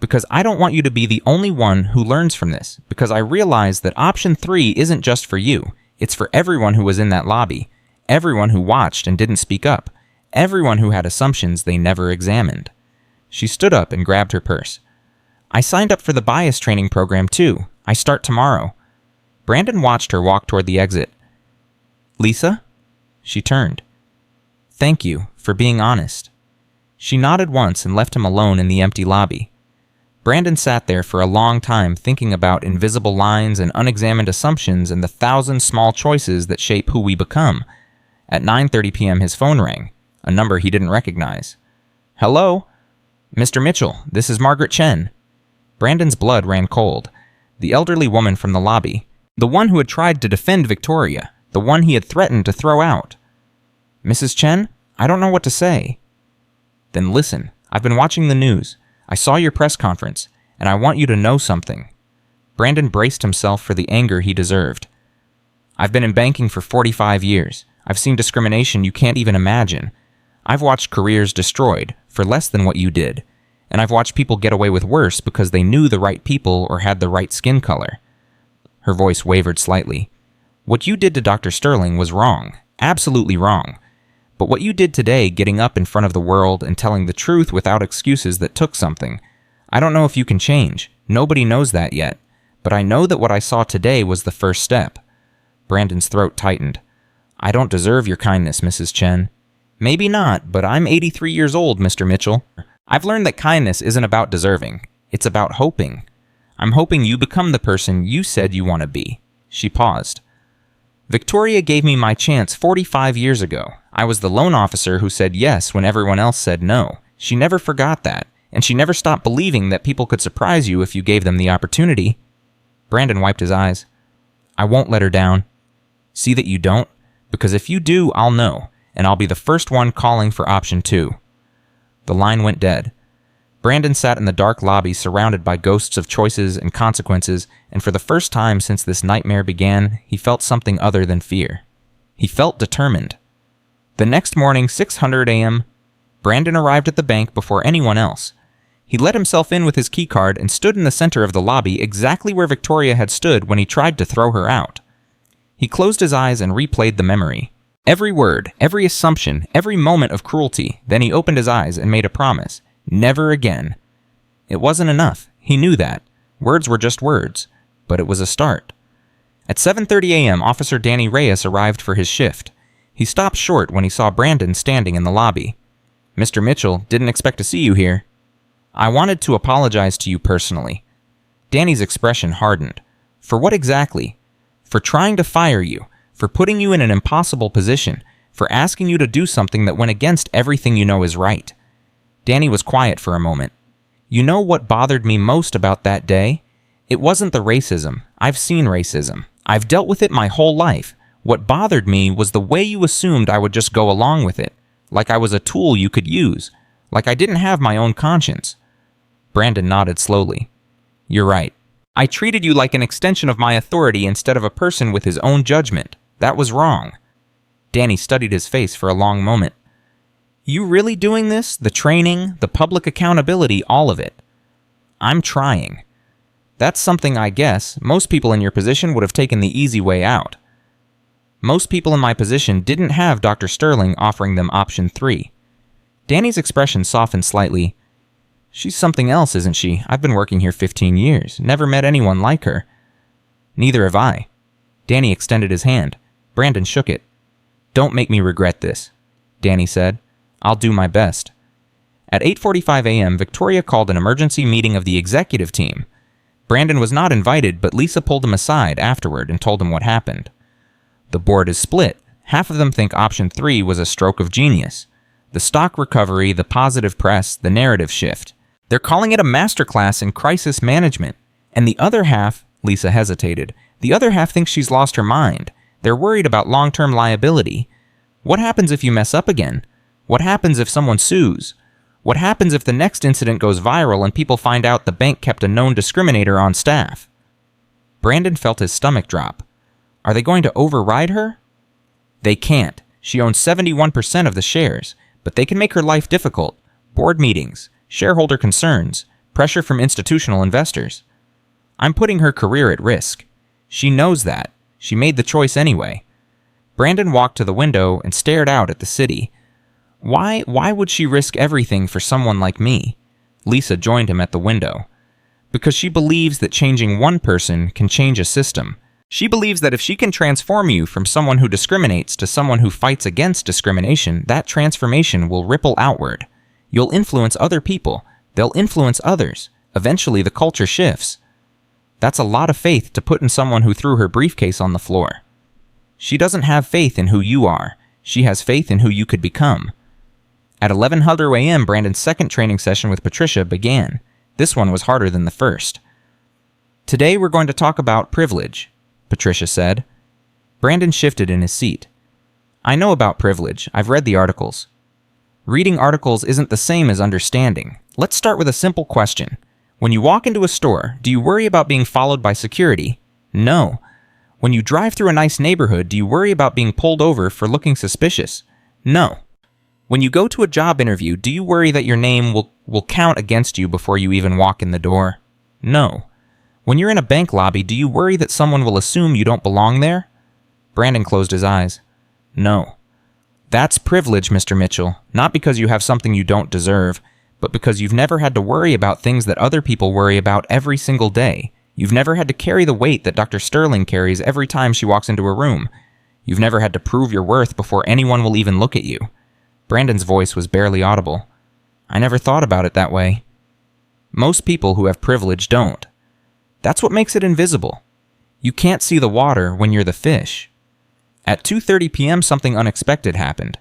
because I don't want you to be the only one who learns from this, because I realize that option 3 isn't just for you. It's for everyone who was in that lobby, everyone who watched and didn't speak up, everyone who had assumptions they never examined. She stood up and grabbed her purse. I signed up for the bias training program too. I start tomorrow. Brandon watched her walk toward the exit. Lisa? She turned. Thank you for being honest. She nodded once and left him alone in the empty lobby. Brandon sat there for a long time thinking about invisible lines and unexamined assumptions and the 1,000 small choices that shape who we become. At 9:30 p.m. his phone rang, a number he didn't recognize. Hello? Mr. Mitchell, this is Margaret Chen. Brandon's blood ran cold. The elderly woman from the lobby. The one who had tried to defend Victoria. The one he had threatened to throw out. Mrs. Chen, I don't know what to say. Then listen, I've been watching the news. I saw your press conference, and I want you to know something. Brandon braced himself for the anger he deserved. I've been in banking for 45 years. I've seen discrimination you can't even imagine. I've watched careers destroyed for less than what you did, and I've watched people get away with worse because they knew the right people or had the right skin color. Her voice wavered slightly. What you did to Dr. Sterling was wrong, absolutely wrong. But what you did today, getting up in front of the world and telling the truth without excuses that took something, I don't know if you can change. Nobody knows that yet. But I know that what I saw today was the first step. Brandon's throat tightened. I don't deserve your kindness, Mrs. Chen. Maybe not, but I'm 83 years old, Mr. Mitchell. I've learned that kindness isn't about deserving. It's about hoping. I'm hoping you become the person you said you want to be. She paused. Victoria gave me my chance 45 years ago. I was the loan officer who said yes when everyone else said no. She never forgot that, and she never stopped believing that people could surprise you if you gave them the opportunity. Brandon wiped his eyes. I won't let her down. See that you don't, because if you do, I'll know, and I'll be the first one calling for option 2. The line went dead. Brandon sat in the dark lobby surrounded by ghosts of choices and consequences, and for the first time since this nightmare began, he felt something other than fear. He felt determined. The next morning, 6:00 a.m., Brandon arrived at the bank before anyone else. He let himself in with his keycard and stood in the center of the lobby exactly where Victoria had stood when he tried to throw her out. He closed his eyes and replayed the memory. Every word, every assumption, every moment of cruelty. Then he opened his eyes and made a promise. Never again. It wasn't enough. He knew that. Words were just words. But it was a start. At 7:30 a.m., Officer Danny Reyes arrived for his shift. He stopped short when he saw Brandon standing in the lobby. Mr. Mitchell, didn't expect to see you here. I wanted to apologize to you personally. Danny's expression hardened. For what exactly? For trying to fire you, for putting you in an impossible position, for asking you to do something that went against everything you know is right. Danny was quiet for a moment. You know what bothered me most about that day? It wasn't the racism. I've seen racism. I've dealt with it my whole life. What bothered me was the way you assumed I would just go along with it, like I was a tool you could use, like I didn't have my own conscience. Brandon nodded slowly. You're right. I treated you like an extension of my authority instead of a person with his own judgment. That was wrong. Danny studied his face for a long moment. You really doing this? The training, the public accountability, all of it? I'm trying. That's something I guess most people in your position would have taken the easy way out. Most people in my position didn't have Dr. Sterling offering them option 3. Danny's expression softened slightly. She's something else, isn't she? I've been working here 15 years. Never met anyone like her. Neither have I. Danny extended his hand. Brandon shook it. Don't make me regret this, Danny said. I'll do my best. At 8:45 a.m., Victoria called an emergency meeting of the executive team. Brandon was not invited, but Lisa pulled him aside afterward and told him what happened. The board is split. Half of them think option 3 was a stroke of genius. The stock recovery, the positive press, the narrative shift. They're calling it a masterclass in crisis management. And the other half, Lisa hesitated, the other half thinks she's lost her mind. They're worried about long-term liability. What happens if you mess up again? What happens if someone sues? What happens if the next incident goes viral and people find out the bank kept a known discriminator on staff? Brandon felt his stomach drop. Are they going to override her? They can't. She owns 71% of the shares, but they can make her life difficult. Board meetings, shareholder concerns, pressure from institutional investors. I'm putting her career at risk. She knows that. She made the choice anyway. Brandon walked to the window and stared out at the city. Why would she risk everything for someone like me? Lisa joined him at the window. Because she believes that changing one person can change a system. She believes that if she can transform you from someone who discriminates to someone who fights against discrimination, that transformation will ripple outward. You'll influence other people. They'll influence others. Eventually, the culture shifts. That's a lot of faith to put in someone who threw her briefcase on the floor. She doesn't have faith in who you are. She has faith in who you could become. At 11:00 a.m., Brandon's second training session with Patricia began. This one was harder than the first. Today we're going to talk about privilege, Patricia said. Brandon shifted in his seat. I know about privilege. I've read the articles. Reading articles isn't the same as understanding. Let's start with a simple question. When you walk into a store, do you worry about being followed by security? No. When you drive through a nice neighborhood, do you worry about being pulled over for looking suspicious? No. When you go to a job interview, do you worry that your name will count against you before you even walk in the door? No. When you're in a bank lobby, do you worry that someone will assume you don't belong there? Brandon closed his eyes. No. That's privilege, Mr. Mitchell, not because you have something you don't deserve, but because you've never had to worry about things that other people worry about every single day. You've never had to carry the weight that Dr. Sterling carries every time she walks into a room. You've never had to prove your worth before anyone will even look at you. Brandon's voice was barely audible. I never thought about it that way. Most people who have privilege don't. That's what makes it invisible. You can't see the water when you're the fish. At 2:30 p.m., something unexpected happened.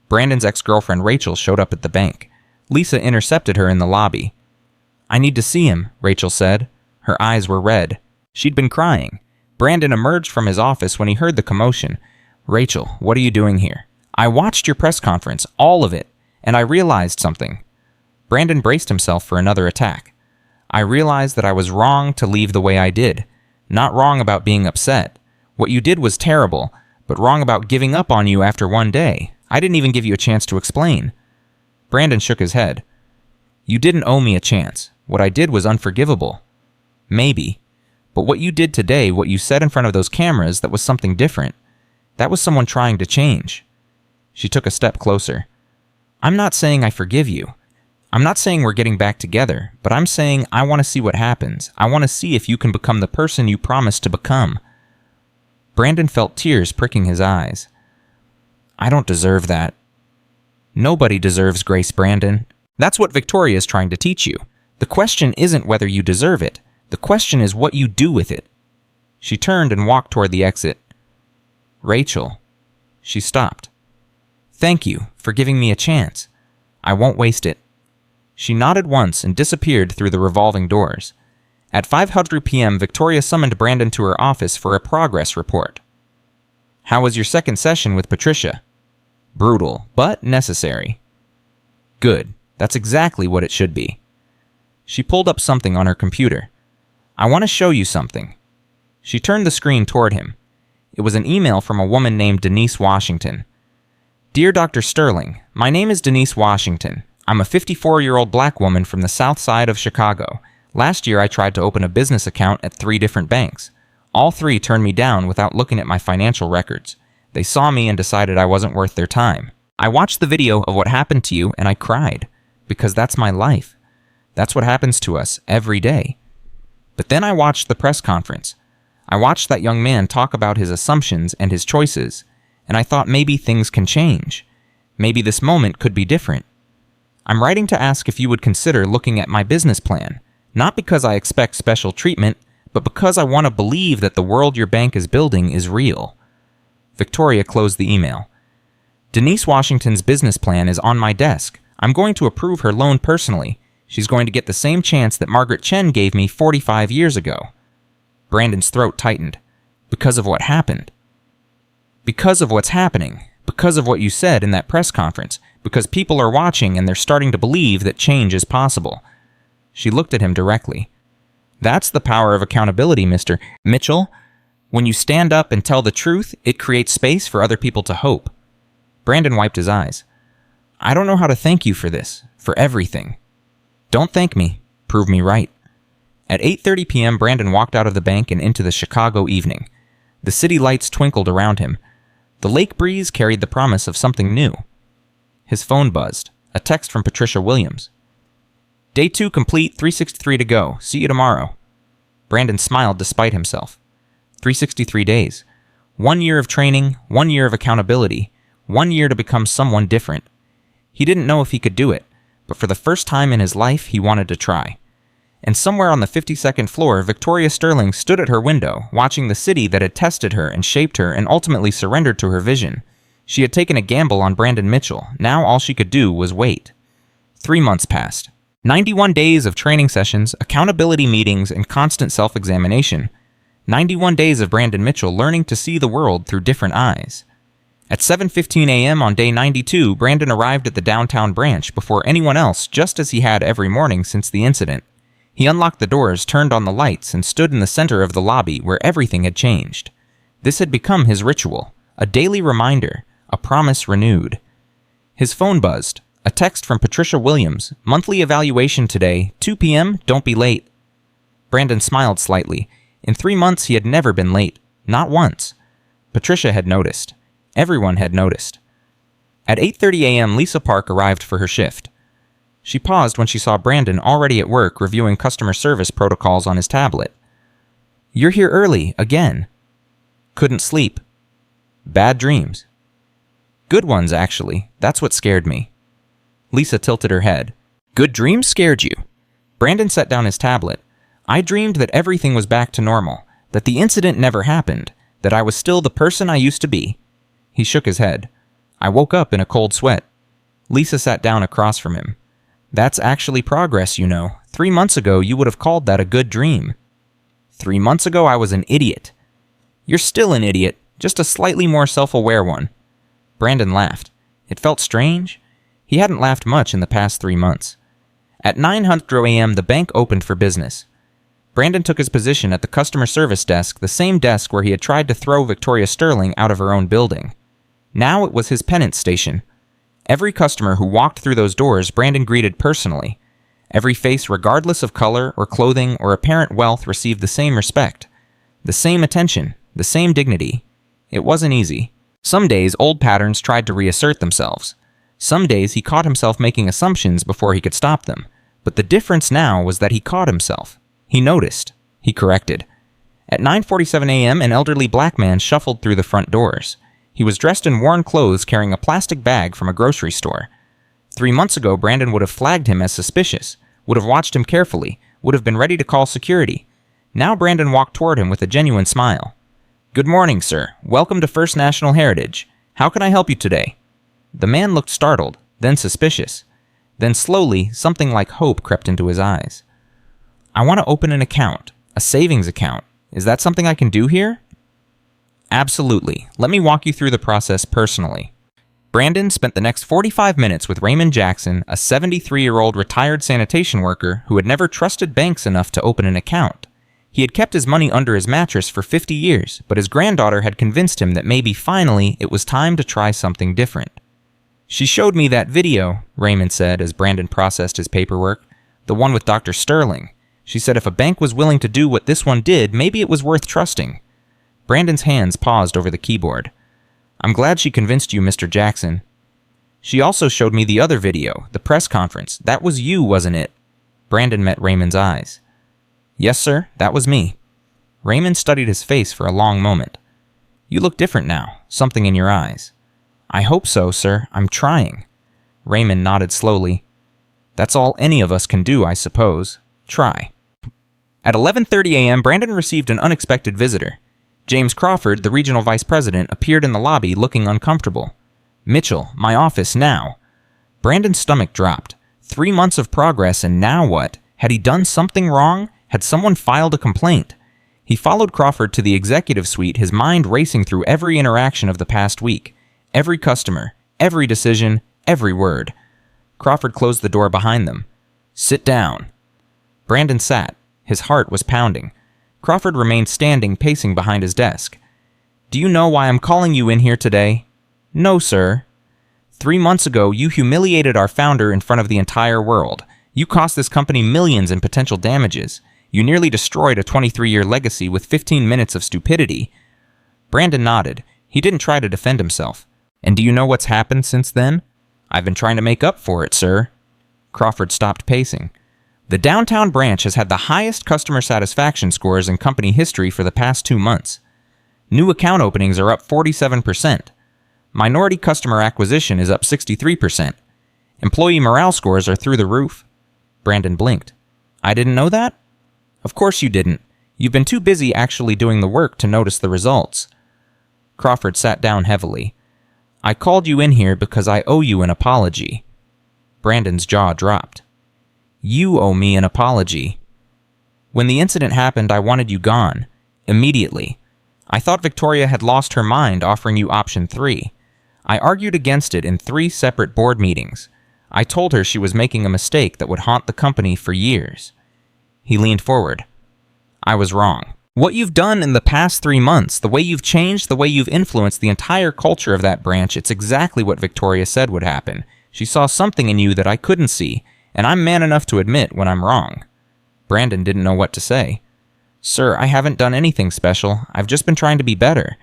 Brandon's ex-girlfriend Rachel showed up at the bank. Lisa intercepted her in the lobby. "I need to see him," Rachel said. Her eyes were red. She'd been crying. Brandon emerged from his office when he heard the commotion. "Rachel, what are you doing here?" "I watched your press conference, all of it, and I realized something." Brandon braced himself for another attack. "I realized that I was wrong to leave the way I did. Not wrong about being upset. What you did was terrible, but wrong about giving up on you after one day. I didn't even give you a chance to explain." Brandon shook his head. "You didn't owe me a chance. What I did was unforgivable." "Maybe. But what you did today, what you said in front of those cameras, that was something different. That was someone trying to change." She took a step closer. "I'm not saying I forgive you. I'm not saying we're getting back together, but I'm saying I want to see what happens. I want to see if you can become the person you promised to become." Brandon felt tears pricking his eyes. "I don't deserve that." "Nobody deserves grace, Brandon. That's what Victoria is trying to teach you. The question isn't whether you deserve it. The question is what you do with it." She turned and walked toward the exit. "Rachel." She stopped. "Thank you for giving me a chance. I won't waste it." She nodded once and disappeared through the revolving doors. At 5:00 p.m., Victoria summoned Brandon to her office for a progress report. "How was your second session with Patricia?" "Brutal, but necessary." "Good. That's exactly what it should be." She pulled up something on her computer. "I want to show you something." She turned the screen toward him. It was an email from a woman named Denise Washington. "Dear Dr. Sterling, my name is Denise Washington. I'm a 54-year-old black woman from the south side of Chicago. Last year I tried to open a business account at 3 different banks. All 3 turned me down without looking at my financial records. They saw me and decided I wasn't worth their time. I watched the video of what happened to you and I cried, because that's my life. That's what happens to us every day. But then I watched the press conference. I watched that young man talk about his assumptions and his choices, and I thought maybe things can change. Maybe this moment could be different. I'm writing to ask if you would consider looking at my business plan, not because I expect special treatment, but because I want to believe that the world your bank is building is real." Victoria closed the email. "Denise Washington's business plan is on my desk. I'm going to approve her loan personally. She's going to get the same chance that Margaret Chen gave me 45 years ago." Brandon's throat tightened. "Because of what happened." "Because of what's happening. Because of what you said in that press conference. Because people are watching and they're starting to believe that change is possible." She looked at him directly. "That's the power of accountability, Mr. Mitchell. When you stand up and tell the truth, it creates space for other people to hope." Brandon wiped his eyes. "I don't know how to thank you for this, for everything." "Don't thank me. Prove me right." At 8:30 p.m., Brandon walked out of the bank and into the Chicago evening. The city lights twinkled around him. The lake breeze carried the promise of something new. His phone buzzed. A text from Patricia Williams. "Day 2 complete, 363 to go. See you tomorrow." Brandon smiled despite himself. 363 days. 1 year of training, 1 year of accountability, 1 year to become someone different. He didn't know if he could do it, but for the first time in his life, he wanted to try. And somewhere on the 52nd floor, Victoria Sterling stood at her window, watching the city that had tested her and shaped her and ultimately surrendered to her vision. She had taken a gamble on Brandon Mitchell. Now all she could do was wait. 3 months passed. 91 days of training sessions, accountability meetings, and constant self-examination. 91 days of Brandon Mitchell learning to see the world through different eyes. At 7:15 a.m. on day 92, Brandon arrived at the downtown branch before anyone else, just as he had every morning since the incident. He unlocked the doors, turned on the lights, and stood in the center of the lobby where everything had changed. This had become his ritual, a daily reminder, a promise renewed. His phone buzzed. A text from Patricia Williams. "Monthly evaluation today, 2 p.m., don't be late." Brandon smiled slightly. In 3 months, he had never been late. Not once. Patricia had noticed. Everyone had noticed. At 8:30 a.m., Lisa Park arrived for her shift. She paused when she saw Brandon already at work reviewing customer service protocols on his tablet. "You're here early, again." "Couldn't sleep." "Bad dreams." "Good ones, actually. That's what scared me." Lisa tilted her head. "Good dreams scared you?" Brandon set down his tablet. "I dreamed that everything was back to normal, that the incident never happened, that I was still the person I used to be. He shook his head. I woke up in a cold sweat. Lisa sat down across from him. That's actually progress, you know. 3 months ago, you would have called that a good dream. 3 months ago, I was an idiot. You're still an idiot, just a slightly more self-aware one. Brandon laughed. It felt strange. He hadn't laughed much in the past 3 months. At 9:00 a.m., the bank opened for business. Brandon took his position at the customer service desk, the same desk where he had tried to throw Victoria Sterling out of her own building. Now it was his penance station. Every customer who walked through those doors, Brandon greeted personally. Every face, regardless of color or clothing or apparent wealth, received the same respect, the same attention, the same dignity. It wasn't easy. Some days, old patterns tried to reassert themselves. Some days, he caught himself making assumptions before he could stop them. But the difference now was that he caught himself. He noticed. He corrected. At 9:47 a.m., an elderly black man shuffled through the front doors. He was dressed in worn clothes, carrying a plastic bag from a grocery store. 3 months ago, Brandon would have flagged him as suspicious, would have watched him carefully, would have been ready to call security. Now Brandon walked toward him with a genuine smile. "Good morning, sir. Welcome to First National Heritage. How can I help you today?" The man looked startled, then suspicious. Then slowly, something like hope crept into his eyes. "I want to open an account, a savings account. Is that something I can do here?" "Absolutely. Let me walk you through the process personally." Brandon spent the next 45 minutes with Raymond Jackson, a 73-year-old retired sanitation worker who had never trusted banks enough to open an account. He had kept his money under his mattress for 50 years, but his granddaughter had convinced him that maybe finally it was time to try something different. "She showed me that video," Raymond said as Brandon processed his paperwork. "The one with Dr. Sterling. She said if a bank was willing to do what this one did, maybe it was worth trusting." Brandon's hands paused over the keyboard. "I'm glad she convinced you, Mr. Jackson." "She also showed me the other video, the press conference. That was you, wasn't it?" Brandon met Raymond's eyes. "Yes, sir, that was me." Raymond studied his face for a long moment. "You look different now, something in your eyes." "I hope so, sir. I'm trying." Raymond nodded slowly. "That's all any of us can do, I suppose. Try." At 11:30 a.m., Brandon received an unexpected visitor. James Crawford, the regional vice president, appeared in the lobby looking uncomfortable. "Mitchell, my office now." Brandon's stomach dropped. 3 months of progress, and now what? Had he done something wrong? Had someone filed a complaint? He followed Crawford to the executive suite, his mind racing through every interaction of the past week. Every customer, every decision, every word. Crawford closed the door behind them. "Sit down." Brandon sat. His heart was pounding. Crawford remained standing, pacing behind his desk. "Do you know why I'm calling you in here today?" "No, sir." 3 months ago, you humiliated our founder in front of the entire world. You cost this company millions in potential damages. You nearly destroyed a 23-year legacy with 15 minutes of stupidity. Brandon nodded. He didn't try to defend himself. "And do you know what's happened since then?" "I've been trying to make up for it, sir." Crawford stopped pacing. "The downtown branch has had the highest customer satisfaction scores in company history for the past 2 months. New account openings are up 47%. Minority customer acquisition is up 63%. Employee morale scores are through the roof." Brandon blinked. "I didn't know that?" "Of course you didn't. You've been too busy actually doing the work to notice the results." Crawford sat down heavily. "I called you in here because I owe you an apology." Brandon's jaw dropped. "You owe me an apology." "When the incident happened, I wanted you gone. Immediately. I thought Victoria had lost her mind offering you option 3. I argued against it in 3 separate board meetings. I told her she was making a mistake that would haunt the company for years." He leaned forward. "I was wrong. What you've done in the past 3 months, the way you've changed, the way you've influenced the entire culture of that branch, it's exactly what Victoria said would happen. She saw something in you that I couldn't see, and I'm man enough to admit when I'm wrong." Brandon didn't know what to say. "Sir, I haven't done anything special. I've just been trying to be better."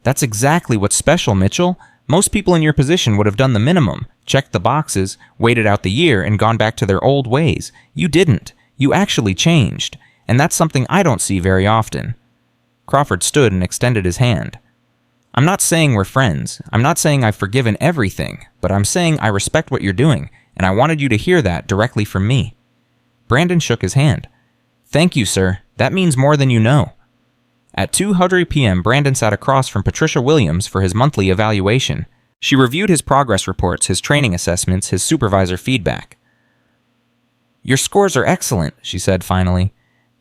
"That's exactly what's special, Mitchell. Most people in your position would have done the minimum, checked the boxes, waited out the year, and gone back to their old ways. You didn't. You actually changed. And that's something I don't see very often." Crawford stood and extended his hand. "I'm not saying we're friends. I'm not saying I've forgiven everything, but I'm saying I respect what you're doing, and I wanted you to hear that directly from me." Brandon shook his hand. "Thank you, sir. That means more than you know." At 2:00 p.m., Brandon sat across from Patricia Williams for his monthly evaluation. She reviewed his progress reports, his training assessments, his supervisor feedback. "Your scores are excellent," she said finally.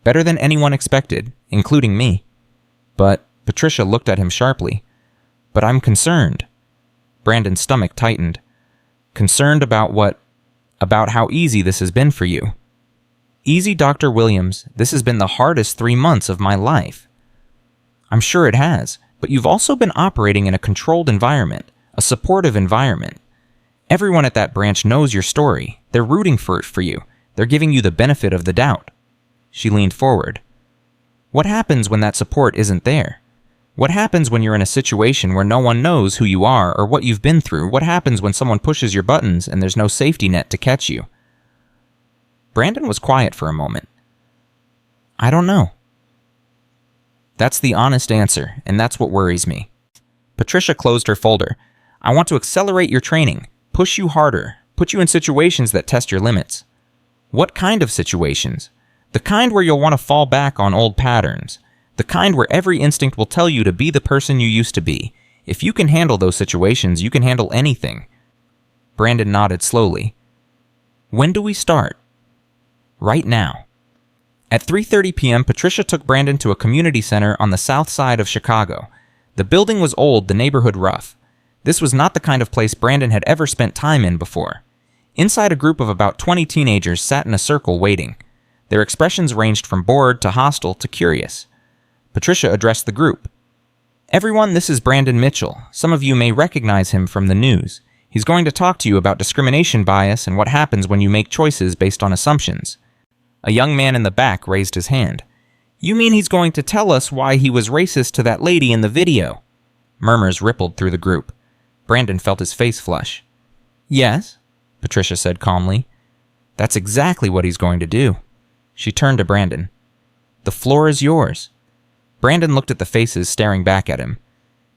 "Better than anyone expected, including me." "But," Patricia looked at him sharply. "But I'm concerned." Brandon's stomach tightened. "Concerned about what? About how easy this has been for you." "Easy, Dr. Williams. This has been the hardest 3 months of my life." "I'm sure it has, but you've also been operating in a controlled environment, a supportive environment. Everyone at that branch knows your story. They're rooting for you. They're giving you the benefit of the doubt." She leaned forward. "What happens when that support isn't there? What happens when you're in a situation where no one knows who you are or what you've been through? What happens when someone pushes your buttons and there's no safety net to catch you?" Brandon was quiet for a moment. "I don't know." That's the honest answer, and that's what worries me. Patricia closed her folder. "I want to accelerate your training, push you harder, put you in situations that test your limits." "What kind of situations?" "The kind where you'll want to fall back on old patterns. The kind where every instinct will tell you to be the person you used to be. If you can handle those situations, you can handle anything." Brandon nodded slowly. "When do we start?" "Right now." At 3:30 p.m., Patricia took Brandon to a community center on the south side of Chicago. The building was old, the neighborhood rough. This was not the kind of place Brandon had ever spent time in before. Inside, a group of about 20 teenagers sat in a circle waiting. Their expressions ranged from bored to hostile to curious. Patricia addressed the group. "Everyone, this is Brandon Mitchell. Some of you may recognize him from the news. He's going to talk to you about discrimination bias and what happens when you make choices based on assumptions." A young man in the back raised his hand. "You mean he's going to tell us why he was racist to that lady in the video?" Murmurs rippled through the group. Brandon felt his face flush. "Yes," Patricia said calmly. "That's exactly what he's going to do." She turned to Brandon. "The floor is yours." Brandon looked at the faces staring back at him.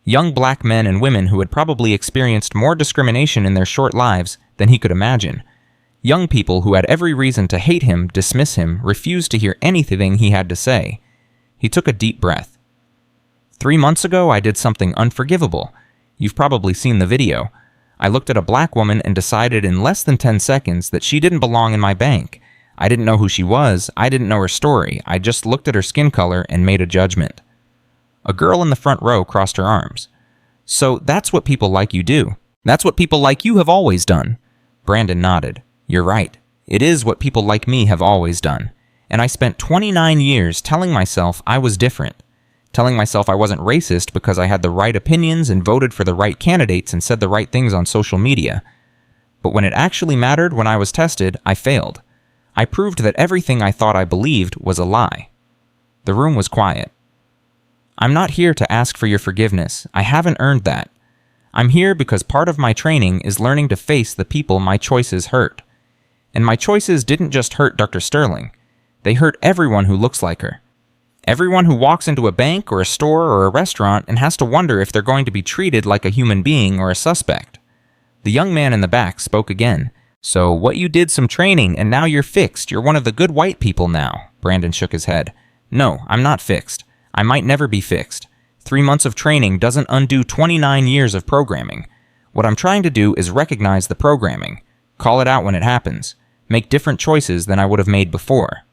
Young black men and women who had probably experienced more discrimination in their short lives than he could imagine. Young people who had every reason to hate him, dismiss him, refuse to hear anything he had to say. He took a deep breath. 3 months ago, I did something unforgivable. You've probably seen the video. I looked at a black woman and decided in less than 10 seconds that she didn't belong in my bank. I didn't know who she was. I didn't know her story. I just looked at her skin color and made a judgment. A girl in the front row crossed her arms. "So that's what people like you do. That's what people like you have always done." Brandon nodded. "You're right. It is what people like me have always done. And I spent 29 years telling myself I was different. Telling myself I wasn't racist because I had the right opinions and voted for the right candidates and said the right things on social media. But when it actually mattered, when I was tested, I failed. I proved that everything I thought I believed was a lie." The room was quiet. "I'm not here to ask for your forgiveness. I haven't earned that. I'm here because part of my training is learning to face the people my choices hurt. And my choices didn't just hurt Dr. Sterling. They hurt everyone who looks like her. Everyone who walks into a bank or a store or a restaurant and has to wonder if they're going to be treated like a human being or a suspect." The young man in the back spoke again. "So what you did some training and now you're fixed. You're one of the good white people now." Brandon shook his head. "No, I'm not fixed. I might never be fixed. 3 months of training doesn't undo 29 years of programming. What I'm trying to do is recognize the programming, call it out when it happens, make different choices than I would have made before."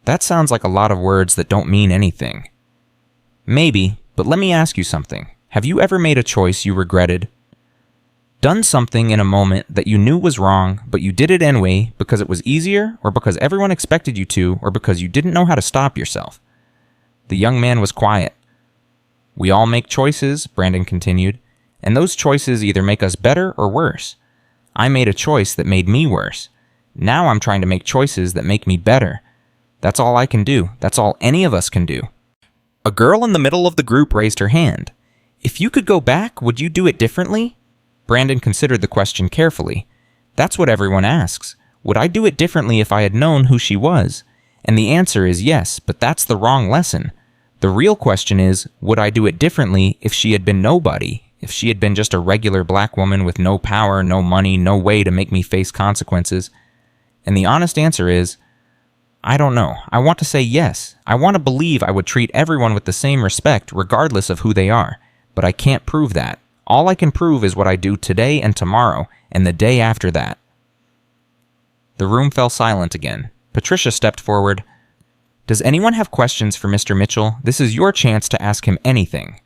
That sounds like a lot of words that don't mean anything. Maybe, but let me ask you something. Have you ever made a choice you regretted? Done something in a moment that you knew was wrong, but you did it anyway because it was easier, or because everyone expected you to, or because you didn't know how to stop yourself? The young man was quiet. "We all make choices," Brandon continued, "and those choices either make us better or worse. I made a choice that made me worse. Now I'm trying to make choices that make me better. That's all I can do. That's all any of us can do." A girl in the middle of the group raised her hand. "If you could go back, would you do it differently?" Brandon considered the question carefully. That's what everyone asks. Would I do it differently if I had known who she was? And the answer is yes, but that's the wrong lesson. The real question is, would I do it differently if she had been nobody? If she had been just a regular black woman with no power, no money, no way to make me face consequences? And the honest answer is, I don't know. I want to say yes. I want to believe I would treat everyone with the same respect regardless of who they are. But I can't prove that. All I can prove is what I do today and tomorrow and the day after that. The room fell silent again. Patricia stepped forward. Does anyone have questions for Mr. Mitchell? This is your chance to ask him anything.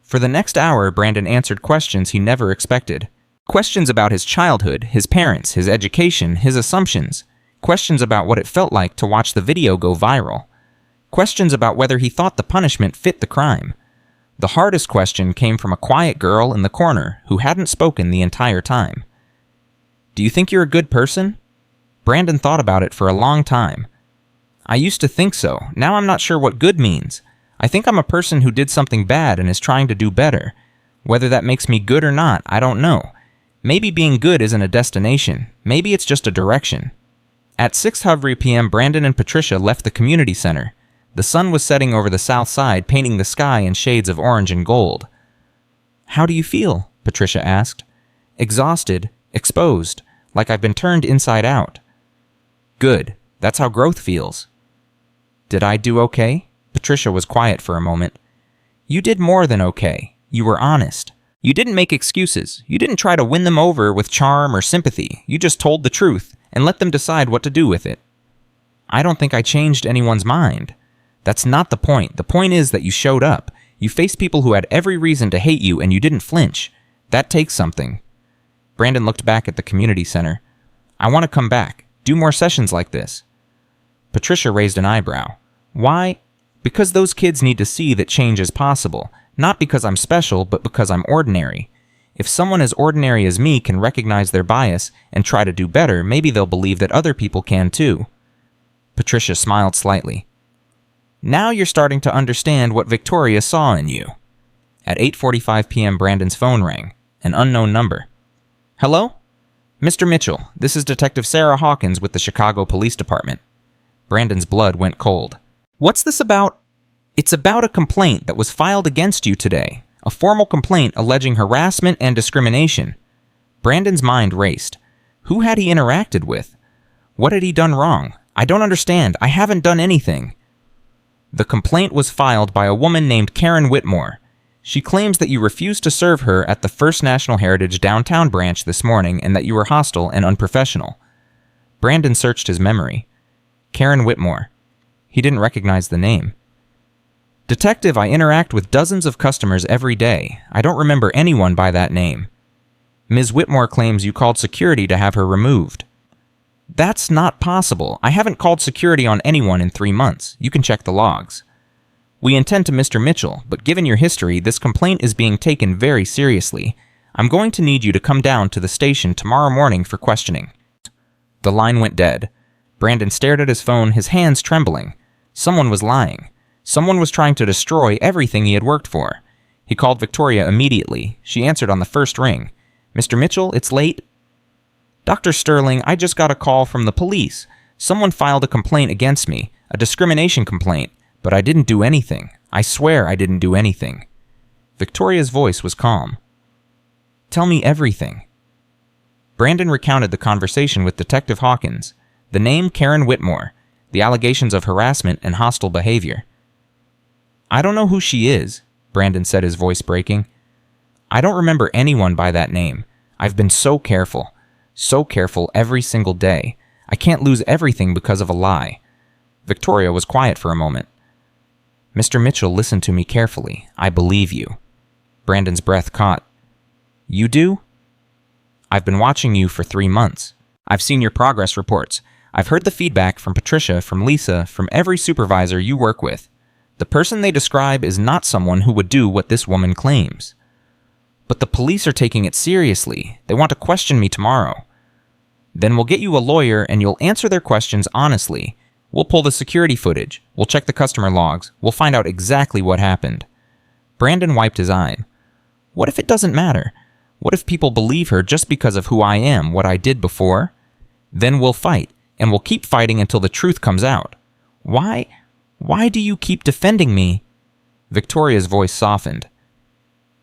For the next hour, Brandon answered questions he never expected. Questions about his childhood, his parents, his education, his assumptions. Questions about what it felt like to watch the video go viral. Questions about whether he thought the punishment fit the crime. The hardest question came from a quiet girl in the corner who hadn't spoken the entire time. Do you think you're a good person? Brandon thought about it for a long time. I used to think so. Now I'm not sure what good means. I think I'm a person who did something bad and is trying to do better. Whether that makes me good or not, I don't know. Maybe being good isn't a destination. Maybe it's just a direction. At 6:00 p.m., Brandon and Patricia left the community center. The sun was setting over the south side, painting the sky in shades of orange and gold. How do you feel? Patricia asked. Exhausted, exposed, like I've been turned inside out. Good. That's how growth feels. Did I do okay? Patricia was quiet for a moment. You did more than okay. You were honest. You didn't make excuses. You didn't try to win them over with charm or sympathy. You just told the truth and let them decide what to do with it. I don't think I changed anyone's mind. That's not the point. The point is that you showed up. You faced people who had every reason to hate you and you didn't flinch. That takes something. Brandon looked back at the community center. I want to come back. Do more sessions like this. Patricia raised an eyebrow. Why? Because those kids need to see that change is possible. Not because I'm special, but because I'm ordinary. If someone as ordinary as me can recognize their bias and try to do better, maybe they'll believe that other people can too. Patricia smiled slightly. Now you're starting to understand what Victoria saw in you. At 8:45 p.m., Brandon's phone rang. An unknown number. Hello? Mr. Mitchell, this is Detective Sarah Hawkins with the Chicago Police Department. Brandon's blood went cold. What's this about? It's about a complaint that was filed against you today. A formal complaint alleging harassment and discrimination. Brandon's mind raced. Who had he interacted with? What had he done wrong? I don't understand. I haven't done anything. The complaint was filed by a woman named Karen Whitmore. She claims that you refused to serve her at the First National Heritage downtown branch this morning and that you were hostile and unprofessional. Brandon searched his memory. Karen Whitmore. He didn't recognize the name. Detective, I interact with dozens of customers every day. I don't remember anyone by that name. Ms. Whitmore claims you called security to have her removed. That's not possible. I haven't called security on anyone in 3 months. You can check the logs. We intend to Mr. Mitchell, but given your history, this complaint is being taken very seriously. I'm going to need you to come down to the station tomorrow morning for questioning. The line went dead. Brandon stared at his phone, his hands trembling. Someone was lying. Someone was trying to destroy everything he had worked for. He called Victoria immediately. She answered on the first ring. Mr. Mitchell, it's late. Dr. Sterling, I just got a call from the police. Someone filed a complaint against me, a discrimination complaint, but I didn't do anything. I swear I didn't do anything. Victoria's voice was calm. Tell me everything. Brandon recounted the conversation with Detective Hawkins, the name Karen Whitmore, the allegations of harassment and hostile behavior. I don't know who she is, Brandon said, his voice breaking. I don't remember anyone by that name. I've been so careful every single day. I can't lose everything because of a lie. Victoria was quiet for a moment. Mr. Mitchell, listen to me carefully. I believe you. Brandon's breath caught. You do? I've been watching you for 3 months. I've seen your progress reports. I've heard the feedback from Patricia, from Lisa, from every supervisor you work with. The person they describe is not someone who would do what this woman claims. But the police are taking it seriously. They want to question me tomorrow. Then we'll get you a lawyer and you'll answer their questions honestly. We'll pull the security footage. We'll check the customer logs. We'll find out exactly what happened. Brandon wiped his eye. What if it doesn't matter? What if people believe her just because of who I am, what I did before? Then we'll fight, and we'll keep fighting until the truth comes out. Why do you keep defending me? Victoria's voice softened.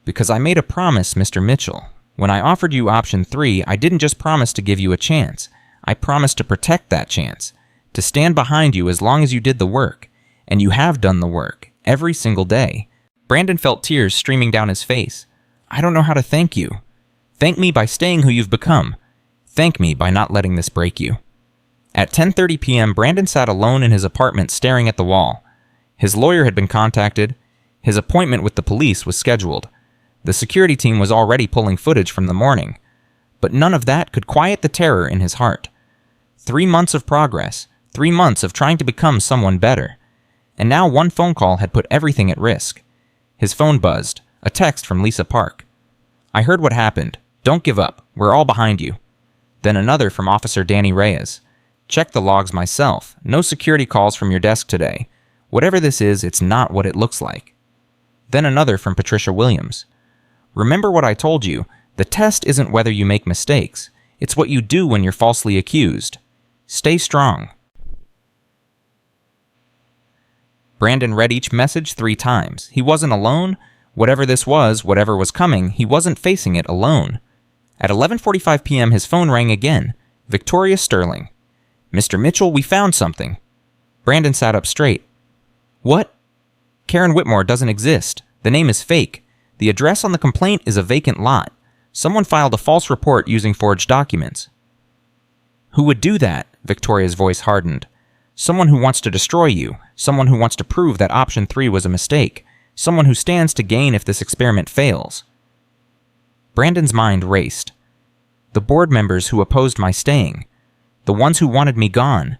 Because I made a promise, Mr. Mitchell. When I offered you option 3, I didn't just promise to give you a chance. I promised to protect that chance. to stand behind you as long as you did the work, and you have done the work, every single day. Brandon felt tears streaming down his face. I don't know how to thank you. Thank me by staying who you've become. Thank me by not letting this break you. At 10:30 p.m., Brandon sat alone in his apartment staring at the wall. His lawyer had been contacted. His appointment with the police was scheduled. The security team was already pulling footage from the morning. But none of that could quiet the terror in his heart. 3 months of progress, 3 months of trying to become someone better. And now one phone call had put everything at risk. His phone buzzed, a text from Lisa Park. I heard what happened. Don't give up. We're all behind you. Then another from Officer Danny Reyes. Check the logs myself. No security calls from your desk today. Whatever this is, it's not what it looks like. Then another from Patricia Williams. Remember what I told you. The test isn't whether you make mistakes. It's what you do when you're falsely accused. Stay strong. Brandon read each message 3 times. He wasn't alone. Whatever this was, whatever was coming, he wasn't facing it alone. At 11:45 p.m., his phone rang again. Victoria Sterling. Mr. Mitchell, we found something. Brandon sat up straight. What? Karen Whitmore doesn't exist. The name is fake. The address on the complaint is a vacant lot. Someone filed a false report using forged documents. Who would do that? Victoria's voice hardened. Someone who wants to destroy you. Someone who wants to prove that option 3 was a mistake. Someone who stands to gain if this experiment fails. Brandon's mind raced. The board members who opposed my staying. The ones who wanted me gone.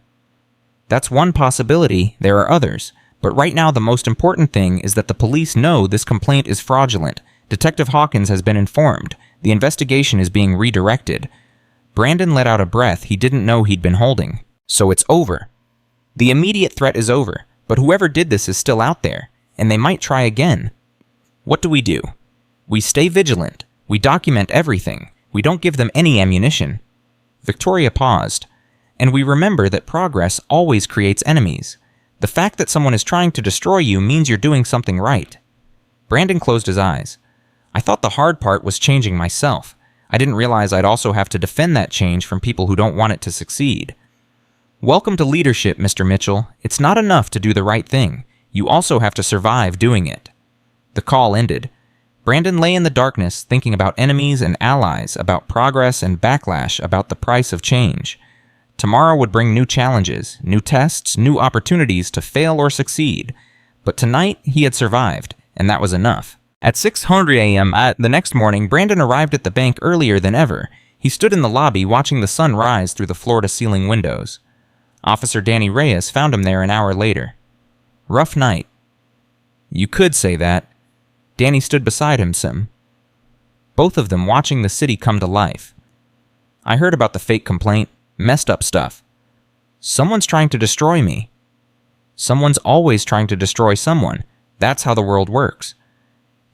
That's one possibility. There are others. But right now the most important thing is that the police know this complaint is fraudulent. Detective Hawkins has been informed. The investigation is being redirected. Brandon let out a breath he didn't know he'd been holding. So it's over. The immediate threat is over, but whoever did this is still out there, and they might try again. What do? We stay vigilant. We document everything. We don't give them any ammunition. Victoria paused. And we remember that progress always creates enemies. The fact that someone is trying to destroy you means you're doing something right. Brandon closed his eyes. I thought the hard part was changing myself. I didn't realize I'd also have to defend that change from people who don't want it to succeed. Welcome to leadership, Mr. Mitchell. It's not enough to do the right thing. You also have to survive doing it. The call ended. Brandon lay in the darkness thinking about enemies and allies, about progress and backlash, about the price of change. Tomorrow would bring new challenges, new tests, new opportunities to fail or succeed. But tonight, he had survived, and that was enough. At 6:00 a.m. The next morning, Brandon arrived at the bank earlier than ever. He stood in the lobby watching the sun rise through the floor-to-ceiling windows. Officer Danny Reyes found him there an hour later. Rough night. You could say that. Danny stood beside him some. Both of them watching the city come to life. I heard about the fake complaint. Messed up stuff. Someone's trying to destroy me. Someone's always trying to destroy someone. That's how the world works.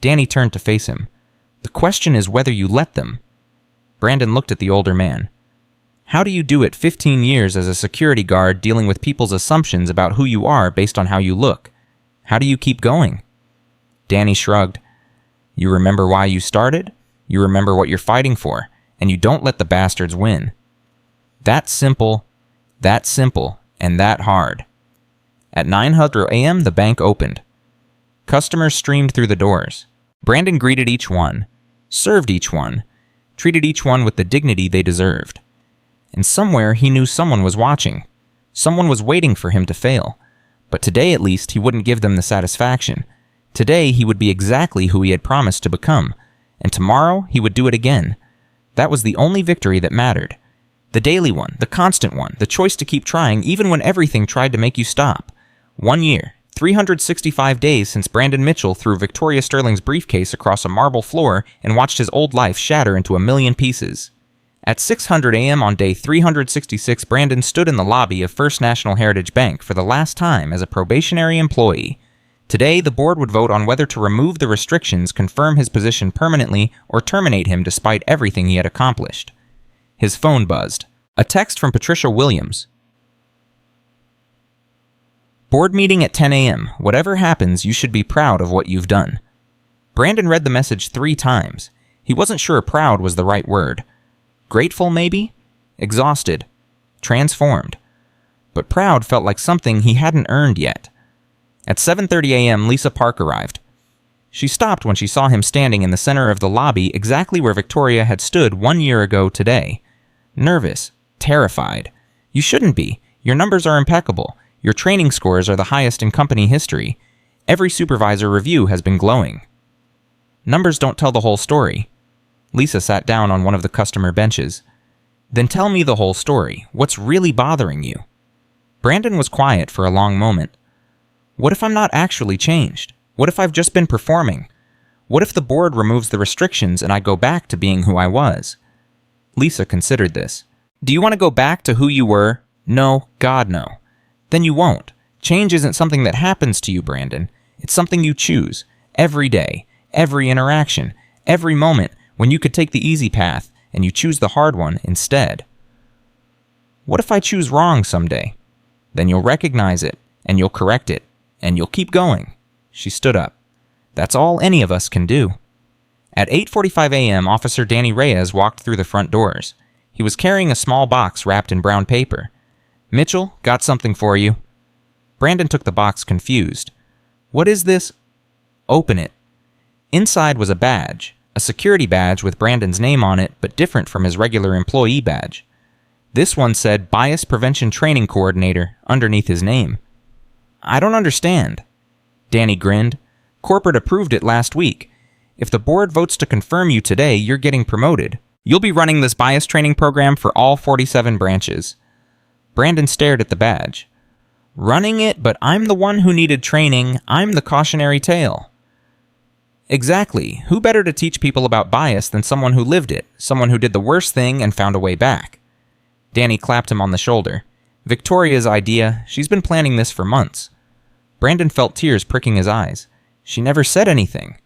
Danny turned to face him. The question is whether you let them. Brandon looked at the older man. How do you do it 15 years as a security guard dealing with people's assumptions about who you are based on how you look? How do you keep going? Danny shrugged. You remember why you started? You remember what you're fighting for, and you don't let the bastards win. That's simple, and that hard. At 9:00 a.m., the bank opened. Customers streamed through the doors. Brandon greeted each one, served each one, treated each one with the dignity they deserved. And somewhere he knew someone was watching. Someone was waiting for him to fail. But today at least he wouldn't give them the satisfaction. Today he would be exactly who he had promised to become. And tomorrow he would do it again. That was the only victory that mattered. The daily one, the constant one, the choice to keep trying even when everything tried to make you stop. 1 year, 365 days since Brandon Mitchell threw Victoria Sterling's briefcase across a marble floor and watched his old life shatter into a million pieces. At 6:00 a.m. on day 366, Brandon stood in the lobby of First National Heritage Bank for the last time as a probationary employee. Today, the board would vote on whether to remove the restrictions, confirm his position permanently, or terminate him despite everything he had accomplished. His phone buzzed. A text from Patricia Williams. Board meeting at 10 a.m. Whatever happens, you should be proud of what you've done. Brandon read the message 3 times. He wasn't sure proud was the right word. Grateful, maybe? Exhausted. Transformed. but proud felt like something he hadn't earned yet. At 7:30 a.m., Lisa Park arrived. She stopped when she saw him standing in the center of the lobby exactly where Victoria had stood 1 year ago today. Nervous, terrified. You shouldn't be. Your numbers are impeccable. Your training scores are the highest in company history. Every supervisor review has been glowing. Numbers don't tell the whole story. Lisa sat down on one of the customer benches. Then tell me the whole story. What's really bothering you? Brandon was quiet for a long moment. What if I'm not actually changed? What if I've just been performing? What if the board removes the restrictions and I go back to being who I was? Lisa considered this. Do you want to go back to who you were? No, God no. Then you won't. Change isn't something that happens to you, Brandon. It's something you choose. Every day, every interaction, every moment when you could take the easy path and you choose the hard one instead. What if I choose wrong someday? Then you'll recognize it, and you'll correct it, and you'll keep going. She stood up. That's all any of us can do. At 8:45 a.m., Officer Danny Reyes walked through the front doors. He was carrying a small box wrapped in brown paper. Mitchell, got something for you. Brandon took the box confused. What is this? Open it. Inside was a badge, a security badge with Brandon's name on it, but different from his regular employee badge. This one said Bias Prevention Training Coordinator underneath his name. I don't understand. Danny grinned. Corporate approved it last week. If the board votes to confirm you today, you're getting promoted. You'll be running this bias training program for all 47 branches. Brandon stared at the badge. Running it, but I'm the one who needed training. I'm the cautionary tale. Exactly. Who better to teach people about bias than someone who lived it, someone who did the worst thing and found a way back? Danny clapped him on the shoulder. Victoria's idea. She's been planning this for months. Brandon felt tears pricking his eyes. She never said anything.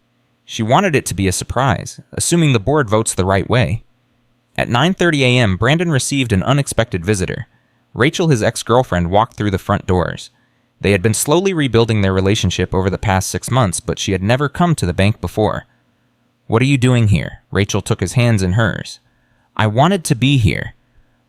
She wanted it to be a surprise, assuming the board votes the right way. At 9:30 a.m., Brandon received an unexpected visitor. Rachel, his ex-girlfriend, walked through the front doors. They had been slowly rebuilding their relationship over the past 6 months, but she had never come to the bank before. What are you doing here? Rachel took his hands in hers. I wanted to be here.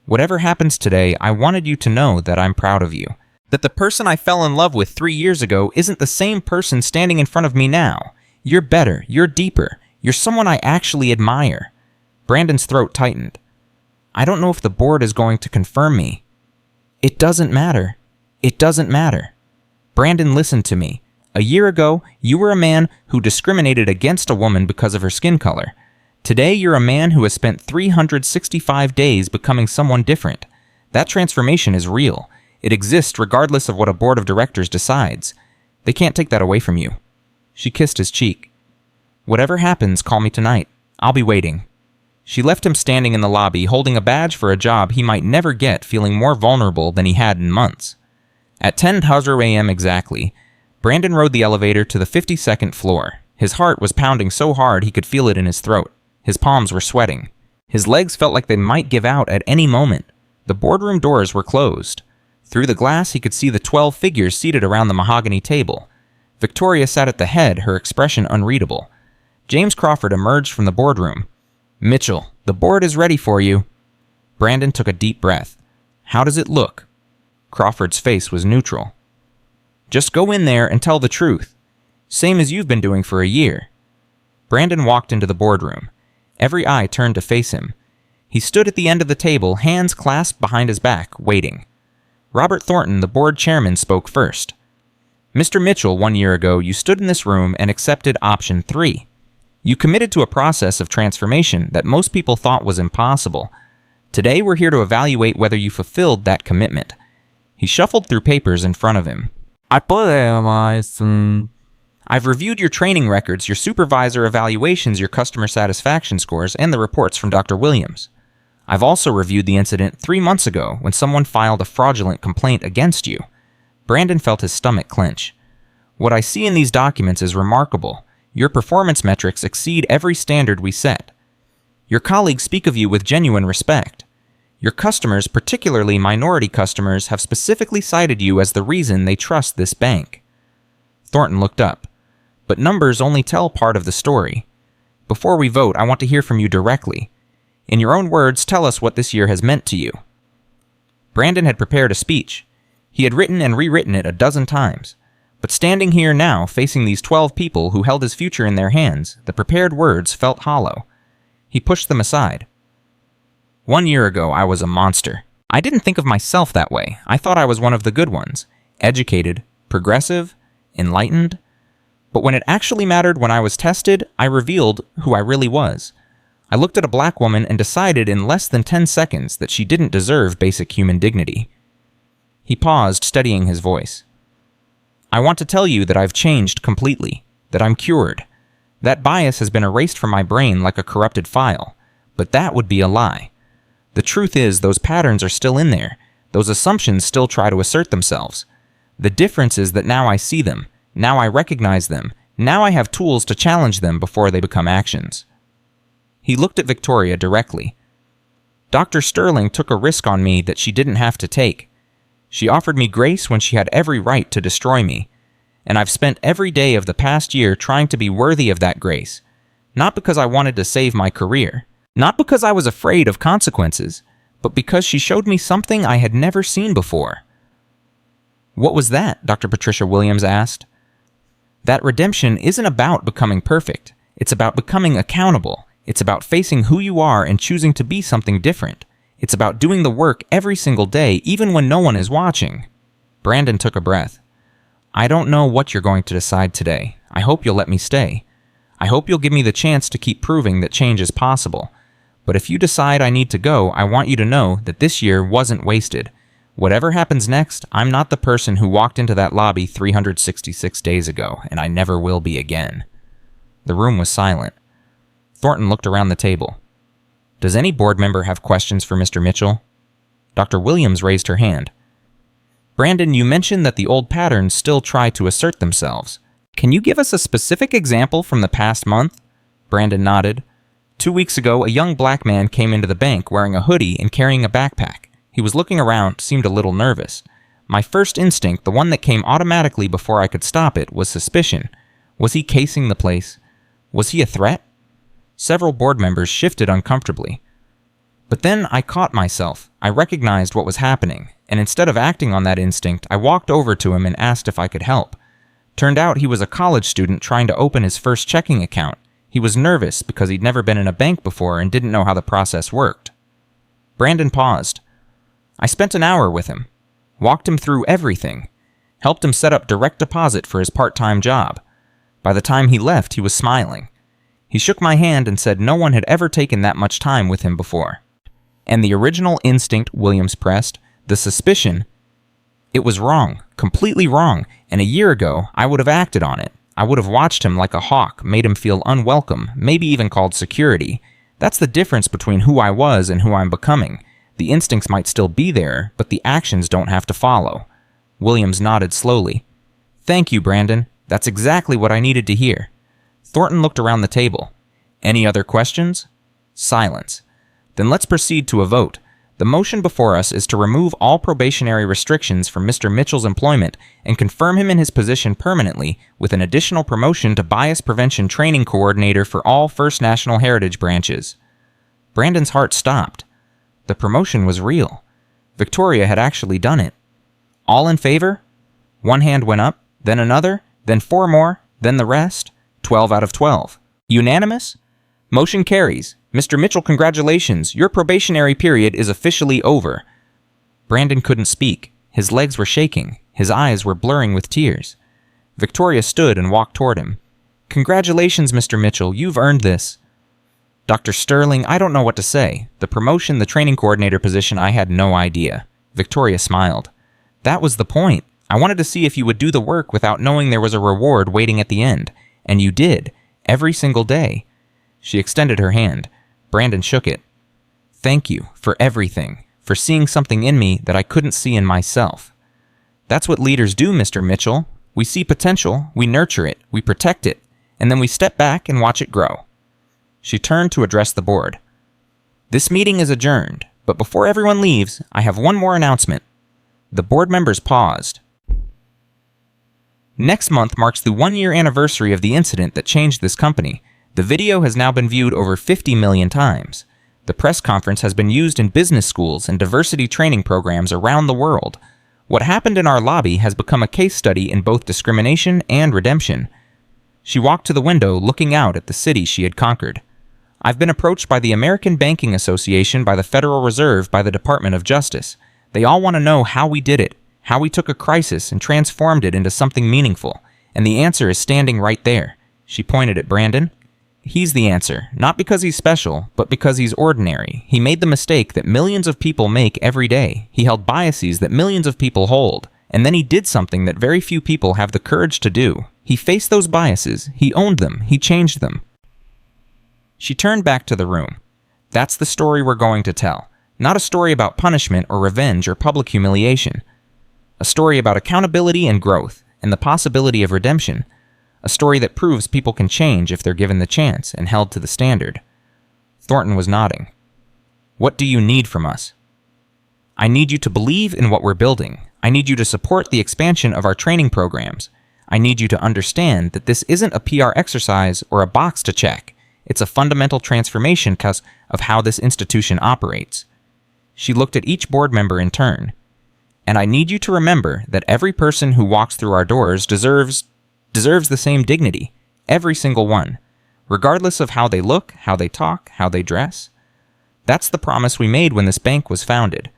Whatever happens today, I wanted you to know that I'm proud of you. That the person I fell in love with 3 years ago isn't the same person standing in front of me now. You're better. You're deeper. You're someone I actually admire. Brandon's throat tightened. I don't know if the board is going to confirm me. It doesn't matter. It doesn't matter. Brandon, listen to me. A year ago, you were a man who discriminated against a woman because of her skin color. Today, you're a man who has spent 365 days becoming someone different. That transformation is real. It exists regardless of what a board of directors decides. They can't take that away from you. She kissed his cheek. Whatever happens, call me tonight. I'll be waiting. She left him standing in the lobby, holding a badge for a job he might never get, feeling more vulnerable than he had in months. At 10:00 a.m. exactly, Brandon rode the elevator to the 52nd floor. His heart was pounding so hard he could feel it in his throat. His palms were sweating. His legs felt like they might give out at any moment. The boardroom doors were closed. Through the glass, he could see the 12 figures seated around the mahogany table. Victoria sat at the head, her expression unreadable. James Crawford emerged from the boardroom. Mitchell, the board is ready for you. Brandon took a deep breath. How does it look? Crawford's face was neutral. Just go in there and tell the truth. Same as you've been doing for a year. Brandon walked into the boardroom. Every eye turned to face him. He stood at the end of the table, hands clasped behind his back, waiting. Robert Thornton, the board chairman, spoke first. Mr. Mitchell, 1 year ago, you stood in this room and accepted option 3. You committed to a process of transformation that most people thought was impossible. Today, we're here to evaluate whether you fulfilled that commitment. He shuffled through papers in front of him. I've reviewed your training records, your supervisor evaluations, your customer satisfaction scores, and the reports from Dr. Williams. I've also reviewed the incident 3 months ago when someone filed a fraudulent complaint against you. Brandon felt his stomach clench. What I see in these documents is remarkable. Your performance metrics exceed every standard we set. Your colleagues speak of you with genuine respect. Your customers, particularly minority customers, have specifically cited you as the reason they trust this bank. Thornton looked up. But numbers only tell part of the story. Before we vote, I want to hear from you directly. In your own words, tell us what this year has meant to you. Brandon had prepared a speech. He had written and rewritten it a dozen times. But standing here now, facing these 12 people who held his future in their hands, the prepared words felt hollow. He pushed them aside. 1 year ago, I was a monster. I didn't think of myself that way. I thought I was one of the good ones. Educated, progressive, enlightened. But when it actually mattered, when I was tested, I revealed who I really was. I looked at a black woman and decided in less than 10 seconds that she didn't deserve basic human dignity. He paused, steadying his voice. I want to tell you that I've changed completely, that I'm cured. That bias has been erased from my brain like a corrupted file. But that would be a lie. The truth is, those patterns are still in there. Those assumptions still try to assert themselves. The difference is that now I see them. Now I recognize them. Now I have tools to challenge them before they become actions. He looked at Victoria directly. Dr. Sterling took a risk on me that she didn't have to take. She offered me grace when she had every right to destroy me. And I've spent every day of the past year trying to be worthy of that grace. Not because I wanted to save my career. Not because I was afraid of consequences. But because she showed me something I had never seen before. What was that? Dr. Patricia Williams asked. That redemption isn't about becoming perfect. It's about becoming accountable. It's about facing who you are and choosing to be something different. It's about doing the work every single day, even when no one is watching. Brandon took a breath. I don't know what you're going to decide today. I hope you'll let me stay. I hope you'll give me the chance to keep proving that change is possible. But if you decide I need to go, I want you to know that this year wasn't wasted. Whatever happens next, I'm not the person who walked into that lobby 366 days ago, and I never will be again. The room was silent. Thornton looked around the table. Does any board member have questions for Mr. Mitchell? Dr. Williams raised her hand. Brandon, you mentioned that the old patterns still try to assert themselves. Can you give us a specific example from the past month? Brandon nodded. 2 weeks ago, a young black man came into the bank wearing a hoodie and carrying a backpack. He was looking around, seemed a little nervous. My first instinct, the one that came automatically before I could stop it, was suspicion. Was he casing the place? Was he a threat? Several board members shifted uncomfortably. But then I caught myself. I recognized what was happening, and instead of acting on that instinct, I walked over to him and asked if I could help. Turned out he was a college student trying to open his first checking account. He was nervous because he'd never been in a bank before and didn't know how the process worked. Brandon paused. I spent an hour with him. Walked him through everything. Helped him set up direct deposit for his part-time job. By the time he left, he was smiling. He shook my hand and said no one had ever taken that much time with him before. And the original instinct, Williams pressed, the suspicion, it was wrong, completely wrong, and a year ago, I would have acted on it. I would have watched him like a hawk, made him feel unwelcome, maybe even called security. That's the difference between who I was and who I'm becoming. The instincts might still be there, but the actions don't have to follow. Williams nodded slowly. Thank you, Brandon. That's exactly what I needed to hear. Thornton looked around the table. Any other questions? Silence. Then let's proceed to a vote. The motion before us is to remove all probationary restrictions from Mr. Mitchell's employment and confirm him in his position permanently with an additional promotion to Bias Prevention Training Coordinator for all First National Heritage branches. Brandon's heart stopped. The promotion was real. Victoria had actually done it. All in favor? One hand went up, then another, then 4 more, then the rest. 12 out of 12. Unanimous? Motion carries. Mr. Mitchell, congratulations. Your probationary period is officially over. Brandon couldn't speak. His legs were shaking. His eyes were blurring with tears. Victoria stood and walked toward him. Congratulations, Mr. Mitchell. You've earned this. Dr. Sterling, I don't know what to say. The promotion, the training coordinator position, I had no idea. Victoria smiled. That was the point. I wanted to see if you would do the work without knowing there was a reward waiting at the end. And you did. Every single day. She extended her hand. Brandon shook it. Thank you for everything. For seeing something in me that I couldn't see in myself. That's what leaders do, Mr. Mitchell. We see potential, we nurture it, we protect it, and then we step back and watch it grow. She turned to address the board. This meeting is adjourned, but before everyone leaves, I have one more announcement. The board members paused. Next month marks the 1-year anniversary of the incident that changed this company. The video has now been viewed over 50 million times. The press conference has been used in business schools and diversity training programs around the world. What happened in our lobby has become a case study in both discrimination and redemption." She walked to the window, looking out at the city she had conquered. "I've been approached by the American Banking Association, by the Federal Reserve, by the Department of Justice. They all want to know how we did it, how we took a crisis and transformed it into something meaningful. And the answer is standing right there." She pointed at Brandon. "He's the answer, not because he's special, but because he's ordinary. He made the mistake that millions of people make every day. He held biases that millions of people hold. And then he did something that very few people have the courage to do. He faced those biases, he owned them, he changed them." She turned back to the room. "That's the story we're going to tell. Not a story about punishment or revenge or public humiliation. A story about accountability and growth, and the possibility of redemption. A story that proves people can change if they're given the chance and held to the standard." Thornton was nodding. "What do you need from us?" "I need you to believe in what we're building. I need you to support the expansion of our training programs. I need you to understand that this isn't a PR exercise or a box to check. It's a fundamental transformation because of how this institution operates." She looked at each board member in turn. "And I need you to remember that every person who walks through our doors deserves the same dignity. Every single one. Regardless of how they look, how they talk, how they dress. That's the promise we made when this bank was founded.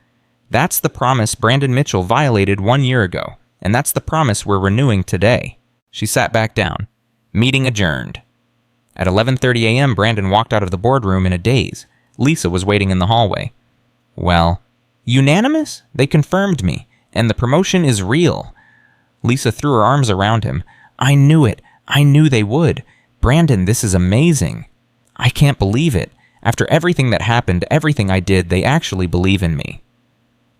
That's the promise Brandon Mitchell violated 1 year ago. And that's the promise we're renewing today." She sat back down. Meeting adjourned. At 11:30 a.m., Brandon walked out of the boardroom in a daze. Lisa was waiting in the hallway. "Well, unanimous? They confirmed me. And the promotion is real." Lisa threw her arms around him. "I knew it. I knew they would. Brandon, this is amazing. I can't believe it. After everything that happened, everything I did, they actually believe in me."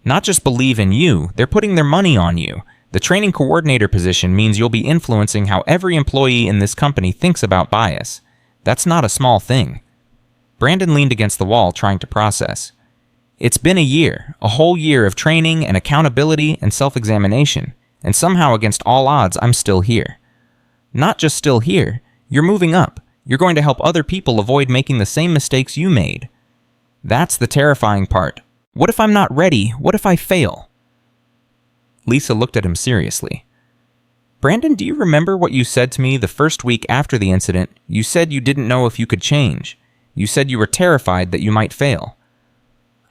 "Not just believe in you, they're putting their money on you. The training coordinator position means you'll be influencing how every employee in this company thinks about bias. That's not a small thing." Brandon leaned against the wall, trying to process. "It's been a year, a whole year of training and accountability and self-examination, and somehow against all odds, I'm still here. Not just still here, you're moving up. You're going to help other people avoid making the same mistakes you made. That's the terrifying part. What if I'm not ready? What if I fail?" Lisa looked at him seriously. "Brandon, do you remember what you said to me the first week after the incident? You said you didn't know if you could change. You said you were terrified that you might fail."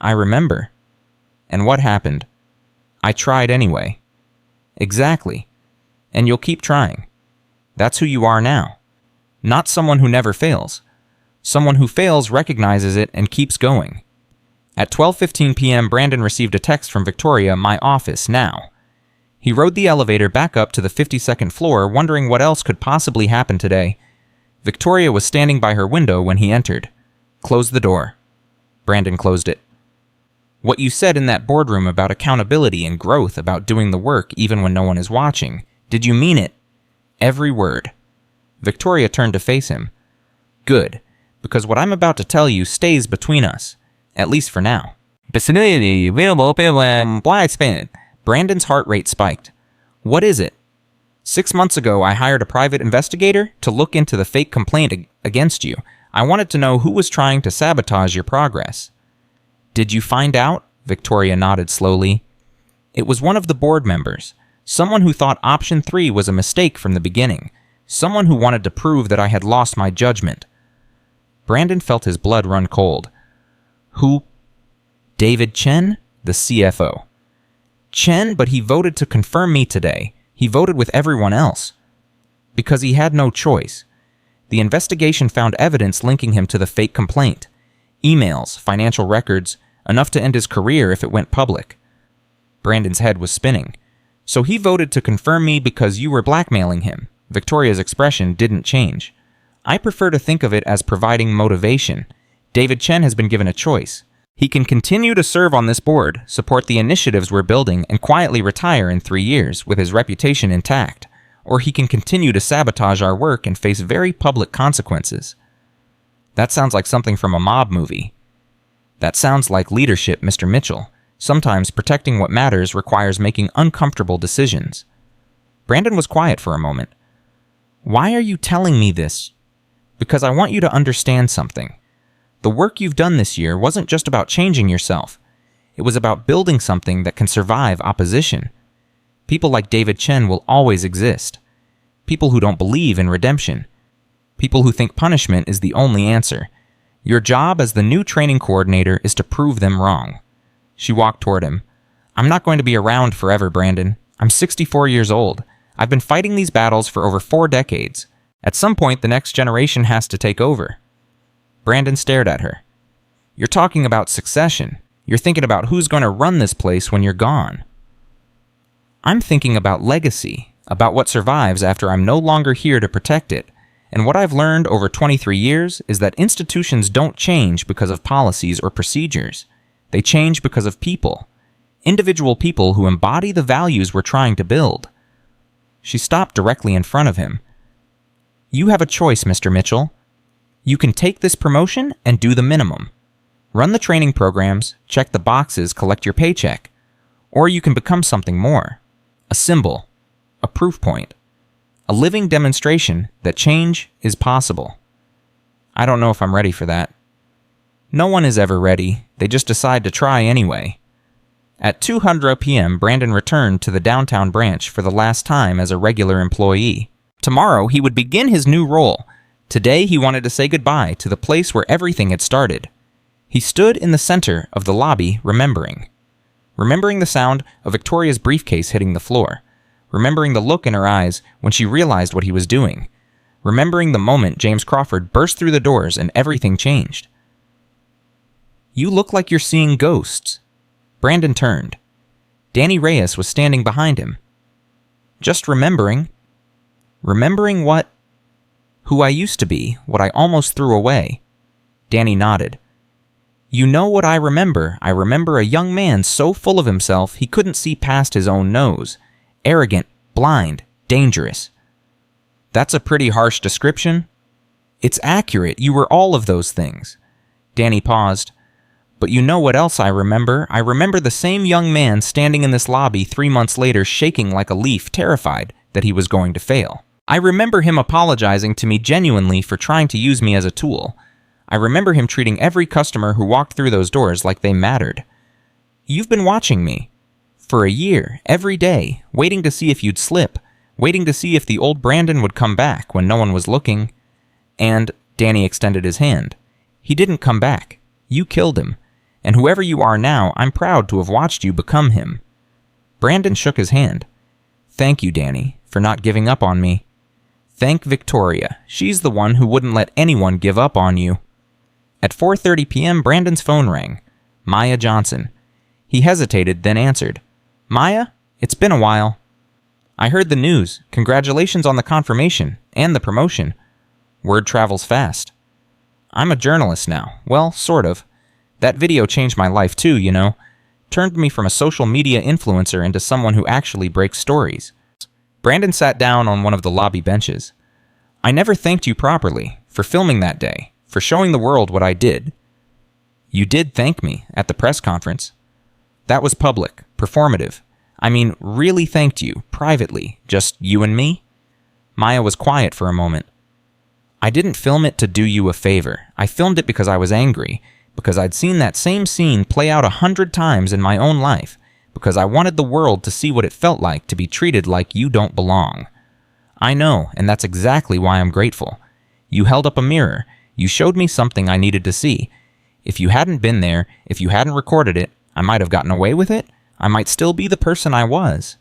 "I remember." "And what happened?" "I tried anyway." "Exactly. And you'll keep trying. That's who you are now. Not someone who never fails. Someone who fails recognizes it and keeps going." At 12:15 p.m., Brandon received a text from Victoria, "My office, now." He rode the elevator back up to the 52nd floor, wondering what else could possibly happen today. Victoria was standing by her window when he entered. "Close the door." Brandon closed it. "What you said in that boardroom about accountability and growth, about doing the work even when no one is watching, did you mean it?" "Every word." Victoria turned to face him. "Good, because what I'm about to tell you stays between us, at least for now." Brandon's heart rate spiked. "What is it?" 6 months ago, I hired a private investigator to look into the fake complaint against you. I wanted to know who was trying to sabotage your progress." "Did you find out?" Victoria nodded slowly. "It was one of the board members. Someone who thought option 3 was a mistake from the beginning. Someone who wanted to prove that I had lost my judgment." Brandon felt his blood run cold. "Who?" "David Chen, the CFO." "Chen, but he voted to confirm me today. He voted with everyone else." "Because he had no choice. The investigation found evidence linking him to the fake complaint. Emails, financial records, enough to end his career if it went public." Brandon's head was spinning. "So he voted to confirm me because you were blackmailing him." Victoria's expression didn't change. "I prefer to think of it as providing motivation. David Chen has been given a choice. He can continue to serve on this board, support the initiatives we're building, and quietly retire in 3 years with his reputation intact. Or he can continue to sabotage our work and face very public consequences." That sounds like something from a mob movie. That sounds like leadership, Mr. Mitchell. Sometimes protecting what matters requires making uncomfortable decisions. Brandon was quiet for a moment. "Why are you telling me this?" "Because I want you to understand something. The work you've done this year wasn't just about changing yourself. It was about building something that can survive opposition. People like David Chen will always exist. People who don't believe in redemption. People who think punishment is the only answer. Your job as the new training coordinator is to prove them wrong. She walked toward him. I'm not going to be around forever, Brandon. I'm 64 years old. I've been fighting these battles for over 4 decades. At some point, the next generation has to take over. Brandon stared at her. You're talking about succession. You're thinking about who's going to run this place when you're gone. I'm thinking about legacy, about what survives after I'm no longer here to protect it. And what I've learned over 23 years is that institutions don't change because of policies or procedures. They change because of people. Individual people who embody the values we're trying to build. She stopped directly in front of him. You have a choice, Mr. Mitchell. You can take this promotion and do the minimum. Run the training programs, check the boxes, collect your paycheck. Or you can become something more. A symbol. A proof point. A living demonstration that change is possible. I don't know if I'm ready for that. No one is ever ready. They just decide to try anyway. At 2:00 p.m., Brandon returned to the downtown branch for the last time as a regular employee. Tomorrow, he would begin his new role. Today, he wanted to say goodbye to the place where everything had started. He stood in the center of the lobby, remembering the sound of Victoria's briefcase hitting the floor, remembering the look in her eyes when she realized what he was doing, remembering the moment James Crawford burst through the doors and everything changed. You look like you're seeing ghosts. Brandon turned. Danny Reyes was standing behind him. Just remembering what? Who I used to be, what I almost threw away. Danny nodded. You know what I remember? I remember a young man so full of himself he couldn't see past his own nose. Arrogant, blind, dangerous. That's a pretty harsh description. It's accurate. You were all of those things. Danny paused. But you know what else I remember? I remember the same young man standing in this lobby 3 months later, shaking like a leaf, terrified that he was going to fail. I remember him apologizing to me genuinely for trying to use me as a tool. I remember him treating every customer who walked through those doors like they mattered. You've been watching me. For a year, every day, waiting to see if you'd slip, waiting to see if the old Brandon would come back when no one was looking. And Danny extended his hand. He didn't come back. You killed him. And whoever you are now, I'm proud to have watched you become him. Brandon shook his hand. Thank you, Danny, for not giving up on me. Thank Victoria. She's the one who wouldn't let anyone give up on you. At 4:30 p.m., Brandon's phone rang. Maya Johnson. He hesitated, then answered. Maya, it's been a while. I heard the news. Congratulations on the confirmation and the promotion. Word travels fast. I'm a journalist now. Well, sort of. That video changed my life too, you know. Turned me from a social media influencer into someone who actually breaks stories. Brandon sat down on one of the lobby benches. I never thanked you properly for filming that day, for showing the world what I did. You did thank me at the press conference. That was public, performative. I mean, really thanked you, privately, just you and me? Maya was quiet for a moment. I didn't film it to do you a favor. I filmed it because I was angry, because I'd seen that same scene play out 100 times in my own life, because I wanted the world to see what it felt like to be treated like you don't belong. I know, and that's exactly why I'm grateful. You held up a mirror. You showed me something I needed to see. If you hadn't been there, if you hadn't recorded it, I might have gotten away with it. I might still be the person I was.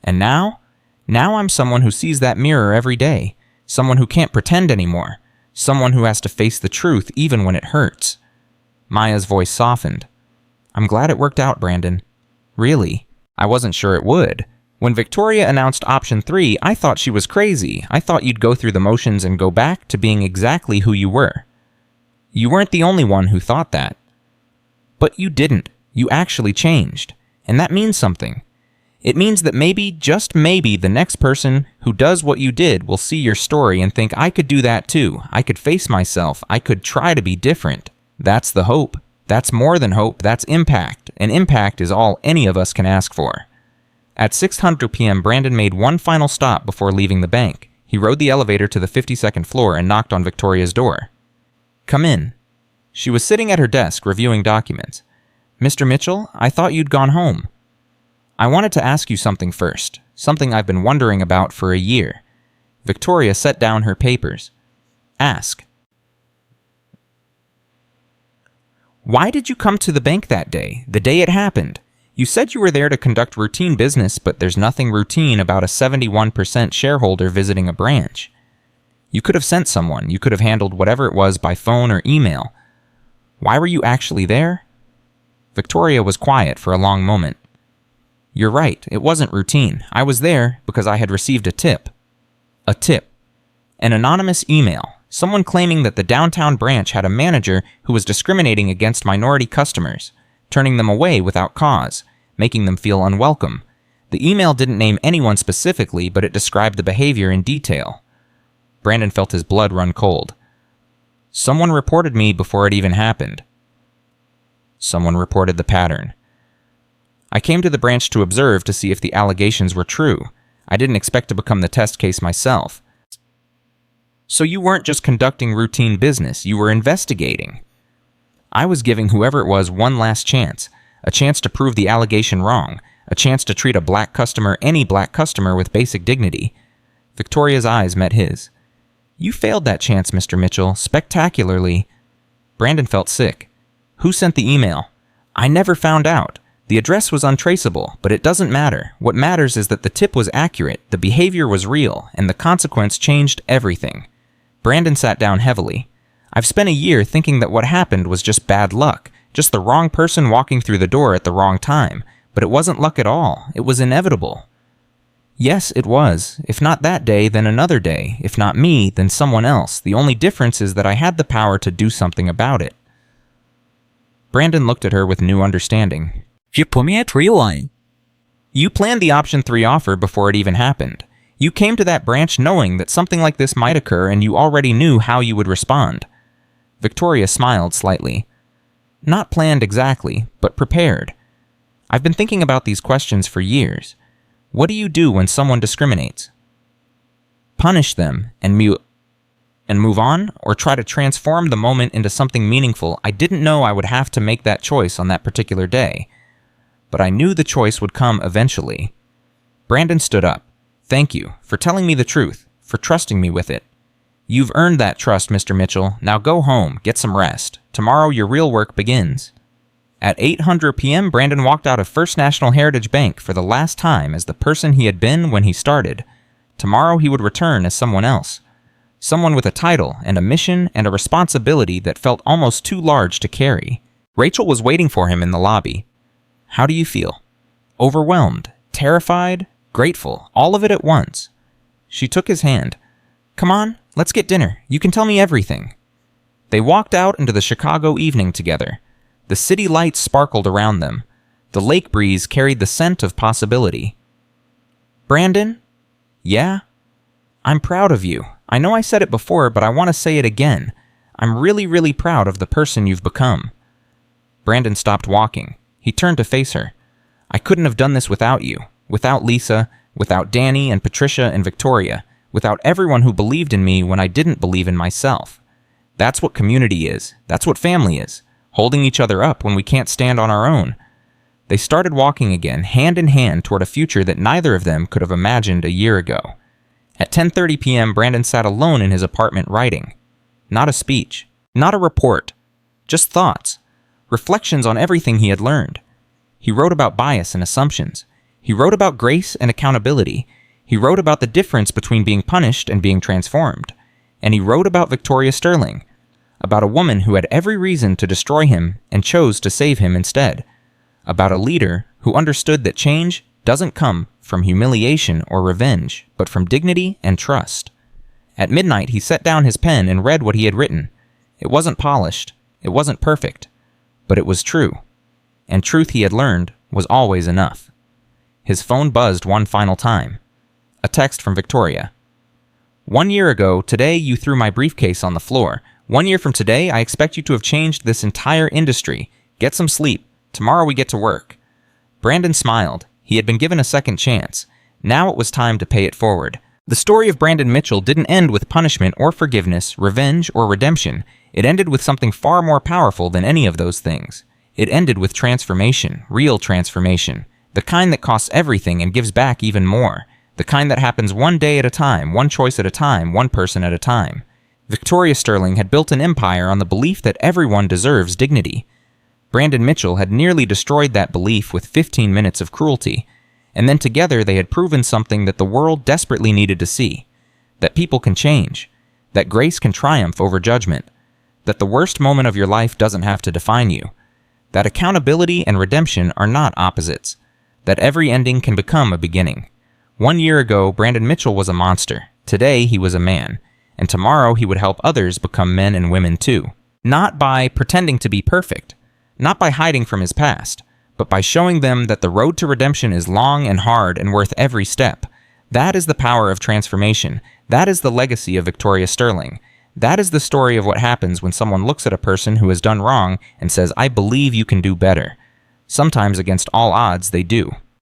And now I'm someone who sees that mirror every day, someone who can't pretend anymore, someone who has to face the truth even when it hurts. Maya's voice softened. I'm glad it worked out, Brandon. Really, I wasn't sure it would. When Victoria announced option 3, I thought she was crazy. I thought you'd go through the motions and go back to being exactly who you were. You weren't the only one who thought that. But you didn't. You actually changed. And that means something. It means that maybe, just maybe, the next person who does what you did will see your story and think, I could do that too. I could face myself. I could try to be different. That's the hope. That's more than hope. That's impact. And impact is all any of us can ask for. At 6:00 p.m., Brandon made one final stop before leaving the bank. He rode the elevator to the 52nd floor and knocked on Victoria's door. Come in. She was sitting at her desk reviewing documents. Mr. Mitchell, I thought you'd gone home. I wanted to ask you something first. something I've been wondering about for a year. Victoria set down her papers. Ask. Why did you come to the bank that day, the day it happened? You said you were there to conduct routine business, but there's nothing routine about a 71% shareholder visiting a branch. You could have sent someone. You could have handled whatever it was by phone or email. Why were you actually there? Victoria was quiet for a long moment. You're right, it wasn't routine. I was there because I had received a tip. A tip. An anonymous email. Someone claiming that the downtown branch had a manager who was discriminating against minority customers, turning them away without cause, making them feel unwelcome. The email didn't name anyone specifically, but it described the behavior in detail. Brandon felt his blood run cold. Someone reported me before it even happened. Someone reported the pattern. I came to the branch to observe to see if the allegations were true. I didn't expect to become the test case myself. So you weren't just conducting routine business, you were investigating. I was giving whoever it was one last chance, a chance to prove the allegation wrong, a chance to treat a black customer, any black customer, with basic dignity. Victoria's eyes met his. You failed that chance, Mr. Mitchell, spectacularly. Brandon felt sick. Who sent the email? I never found out. The address was untraceable, but it doesn't matter. What matters is that the tip was accurate, the behavior was real, and the consequence changed everything. Brandon sat down heavily. I've spent a year thinking that what happened was just bad luck, just the wrong person walking through the door at the wrong time, but it wasn't luck at all. It was inevitable. Yes, it was. If not that day, then another day. If not me, then someone else. The only difference is that I had the power to do something about it. Brandon looked at her with new understanding. You put me at reline. You planned the option 3 offer before it even happened. You came to that branch knowing that something like this might occur, and you already knew how you would respond. Victoria smiled slightly. Not planned exactly, but prepared. I've been thinking about these questions for years. What do you do when someone discriminates? Punish them and move on, or try to transform the moment into something meaningful? I didn't know I would have to make that choice on that particular day, but I knew the choice would come eventually. Brandon stood up. Thank you for telling me the truth, for trusting me with it. You've earned that trust, Mr. Mitchell. Now go home, get some rest. Tomorrow your real work begins. At 8:00 p.m., Brandon walked out of First National Heritage Bank for the last time as the person he had been when he started. Tomorrow he would return as someone else. Someone with a title and a mission and a responsibility that felt almost too large to carry. Rachel was waiting for him in the lobby. How do you feel? Overwhelmed, terrified, grateful, all of it at once. She took his hand. Come on, let's get dinner. You can tell me everything. They walked out into the Chicago evening together. The city lights sparkled around them. The lake breeze carried the scent of possibility. Brandon? Yeah? I'm proud of you. I know I said it before, but I want to say it again. I'm really, really proud of the person you've become. Brandon stopped walking. He turned to face her. I couldn't have done this without you, without Lisa, without Danny and Patricia and Victoria, without everyone who believed in me when I didn't believe in myself. That's what community is. That's what family is. Holding each other up when we can't stand on our own. They started walking again, hand in hand, toward a future that neither of them could have imagined a year ago. At 10:30 p.m., Brandon sat alone in his apartment writing. Not a speech, not a report, just thoughts, reflections on everything he had learned. He wrote about bias and assumptions. He wrote about grace and accountability. He wrote about the difference between being punished and being transformed. And he wrote about Victoria Sterling, about a woman who had every reason to destroy him and chose to save him instead, about a leader who understood that change doesn't come from humiliation or revenge, but from dignity and trust. At midnight, he set down his pen and read what he had written. It wasn't polished, it wasn't perfect, but it was true. And truth, he had learned, was always enough. His phone buzzed one final time. A text from Victoria. 1 year ago, today you threw my briefcase on the floor. 1 year from today, I expect you to have changed this entire industry. Get some sleep. Tomorrow we get to work. Brandon smiled. He had been given a second chance. Now it was time to pay it forward. The story of Brandon Mitchell didn't end with punishment or forgiveness, revenge or redemption. It ended with something far more powerful than any of those things. It ended with transformation, real transformation. The kind that costs everything and gives back even more. The kind that happens one day at a time, one choice at a time, one person at a time. Victoria Sterling had built an empire on the belief that everyone deserves dignity. Brandon Mitchell had nearly destroyed that belief with 15 minutes of cruelty, and then together they had proven something that the world desperately needed to see. That people can change. That grace can triumph over judgment. That the worst moment of your life doesn't have to define you. That accountability and redemption are not opposites. That every ending can become a beginning. 1 year ago, Brandon Mitchell was a monster. Today, he was a man. And tomorrow, he would help others become men and women too. Not by pretending to be perfect. Not by hiding from his past. But by showing them that the road to redemption is long and hard and worth every step. That is the power of transformation. That is the legacy of Victoria Sterling. That is the story of what happens when someone looks at a person who has done wrong and says, "I believe you can do better." Sometimes against all odds, they do.